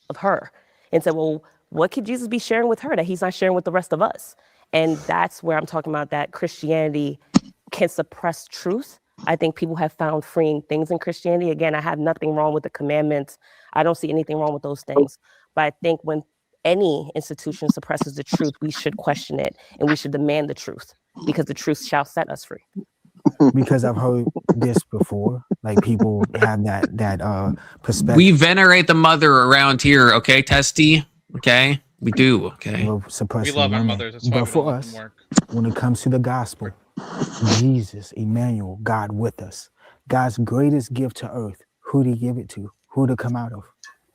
Of her, and said, well, what could Jesus be sharing with her that he's not sharing with the rest of us? And that's where I'm talking about that Christianity can suppress truth. I think people have found freeing things in Christianity. Again, I have nothing wrong with the commandments. I don't see anything wrong with those things. But I think when any institution suppresses the truth, we should question it and we should demand the truth because the truth shall set us free. because I've heard this before. Like people have that perspective. We venerate the mother around here, okay, Testy? Okay? We do, okay? Of suppressing We love our women. mothers. That's why But we don't for let us, them work. when it comes to the gospel, Jesus, Emmanuel, God with us, God's greatest gift to earth, who did he give it to? Who did it come out of?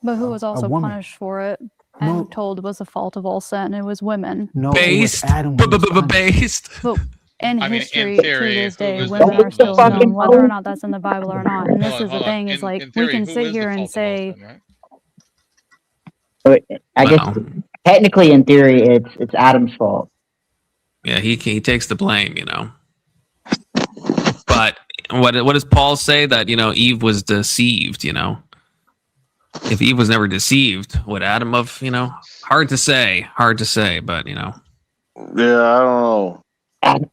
But who was also woman. punished for it and told was the fault of all sin? It was women. No, Based. it was Adam. who was punished. Based. But in I mean, in history, theory, to this who day, was the women fault are of still all sin? known, whether or not that's in the Bible or not. And this Hold on, is the hold on. thing: is like In we theory, can who sit is the here and fault of all say, sin, right? I guess Well, technically, in theory, it's Adam's fault. yeah, he takes the blame, you know. But what does Paul say? That, you know, Eve was deceived, you know. If Eve was never deceived, would Adam have, you know? Hard to say, but, you know. Yeah, I don't know.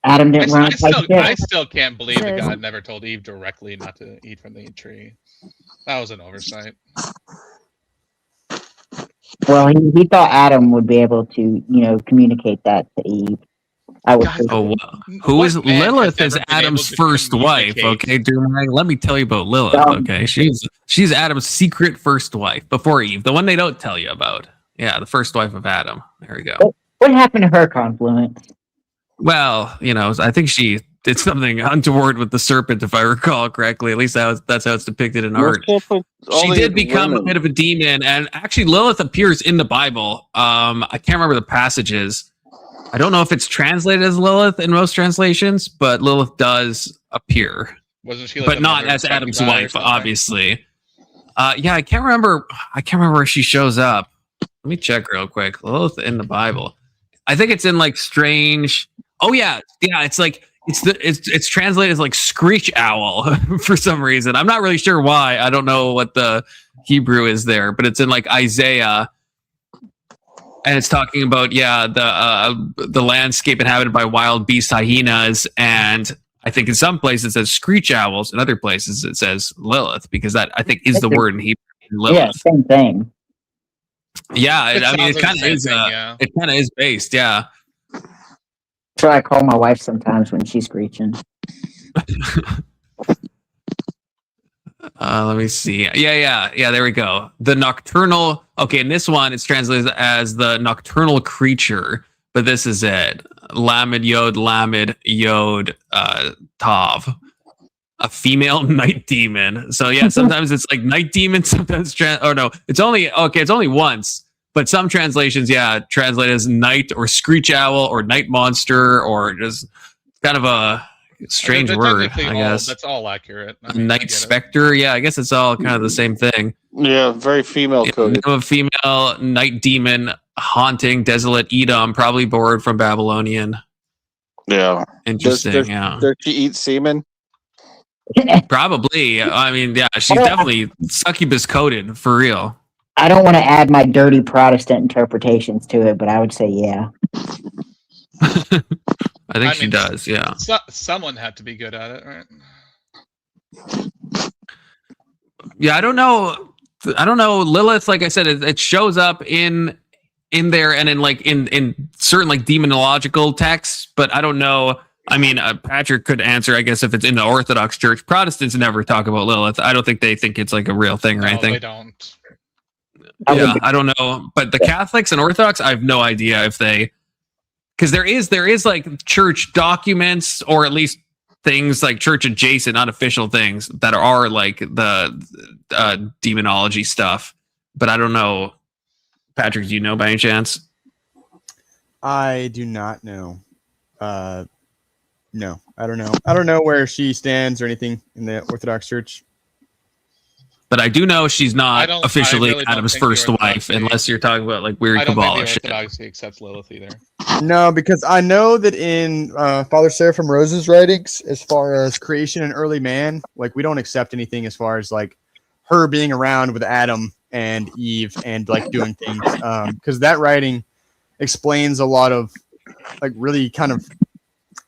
Adam didn't learn to fight I shit. still can't believe that Says- God never told Eve directly not to eat from the tree. That was an oversight. Well, he thought Adam would be able to, you know, communicate that to Eve. I would. God, think. Oh, who is What man has Lilith? Is ever been Adam's able to first wife? communicate? Okay, Jeremiah, let me tell you about Lilith. Okay, she's Adam's secret first wife before Eve, the one they don't tell you about. Yeah, the first wife of Adam. There we go. What happened to her confluence? Well, you know, I think she did something untoward with the serpent, if I recall correctly. At least that's how it's depicted in art. She did become a bit of a demon, and actually Lilith appears in the Bible. I can't remember the passages. I don't know if it's translated as Lilith in most translations, but Lilith does appear. Wasn't she like But the not mother of as Adam's succubi or wife, something? obviously. Yeah, I can't remember where she shows up. Let me check real quick. Lilith in the Bible. I think it's in like strange. Oh yeah. It's like it's translated as like screech owl for some reason. I'm not really sure why. I don't know what the Hebrew is there, but it's in like Isaiah. And it's talking about, the landscape inhabited by wild beasts, hyenas, and I think in some places it says screech owls, in other places it says Lilith, because that I think is the word in Hebrew. Lilith. Yeah, same thing. Yeah, It I mean, it sounds like kind the of same is. thing, yeah. It kind of is based. Yeah. That's what I call my wife sometimes when she's screeching. Let me see. Yeah. There we go. The nocturnal. Okay, in this one, it's translated as the nocturnal creature, but this is it. Lamed Yod Tav. A female night demon. So yeah, sometimes it's like night demon. Sometimes it's only once. But some translations, translate as night or screech owl or night monster or just kind of a strange They're word, technically I guess. That's all accurate. I mean, I Night get it. specter. Yeah, I guess it's all kind of the same thing. Yeah, very female coded. A female night demon haunting desolate Edom, probably borrowed from Babylonian. Yeah. Interesting. Does she eat semen? Probably. I mean, yeah, she's definitely succubus coded for real. I don't want to add my dirty Protestant interpretations to it, but I would say yeah. I think she does, yeah. Someone had to be good at it, right? Yeah, I don't know. Lilith, like I said, it shows up in there and in certain like demonological texts, but I don't know. I mean, Patrick could answer, I guess, if it's in the Orthodox Church. Protestants never talk about Lilith. I don't think they think it's like a real thing or anything. They don't. Yeah, I don't know. But the Catholics and Orthodox, I have no idea if they, because there is like church documents or at least things like church adjacent, unofficial things that are like the demonology stuff. But I don't know. Patrick, do you know by any chance? I do not know. No, I don't know. I don't know where she stands or anything in the Orthodox Church. But I do know she's not officially really don't Adam's think the first wife, unless you're talking about like weird I don't think Kabbalah the shit. Orthodoxy accepts Lilith either. No, because I know that in Father Seraphim Rose's writings, as far as creation and early man, like we don't accept anything as far as like her being around with Adam and Eve and like doing things, because that writing explains a lot of like really kind of,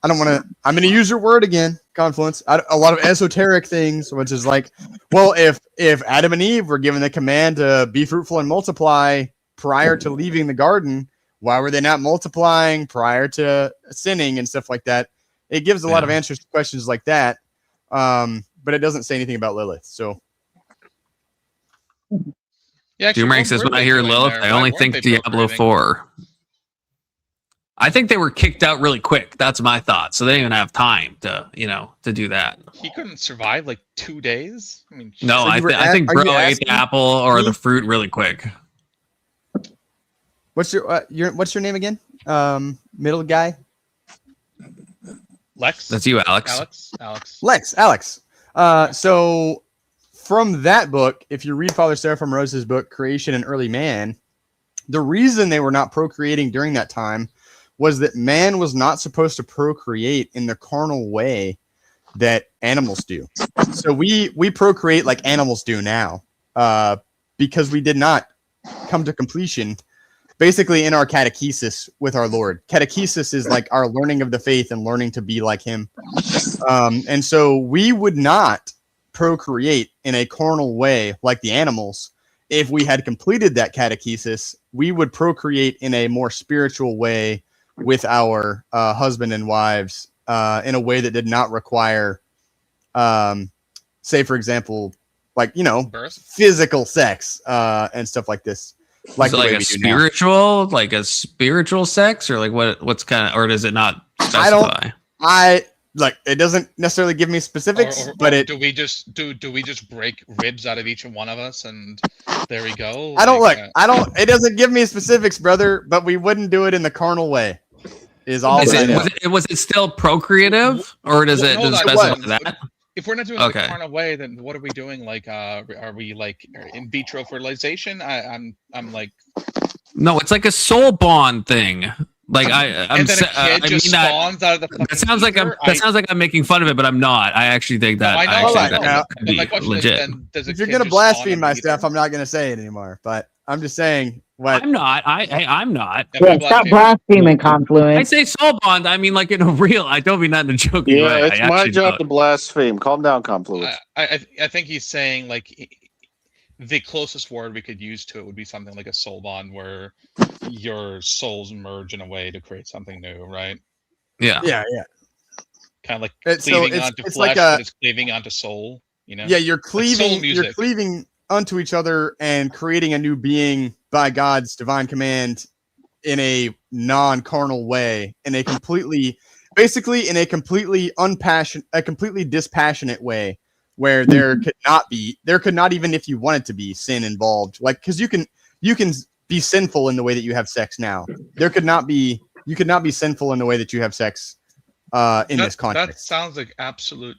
I'm going to use your word again, confluence, a lot of esoteric things, which is like, well, if Adam and Eve were given the command to be fruitful and multiply prior to leaving the garden, why were they not multiplying prior to sinning and stuff like that? It gives a lot of answers to questions like that, but it doesn't say anything about Lilith. So, Yeah, Doomrank says, when I hear Lilith, I only think Diablo 4. I think they were kicked out really quick. That's my thought. So they didn't even have time to, to do that. He couldn't survive like 2 days. I mean, no, So I think bro ate the apple or the fruit really quick. What's your name again? Middle guy. Lex. That's you, Alex. Alex. So from that book, if you read Father Seraphim Rose's book, Creation and Early Man, the reason they were not procreating during that time was that man was not supposed to procreate in the carnal way that animals do. So we procreate like animals do now, because we did not come to completion basically in our catechesis with our Lord. Catechesis is like our learning of the faith and learning to be like him. And so we would not procreate in a carnal way like the animals. If we had completed that catechesis, we would procreate in a more spiritual way with our husband and wives, in a way that did not require, say, for example, like, birth? Physical sex and stuff like this. Like a spiritual, like a spiritual sex, or like what's kind of, or does it not specify? It doesn't necessarily give me specifics, but do we just break ribs out of each one of us and there we go? It doesn't give me specifics, brother, but we wouldn't do it in the carnal way. Was it still procreative, or does it specify that? If we're not doing it the carnal way, then what are we doing? Like, are we like in vitro fertilization? I'm like, no, it's like a soul bond thing. Like and then a kid just spawns out of the fucking that sounds like I'm making fun of it, but I'm not. I actually think that. My question legit. If you're gonna blaspheme my stuff, I'm not gonna say it anymore. But I'm just saying what I'm not. I'm not. Yeah, stop blaspheming, Confluent. I say soul bond. I mean, like in a real. I don't mean that in a joking way. Yeah, it's my job to blaspheme. Calm down, Confluent. I think he's saying like the closest word we could use to it would be something like a soul bond, where your souls merge in a way to create something new, right? Yeah. Kind of like cleaving onto flesh, but it's cleaving onto soul. Yeah, you're cleaving unto each other and creating a new being by God's divine command in a non-carnal way, in a completely dispassionate way, where there could not even, if you wanted to be, sin involved. Like, because you can be sinful in the way that you have sex now. You could not be sinful in the way that you have sex in this context. That sounds like absolute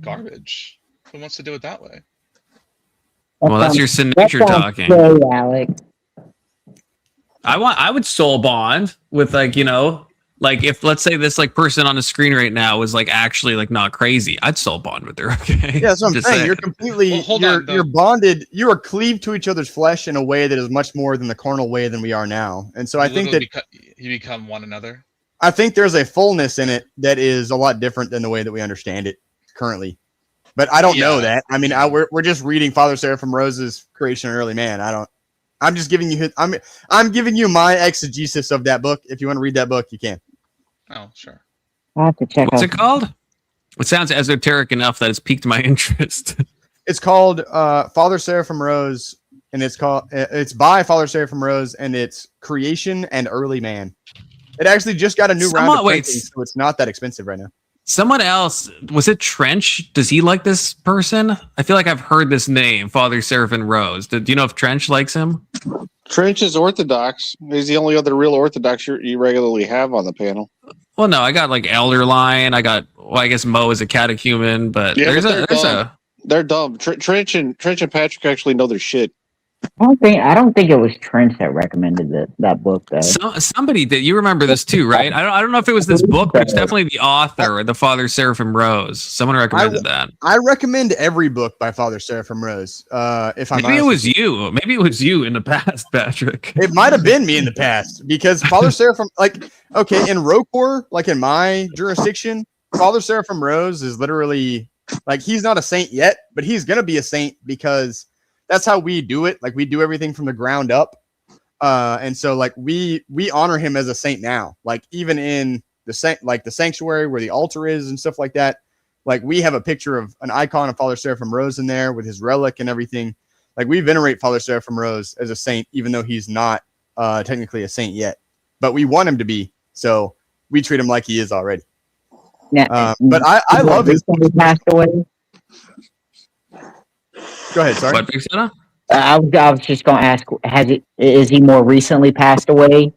garbage. Who wants to do it that way? Well, that's your sin nature talking. Silly, Alex. I would soul bond with like if, let's say, this like person on the screen right now was like actually like not crazy, I'd soul bond with her. Okay. Yeah, that's what I'm saying. You're completely you're bonded. You are cleaved to each other's flesh in a way that is much more than the carnal way than we are now. And so I think that you become one another. I think there's a fullness in it that is a lot different than the way that we understand it currently. But I don't know that. I mean, we're just reading Father Seraphim Rose's Creation and Early Man. I'm just giving you I'm giving you my exegesis of that book. If you want to read that book, you can. Oh, sure. I have to check. What's it called? It sounds esoteric enough that it's piqued my interest. It's called Father Seraphim Rose, and it's by Father Seraphim Rose, and it's Creation and Early Man. It actually just got a new round of printing, so it's not that expensive right now. Someone else, was it Trench? Does he like this person? I feel like I've heard this name, Father Seraphim Rose. Do you know if Trench likes him? Trench is Orthodox. He's the only other real Orthodox you regularly have on the panel. Well, no, I got like Elderline. I guess Mo is a catechumen, but they're dumb. Trench and Patrick actually know their shit. I don't think it was Trent that recommended that book though. Somebody did. You remember this too, right? I don't know if it was this book, but it's definitely the author, the Father Seraphim Rose. Someone recommended that. I recommend every book by Father Seraphim Rose. Maybe it was you. Maybe it was you in the past, Patrick. It might have been me in the past, because Father Seraphim, in Rokor, like in my jurisdiction, Father Seraphim Rose is literally like, he's not a saint yet, but he's gonna be a saint because that's how we do it. Like, we do everything from the ground up. And so like we honor him as a saint now. Like, even in the sanctuary where the altar is and stuff like that. Like we have a picture of an icon of Father Seraphim Rose in there with his relic and everything. Like we venerate Father Seraphim Rose as a saint, even though he's not technically a saint yet, but we want him to be. So we treat him like he is already. Yeah, but I love his. Passed away. Go ahead. Sorry. What, Big Soda? I was just going to ask: is he more recently passed away?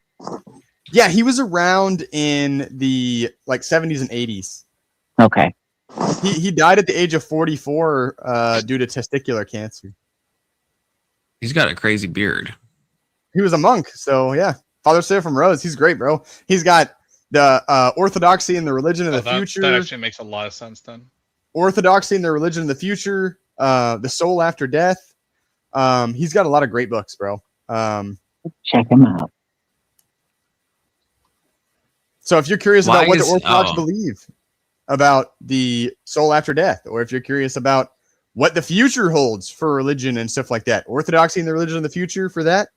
Yeah, he was around in the like 70s and 80s. Okay. He died at the age of 44 due to testicular cancer. He's got a crazy beard. He was a monk, so yeah. Father Seraphim Rose, he's great, bro. He's got the orthodoxy in the religion of the future. That actually makes a lot of sense then. Orthodoxy in the religion of the future, the soul after death. He's got a lot of great books, bro. Check him out. So if you're curious about what the Orthodox believe about the soul after death, or if you're curious about what the future holds for religion and stuff like that, orthodoxy in the religion of the future for that.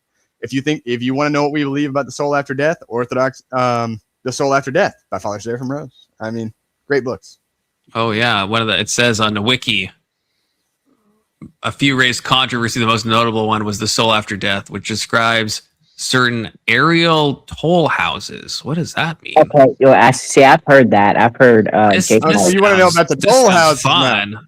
If you want to know what we believe about the soul after death, Orthodox, the Soul After Death by Father Seraphim Rose. I mean, great books. Oh yeah, it says on the wiki, a few raised controversy. The most notable one was the Soul After Death, which describes certain aerial toll houses. What does that mean? Okay, I've heard that. I've heard. You want to know about the toll houses? Fun.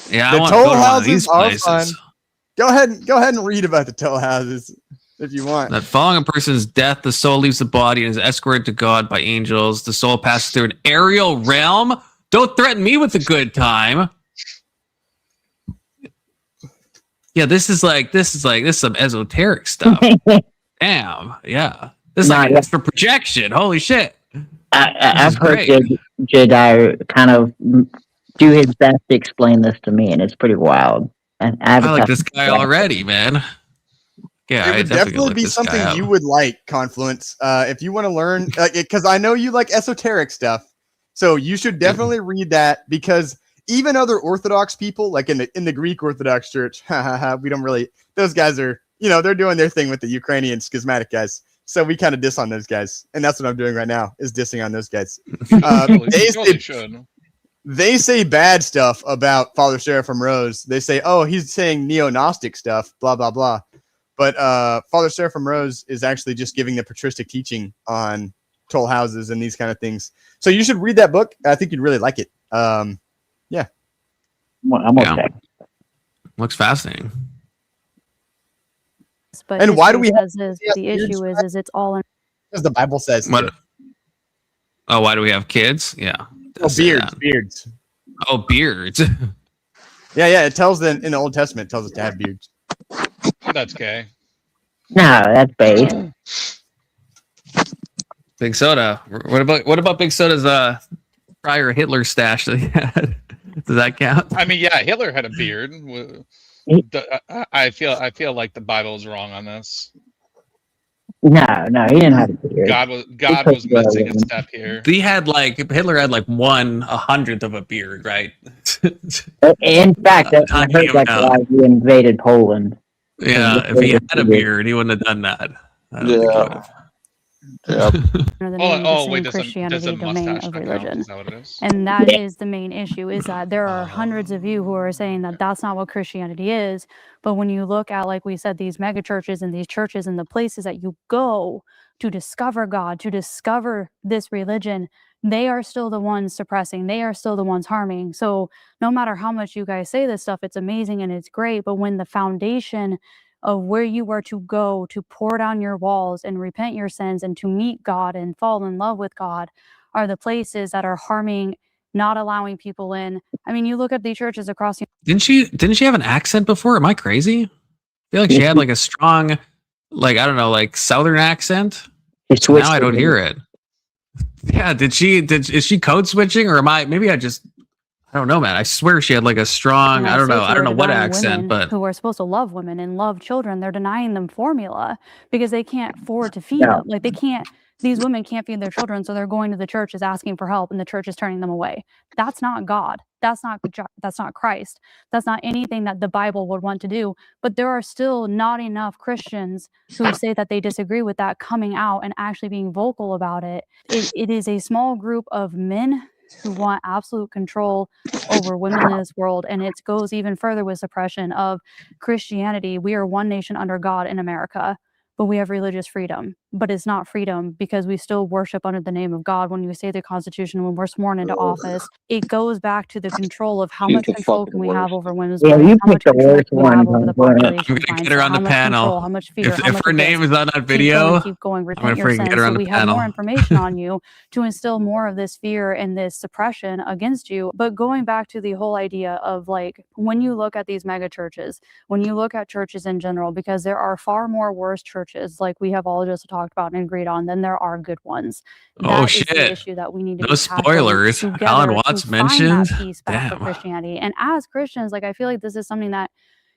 Yeah, the I want to toll go to one of these houses are places. fun. Go ahead and read about the toll houses if you want. That following a person's death, the soul leaves the body and is escorted to God by angels. The soul passes through an aerial realm. Don't threaten me with a good time. Yeah, this is some esoteric stuff. Damn, yeah. This is like for projection. Holy shit. I've heard Jedi kind of do his best to explain this to me, and it's pretty wild. I like this guy already, man. Yeah, it would definitely be something you would like, Confluence. If you want to learn, because I know you like esoteric stuff, so you should definitely read that. Because even other Orthodox people, like in the Greek Orthodox Church, we don't really. Those guys are, they're doing their thing with the Ukrainian schismatic guys. So we kind of diss on those guys, and that's what I'm doing right now is dissing on those guys. They say bad stuff about Father Seraphim Rose. They say, oh, he's saying neo-Gnostic stuff, blah, blah, blah. But Father Seraphim Rose is actually just giving the patristic teaching on toll houses and these kind of things. So you should read that book. I think you'd really like it. Yeah. Well, I'm okay. Looks fascinating. But and why do we have the issue is it's all in because the Bible says oh, why do we have kids? Yeah. Beards. Oh, beards. Yeah, it tells in the Old Testament, it tells us to have beards. That's gay. No, that's base. Big Soda. What about Big Soda's prior Hitler stash that he had? Does that count? I mean, yeah, Hitler had a beard. I feel like the Bible is wrong on this. No, he didn't have a beard. God was missing a step here. Hitler had like 1/100th of a beard, right? In fact, I heard that's why he invaded Poland. Yeah, if he had a beard, he wouldn't have done that. Wait, Christianity domain of religion, and that is the main issue. Is that there are hundreds of you who are saying that that's not what Christianity is. But when you look at, like we said, these mega churches and these churches and the places that you go to discover God, to discover this religion, they are still the ones suppressing. They are still the ones harming. So no matter how much you guys say this stuff, it's amazing and it's great. But when the foundation of where you are to go to pour down your walls and repent your sins and to meet God and fall in love with God are the places that are harming, not allowing people in. I mean, you look at the churches across the Didn't she have an accent before? Am I crazy? I feel like she had like a strong, like Southern accent. Now I don't hear it. Yeah, is she code switching or I don't know, man. I swear she had like a strong, I don't know what accent, but who are supposed to love women and love children, they're denying them formula because they can't afford to feed them. Like they can't these women can't feed their children, so they're going to the church, is asking for help, and the church is turning them away. That's not God. That's not Christ. That's not anything that the Bible would want to do. But there are still not enough Christians who say that they disagree with that coming out and actually being vocal about it. It is a small group of men who want absolute control over women in this world, and it goes even further with suppression of Christianity. We are one nation under God in America, but we have religious freedom. But it's not freedom because we still worship under the name of God. When we say the Constitution, when we're sworn into office, it goes back to the control of how much control can we have over women's bodies, you how much picked the control worst can we have over one. the population, I'm gonna get her on the how much panel. control, how much fear, how If much her of this. name is on that Keep video, keep going, I'm repent gonna your freaking sins. get her So on the we have panel. more information on you to instill more of this fear and this suppression against you. But going back to the whole idea of like, when you look at these mega churches, when you look at churches in general, because there are far more worse churches, like we have all just talked about and agreed on, than there are good ones. Oh That is the shit! issue that we need to No be tackling spoilers. together Alan to Watts find mentioned. that peace back for Damn. Christianity. And as Christians, like, I feel like this is something that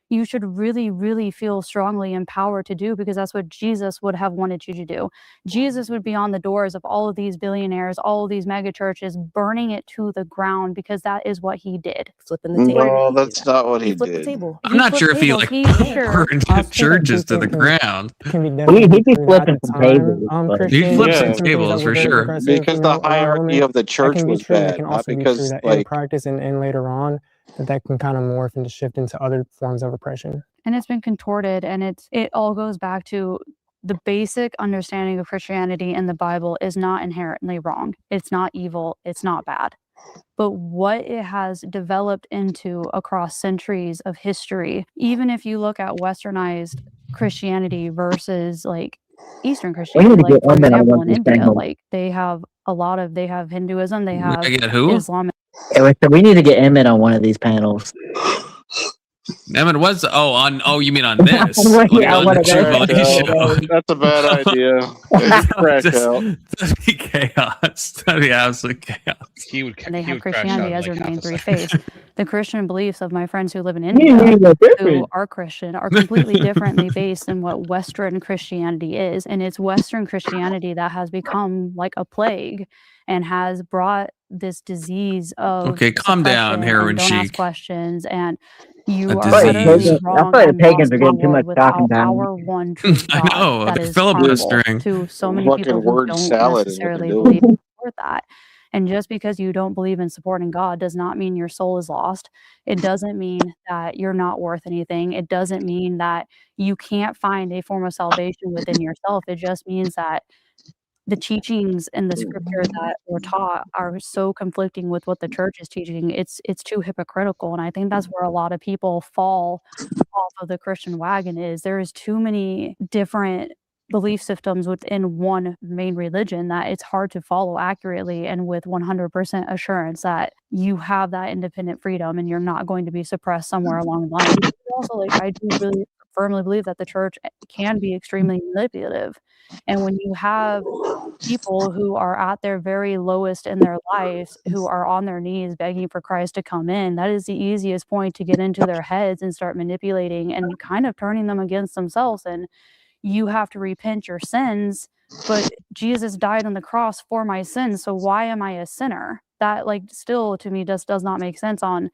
you should really, really feel strongly empowered to do, because that's what Jesus would have wanted you to do. Jesus would be on the doors of all of these billionaires, all of these mega churches, burning it to the ground, because that is what he did. Flipping the table. No, that's not what he Flipped the did. table. I'm not sure if he tables. like He sure. burned churches to the ground. Can be He'd definitely be true flipping at the some time. tables. but- He'd Christians flip did some some things tables that for were very sure. progressive, Because you the know, around hierarchy women. of the That church can be was true. That bad, can not also be true because that in like practice and later on that can kind of morph and shift into other forms of oppression. And it's been contorted, and it all goes back to the basic understanding of Christianity and the Bible is not inherently wrong. It's not evil. It's not bad. But what it has developed into across centuries of history, even if you look at westernized Christianity versus like Eastern We need Christianity, to like get for women on example one in of these India, panels. like they have Hinduism, they have I get who? Islam. We need to get Emmett on one of these panels. Emmett was oh you mean on this? Yeah, on one the of True those. Belief show. that's a bad idea. Crack Just- out. That'd be chaos. That'd be absolute chaos. He would. And they he have would crash Christianity out as in their like main half a three second. faiths. The Christian beliefs of my friends who live in Yeah, India, that's who different. are Christian, are completely differently based than what Western Christianity is. And it's Western Christianity that has become like a plague and has brought this disease of Okay, calm down, suppression heroin and don't ask chic. questions, and you A are disease. utterly I wrong feel like and pagans lost are in a getting too world much talking without down. our one true I God know, that they're is harmful filibustering. to so many people Fucking who word don't salad is what they're necessarily doing. believe and support that. And just because you don't believe in supporting God does not mean your soul is lost. It doesn't mean that you're not worth anything. It doesn't mean that you can't find a form of salvation within yourself. It just means that the teachings in the scripture that were taught are so conflicting with what the church is teaching. It's too hypocritical. And I think that's where a lot of people fall off of the Christian wagon is there is too many different belief systems within one main religion that it's hard to follow accurately and with 100% assurance that you have that independent freedom and you're not going to be suppressed somewhere along the line. Also, like, I do really firmly believe that the church can be extremely manipulative. And when you have people who are at their very lowest in their lives, who are on their knees begging for Christ to come in, that is the easiest point to get into their heads and start manipulating and kind of turning them against themselves. And you have to repent your sins, but Jesus died on the cross for my sins. So why am I a sinner? That like still to me just does not make sense on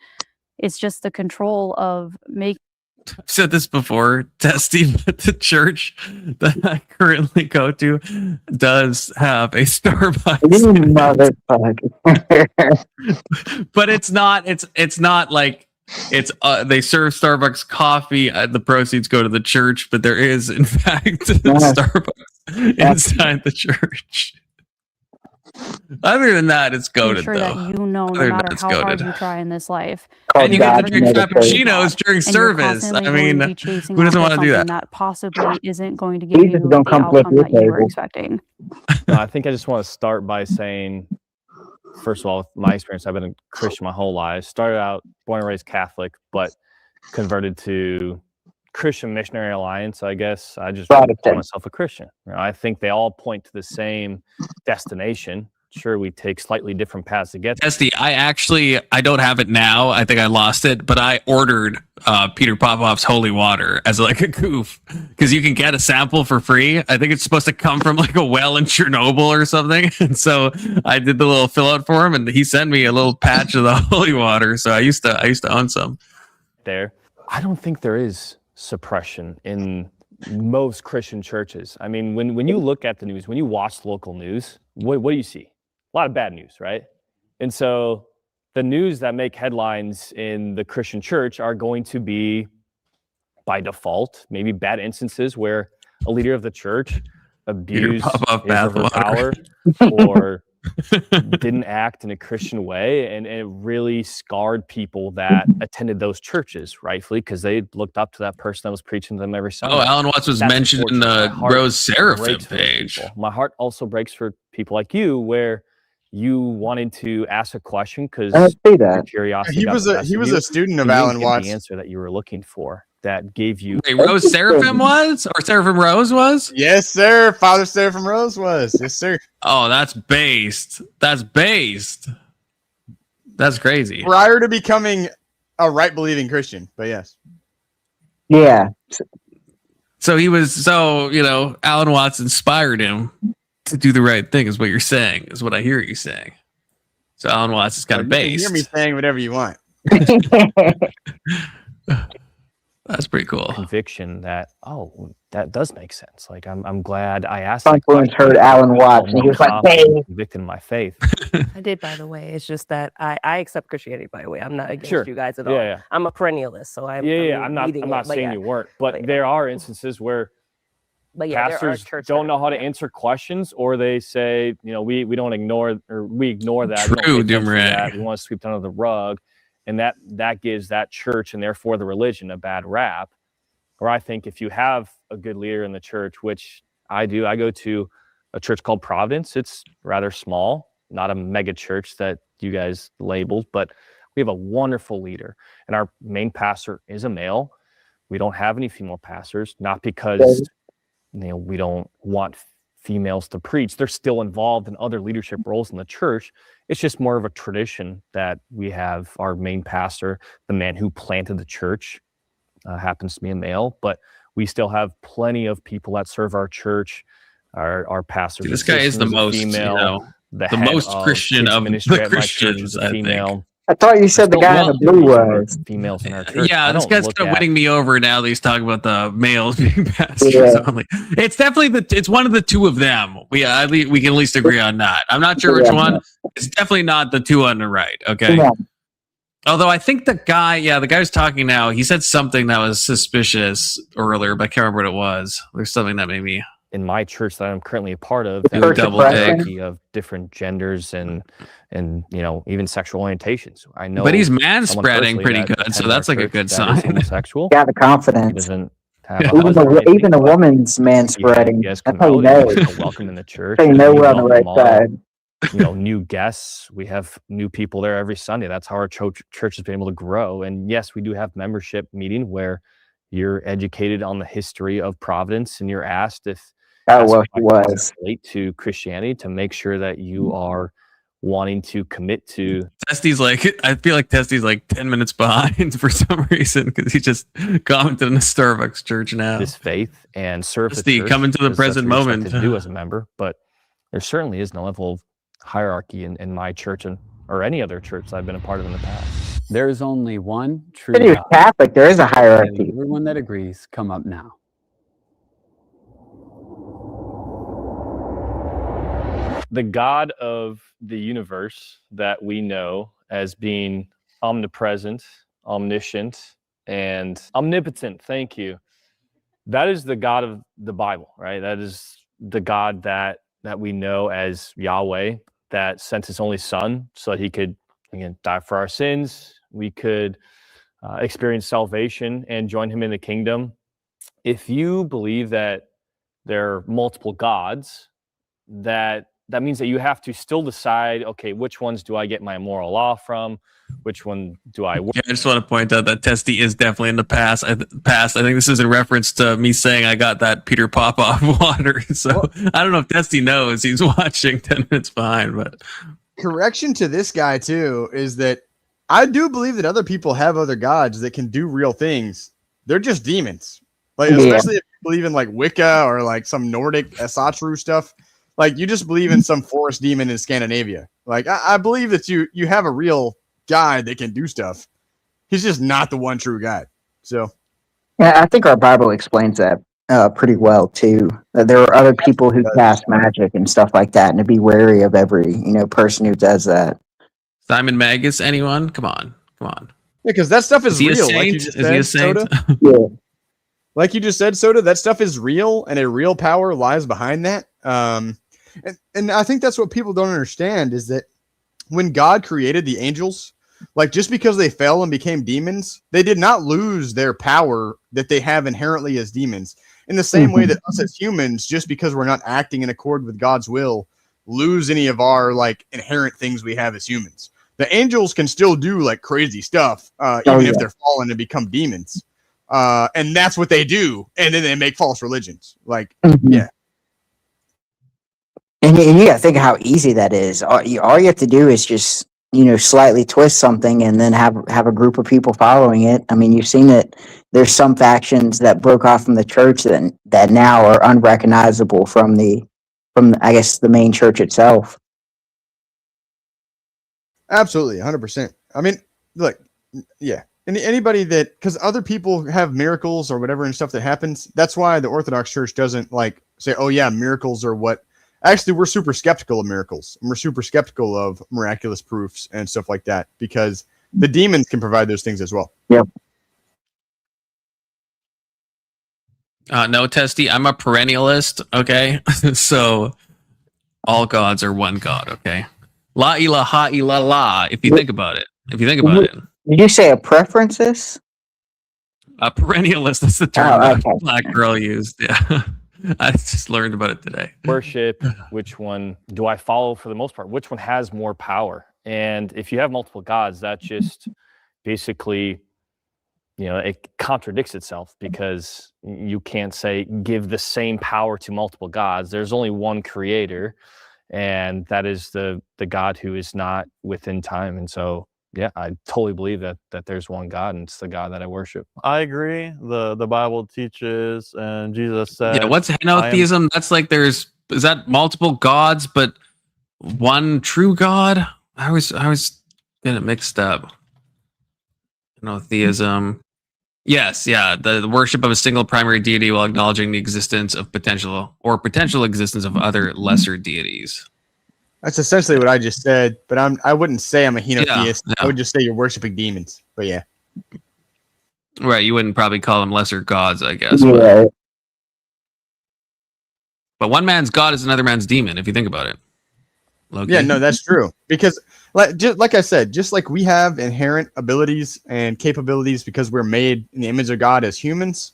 it's just the control of making. I've said this before, Testy, but the church that I currently go to does have a Starbucks. But it's not like it's they serve Starbucks coffee. The proceeds go to the church, but there is in fact Starbucks inside the church. Other than that, it's Make goated sure though. that you know, no Other than matter that, it's how hard goated. you try in this life, And you get to drink God, frappuccinos during and you're service. constantly I going mean, to be chasing who doesn't after want to do something that? that possibly isn't going to give Jesus you don't the come flip outcome your that you were table. expecting. No, I think I just want to start by saying, first of all, with my experience, I've been a Christian my whole life. Started out born and raised Catholic, but converted to Christian Missionary Alliance. I guess I just call myself a Christian. You know, I think they all point to the same destination, sure we take slightly different paths to get there. Testy, I don't have it now. I think I lost it, but I ordered Peter Popoff's holy water as like a goof because you can get a sample for free. I think it's supposed to come from like a well in Chernobyl or something. And so I did the little fill out for him, and he sent me a little patch of the holy water. So I used to own some. There, I don't think there is suppression in most Christian churches. I mean, when you look at the news, when you watch the local news, what do you see? A lot of bad news, right? And so the news that make headlines in the Christian church are going to be, by default, maybe bad instances where a leader of the church abused his or her power or didn't act in a Christian way, and it really scarred people that attended those churches, rightfully, because they looked up to that person that was preaching to them every Sunday. Oh, Alan Watts was mentioned in the Rose Seraphim page. My heart also breaks for people like you, where you wanted to ask a question because curiosity. He was a student of Alan Watts. The answer that you were looking for that gave you. Wait, Rose Seraphim was, or Seraphim Rose was? Yes, sir. Father Seraphim Rose was. Yes, sir. Oh, that's based. That's based. That's crazy. Prior to becoming a right-believing Christian, but yes. Yeah. So Alan Watts inspired him to do the right thing, is what you're saying, is what I hear you saying. So Alan Watts is kind of based. You can hear me saying whatever you want. That's pretty cool. Conviction that, that does make sense. Like, I'm glad I asked. Confluence heard Alan Watts, and he was like, "Hey." Convicted in my faith. I did, by the way. It's just that I accept Christianity, by the way. I'm not against Sure. you guys at all. Yeah. I'm a perennialist, so I'm I'm not saying you weren't, but there are instances where pastors don't know how to answer questions, or they say, we don't ignore, or we ignore that. True, Doomray. We want to sweep it under the rug. And that gives that church, and therefore the religion, a bad rap. Or I think if you have a good leader in the church, which I do, I go to a church called Providence. It's rather small, not a mega church that you guys labeled, but we have a wonderful leader. And our main pastor is a male. We don't have any female pastors, not because we don't want females to preach. They're still involved in other leadership roles in the church. It's just more of a tradition that we have our main pastor, the man who planted the church, happens to be a male, but we still have plenty of people that serve our church. Our pastors. This guy is the most female, the most Christian of the Christians, I think. I thought you said the guy in the blue was females in our church. Yeah, this guy's kind of winning me over now that he's talking about the males being pastors only. It's definitely it's one of the two of them. We can at least agree on that. I'm not sure which one. It's definitely not the two on the right. Okay. Yeah. Although I think the guy who's talking now, he said something that was suspicious earlier, but I can't remember what it was. There's something that made me. In my church that I'm currently a part of, there's a variety of different genders and even sexual orientations. I know, but he's man-spreading pretty good, so that's like a good sign. Homosexual, got the confidence. He doesn't have even the woman's man-spreading. That's how you know. Welcome in the church. They know we're on the right side. New guests. We have new people there every Sunday. That's how our church has been able to grow. And yes, we do have membership meeting where you're educated on the history of Providence, and you're asked if relate to Christianity to make sure that you are wanting to commit to. Testy's I feel like Testy's 10 minutes behind for some reason because he just commented on the Starbucks church now. This faith and serve Testy, the church. Coming to the present moment. To do as a member, but there certainly is no level of hierarchy in my church or any other church that I've been a part of in the past. There is only one true God. If you're Catholic, there is a hierarchy. Everyone that agrees, come up now. The God of the universe that we know as being omnipresent, omniscient, and omnipotent, thank you. That is the God of the Bible, right? That is the God that we know as Yahweh, that sent his only son so that he could, again, die for our sins. We could experience salvation and join him in the kingdom. If you believe that there are multiple gods, that that means that you have to still decide, okay, which ones do I get my moral law from? Which one do I? Yeah, I just want to point out that Testy is definitely in the past. I think this is in reference to me saying I got that Peter Popoff water. So I don't know if Testy knows he's watching 10 minutes behind, but correction to this guy too is that I do believe that other people have other gods that can do real things. They're just demons. Like, especially if you believe in like Wicca or like some Nordic Asatru stuff. Like, you just believe in some forest demon in Scandinavia. Like, I believe that you have a real guy that can do stuff. He's just not the one true God. So yeah, I think our Bible explains that pretty well too. That there are other people who cast magic and stuff like that, and to be wary of every person who does that. Simon Magus, anyone? Come on. Yeah, because that stuff is he real. A saint? Like you just is said, he a saint? Soda. Yeah. Like you just said, Soda, that stuff is real, and a real power lies behind that. And I think that's what people don't understand is that when God created the angels, like just because they fell and became demons, they did not lose their power that they have inherently as demons. In the same way that us as humans, just because we're not acting in accord with God's will, lose any of our like inherent things we have as humans. The angels can still do like crazy stuff, even if they're fallen and become demons. And that's what they do. And then they make false religions. Like, yeah. And you got to think of how easy that is. All you have to do is just, slightly twist something and then have a group of people following it. I mean, you've seen it. There's some factions that broke off from the church that now are unrecognizable from I guess the main church itself. Absolutely, 100%. I mean, look, yeah. Anybody that, because other people have miracles or whatever and stuff that happens, that's why the Orthodox Church doesn't like say, oh yeah, miracles are what. Actually, we're super skeptical of miracles, and we're super skeptical of miraculous proofs and stuff like that because the demons can provide those things as well. Yep. No, Testy, I'm a perennialist, okay? So all gods are one God, okay? La ilaha illallah, if you think about it. Did you say a preferences? A perennialist, that's the term that Black Girl used, yeah. I just learned about it today. Worship, which one do I follow for the most part? Which one has more power? And if you have multiple gods, that just basically, it contradicts itself because you can't say give the same power to multiple gods. There's only one creator, and that is the God who is not within time. And so, yeah, I totally believe that there's one God, and it's the God that I worship. I agree. The Bible teaches, and Jesus said, yeah, what's monotheism? That's like is that multiple gods, but one true God? I was getting it mixed up. Monotheism. Yes, yeah, the worship of a single primary deity while acknowledging the existence of potential existence of other lesser deities. That's essentially what I just said, but I wouldn't say I'm a henotheist. Yeah. I would just say you're worshiping demons. But yeah. Right, you wouldn't probably call them lesser gods, I guess. Yeah. But one man's god is another man's demon, if you think about it. Loki. Yeah, no, that's true. Because like I said, just like we have inherent abilities and capabilities because we're made in the image of God as humans,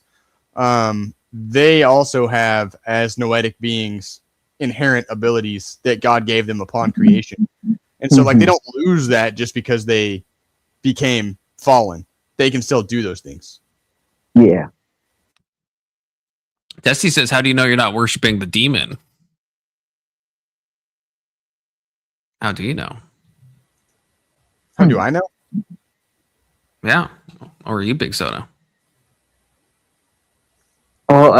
they also have, as noetic beings, inherent abilities that God gave them upon creation. And so like they don't lose that just because they became fallen. They can still do those things. Yeah. Testy says, how do you know you're not worshiping the demon? How do you know? How do I know? Yeah. Or are you Big Soda? Well,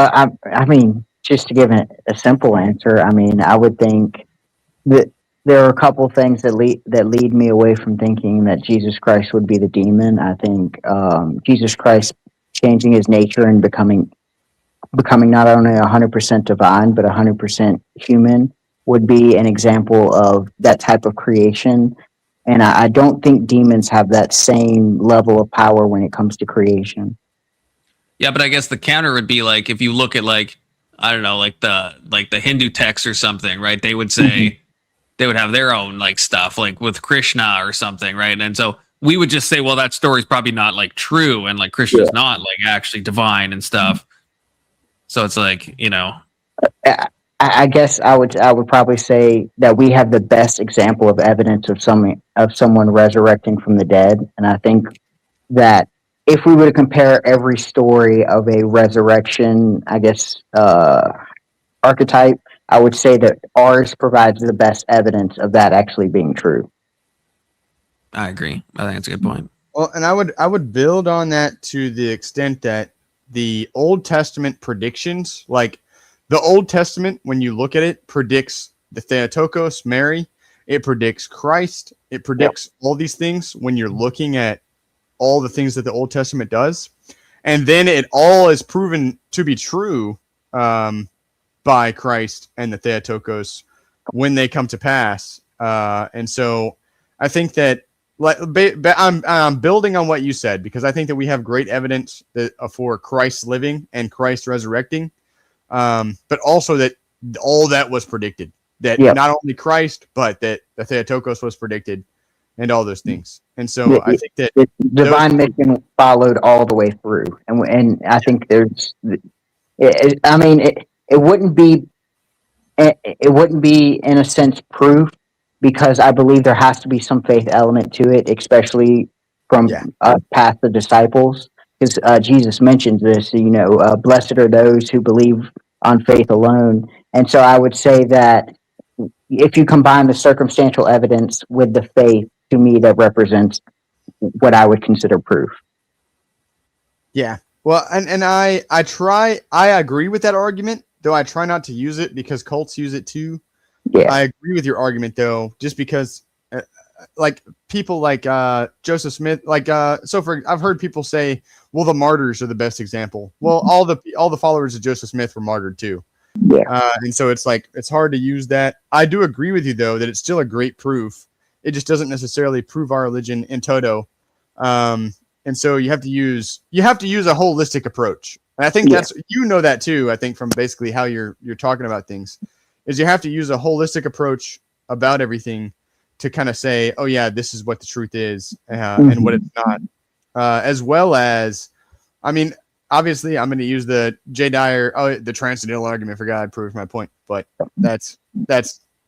I mean, just to give a simple answer, I mean, I would think that there are a couple things that lead me away from thinking that Jesus Christ would be the demon. I think Jesus Christ changing his nature and becoming not only 100% divine but 100% human would be an example of that type of creation. And I don't think demons have that same level of power when it comes to creation. Yeah, but I guess the counter would be like if you look at like I don't know, like the Hindu text or something, right? They would say they would have their own like stuff, like with Krishna or something, right? And so we would just say, well, that story's probably not like true, and like Krishna's not like actually divine and stuff. So it's like, I guess I would probably say that we have the best example of evidence of someone resurrecting from the dead, and I think that if we were to compare every story of a resurrection, I guess archetype, I would say that ours provides the best evidence of that actually being true. I agree. I think that's a good point. Well, and I would build on that to the extent that the Old Testament predictions, like the Old Testament, when you look at it, predicts the Theotokos, Mary. It predicts Christ. It predicts all these things when you're looking at all the things that the Old Testament does. And then it all is proven to be true by Christ and the Theotokos when they come to pass. And so I think that I'm building on what you said, because I think that we have great evidence that for Christ living and Christ resurrecting, but also that all that was predicted, that not only Christ, but that the Theotokos was predicted and all those things. And so I think that the divine mission followed all the way through. And I think there's, it wouldn't be in a sense proof, because I believe there has to be some faith element to it, especially from past the disciples, because Jesus mentions this, blessed are those who believe on faith alone. And so I would say that if you combine the circumstantial evidence with the faith, to me, that represents what I would consider proof. Yeah. Well, and I agree with that argument, though I try not to use it because cults use it too. Yeah. I agree with your argument, though, just because like people like Joseph Smith, I've heard people say, well, the martyrs are the best example. Well, all the followers of Joseph Smith were martyred too. Yeah. And so it's like, it's hard to use that. I do agree with you, though, that it's still a great proof. It just doesn't necessarily prove our religion in toto. And so you have to use a holistic approach. And I think that's, that too, I think, from basically how you're talking about things, is you have to use a holistic approach about everything to kind of say, oh yeah, this is what the truth is and what it's not. As well as, I mean, obviously I'm going to use the J. Dyer, the transcendental argument for God proves my point, but that's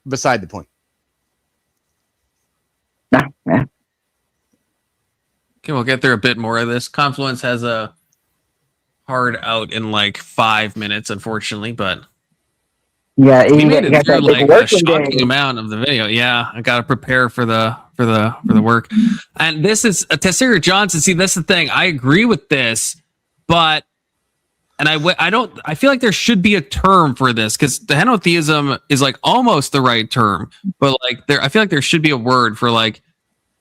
beside the point. Okay, we'll get through a bit more of this. Confluence has a hard out in like 5 minutes, unfortunately, but yeah, we made it through like a shocking amount of the video. Yeah, I got to prepare for the work. And this is Tessera Johnson. See, that's the thing. I agree with this, but I feel like there should be a term for this, because the henotheism is like almost the right term, but like I feel like there should be a word for like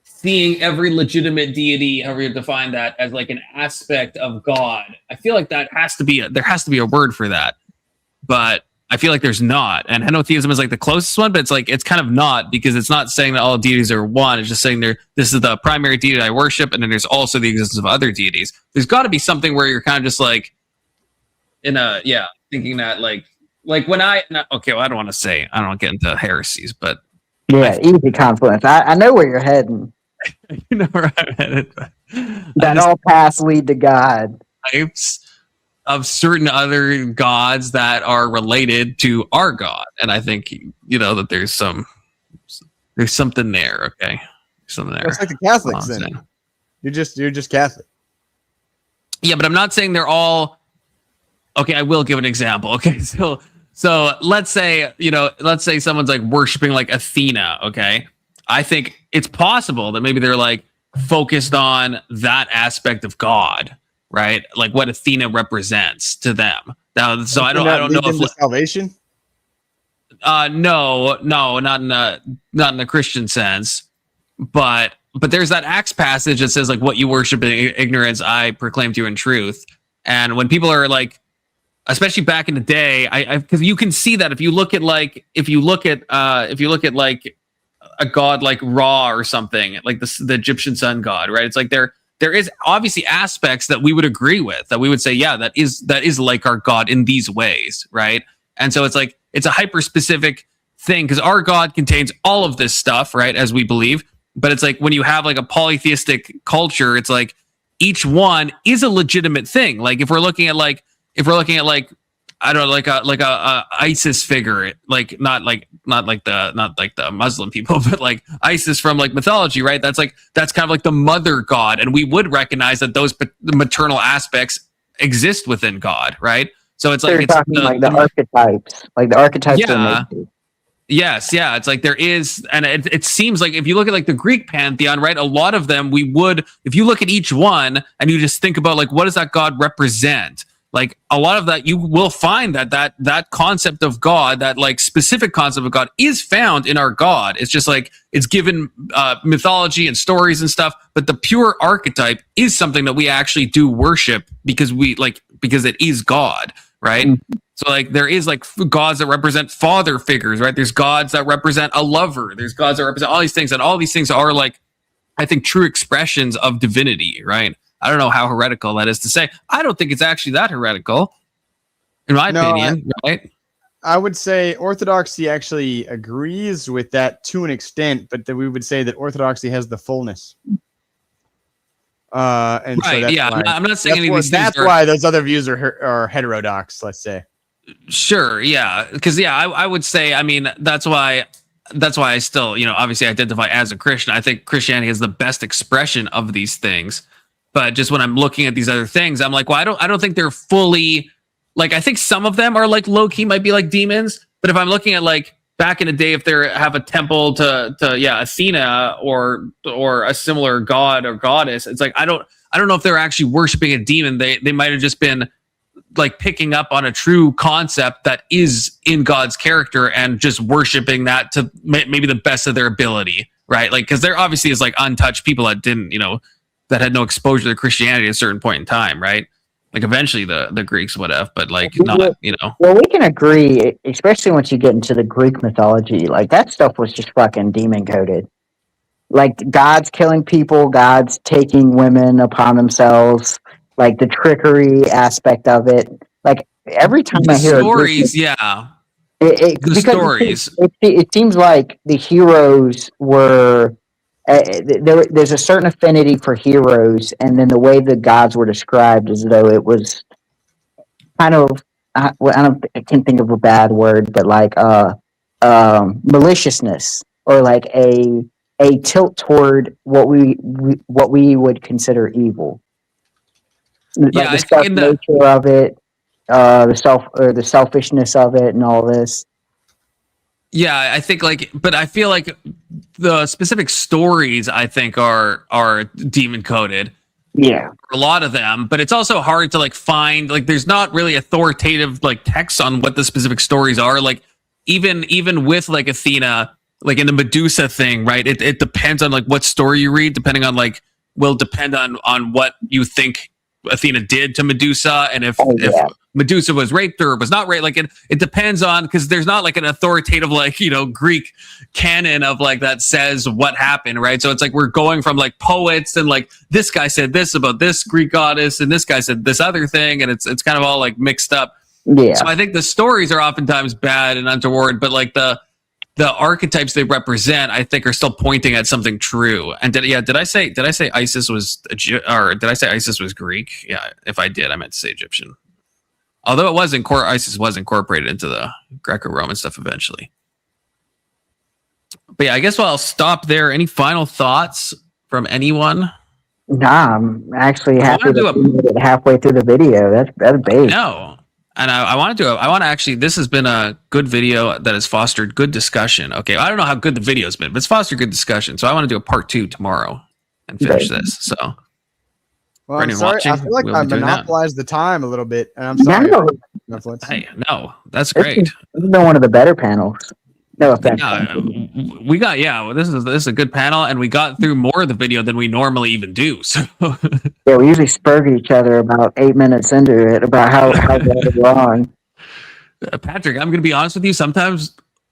seeing every legitimate deity, however you define that, as like an aspect of God. I feel like there has to be a word for that, but I feel like there's not. And henotheism is like the closest one, but it's kind of not, because it's not saying that all deities are one. It's just saying this is the primary deity I worship, and then there's also the existence of other deities. There's got to be something where you're kind of just like thinking that like when I don't want to say, I don't get into heresies, but easy Confluence. I know where you're heading. You know where I'm headed. That all paths lead to God. Types of certain other gods that are related to our God, and I think that there's something there. Okay, something there. It's like the Catholics. Then you're just Catholic. Yeah, but I'm not saying they're all. Okay, I will give an example. Okay, so let's say someone's like worshiping like Athena. Okay, I think it's possible that maybe they're like focused on that aspect of God, right? Like what Athena represents to them. Now, so I don't know if salvation. No, not in a Christian sense, but there's that Acts passage that says like, what you worship in ignorance, I proclaim to you in truth. And when people are like, especially back in the day, because you can see that if you look at like a god like Ra or something, like the Egyptian sun god, right? It's like there is obviously aspects that we would agree with, that we would say, yeah, that is like our God in these ways, right? And so it's like it's a hyper specific thing, because our God contains all of this stuff, right, as we believe. But it's like when you have like a polytheistic culture, it's like each one is a legitimate thing. Like if we're looking at like I don't know, like a ISIS figure, like not like the Muslim people, but like Isis from like mythology, right? That's kind of like the mother god, and we would recognize that those maternal aspects exist within God, right? So it's like it's the archetypes, like the archetypes. Yeah. Yes, yeah. It's like there is, and it seems like if you look at like the Greek pantheon, right, a lot of them we would, if you look at each one and you just think about like what does that god represent, like a lot of that you will find that concept of God, that like specific concept of God is found in our God. It's just like it's given mythology and stories and stuff, but the pure archetype is something that we actually do worship because it is God, right? Mm-hmm. So like there is like gods that represent father figures, right? There's gods that represent a lover. There's gods that represent all these things, and all these things are like, I think, true expressions of divinity, right? I don't know how heretical that is to say. I don't think it's actually that heretical, in my opinion, right? I would say Orthodoxy actually agrees with that to an extent, but that we would say that Orthodoxy has the fullness. And right, so that's yeah, why, I'm not saying any of these that's why those other views are heterodox, let's say. Sure, yeah, because I would say, I mean, that's why I still, obviously identify as a Christian. I think Christianity is the best expression of these things. But just when I'm looking at these other things, I'm like, well, I don't think they're fully, like, I think some of them are like low key, might be like demons. But if I'm looking at like back in the day, if they have a temple to Athena or a similar god or goddess, it's like I don't know if they're actually worshiping a demon. They might have just been like picking up on a true concept that is in God's character and just worshiping that to maybe the best of their ability, right? Like, because there obviously is like untouched people that didn't, that had no exposure to Christianity at a certain point in time, right? Like eventually the Greeks would have, but like not, Well, we can agree, especially once you get into the Greek mythology, like that stuff was just fucking demon coded. Like gods killing people, gods taking women upon themselves, like the trickery aspect of it. Like every time I hear stories, it seems like the heroes were. There's a certain affinity for heroes, and then the way the gods were described as though it was kind of I can't think of a bad word, but like maliciousness or like a tilt toward what we would consider evil. Yeah, like the nature of it, the selfishness of it, and all this. Yeah, I think but I feel like the specific stories I think are demon coded. Yeah, a lot of them, but it's also hard to like find, like there's not really authoritative like texts on what the specific stories are. Like even with like Athena, like in the Medusa thing, right? It depends on like what story you read, depending on will depend on what you think Athena did to Medusa, and if Medusa was raped or was not raped, like it depends on, because there's not like an authoritative Greek canon of like that says what happened, right? So it's like we're going from like poets and like this guy said this about this Greek goddess and this guy said this other thing, and it's kind of all like mixed up. Yeah. So I think the stories are oftentimes bad and untoward, but like the archetypes they represent, I think, are still pointing at something true. And did I say Isis was or did I say Isis was Greek? Yeah, if I did, I meant to say Egyptian. Although Isis was incorporated into the Greco-Roman stuff eventually. But yeah, I guess I'll stop there. Any final thoughts from anyone? Nah, I'm actually happy to get halfway through the video. That's big. No. And I want to actually, this has been a good video that has fostered good discussion. Okay, I don't know how good the video's been, but it's fostered good discussion. So I want to do a part 2 tomorrow and finish this. So, well, I'm sorry. I feel like I monopolized the time a little bit, and I'm sorry. Hey, no, that's great. This has been one of the better panels. No offense. We got this is a good panel, and we got through more of the video than we normally even do. So yeah, we usually spurred each other about 8 minutes into it about how we're wrong. Patrick, I'm going to be honest with you.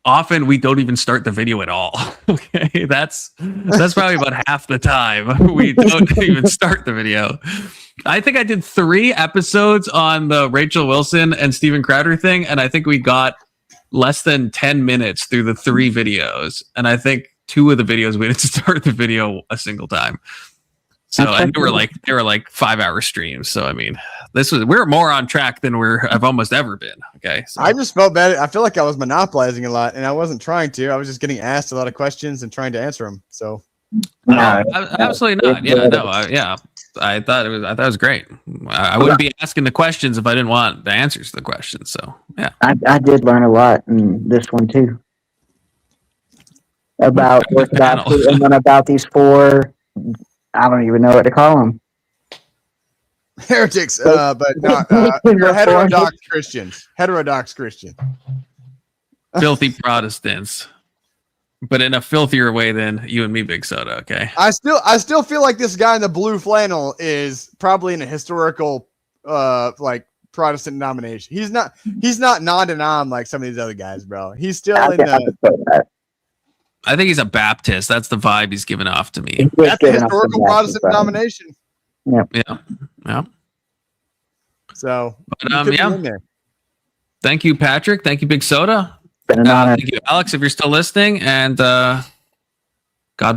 Often we don't even start the video at all. Okay, that's probably about half the time we don't even start the video. I think I did 3 episodes on the Rachel Wilson and Steven Crowder thing, and I think we got less than 10 minutes through the 3 videos, and I think 2 of the videos we didn't start the video a single time. So and they were like 5-hour streams. So I mean, we're more on track than I've almost ever been. Okay. So. I just felt bad. I feel like I was monopolizing a lot, and I wasn't trying to. I was just getting asked a lot of questions and trying to answer them. So no, absolutely not. Yeah, no, I thought it was great. I wouldn't be asking the questions if I didn't want the answers to the questions. So yeah, I did learn a lot in this one too about orthodoxy, and then about these 4. I don't even know what to call them. Heretics, but not heterodox Christians. Heterodox Christian. Filthy Protestants, but in a filthier way than you and me, Big Soda. Okay. I still feel like this guy in the blue flannel is probably in a historical, like Protestant denomination. He's not non-denom like some of these other guys, bro. He's still in the. I think he's a Baptist. That's the vibe he's giving off to me. That's a historical Protestant denomination. Yeah. So, but, yeah. Thank you, Patrick. Thank you, Big Soda. Thank you, Alex, if you're still listening. And God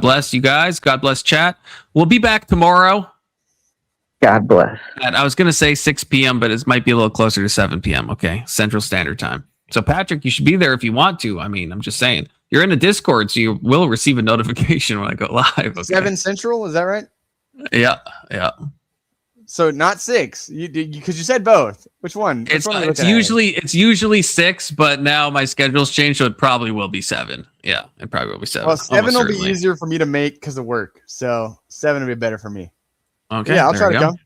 bless you guys. God bless chat. We'll be back tomorrow. God bless. I was going to say 6 p.m., but it might be a little closer to 7 p.m. Okay, Central Standard Time. So, Patrick, you should be there if you want to. I mean, I'm just saying. You're in a Discord, so you will receive a notification when I go live. Okay? 7 Central, is that right? Yeah. So not 6. You because you said both. Which one? It's usually 6, but now my schedule's changed, so it probably will be 7. Yeah, it probably will be 7. Well, 7 will be easier for me to make because of work. So 7 will be better for me. Okay. Yeah, I'll try to come.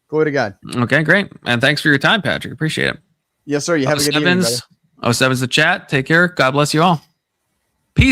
Glory to God. Okay, great. And thanks for your time, Patrick. Appreciate it. Yes, sir. You have a good evening, brother. 07's the chat. Take care. God bless you all. Peace.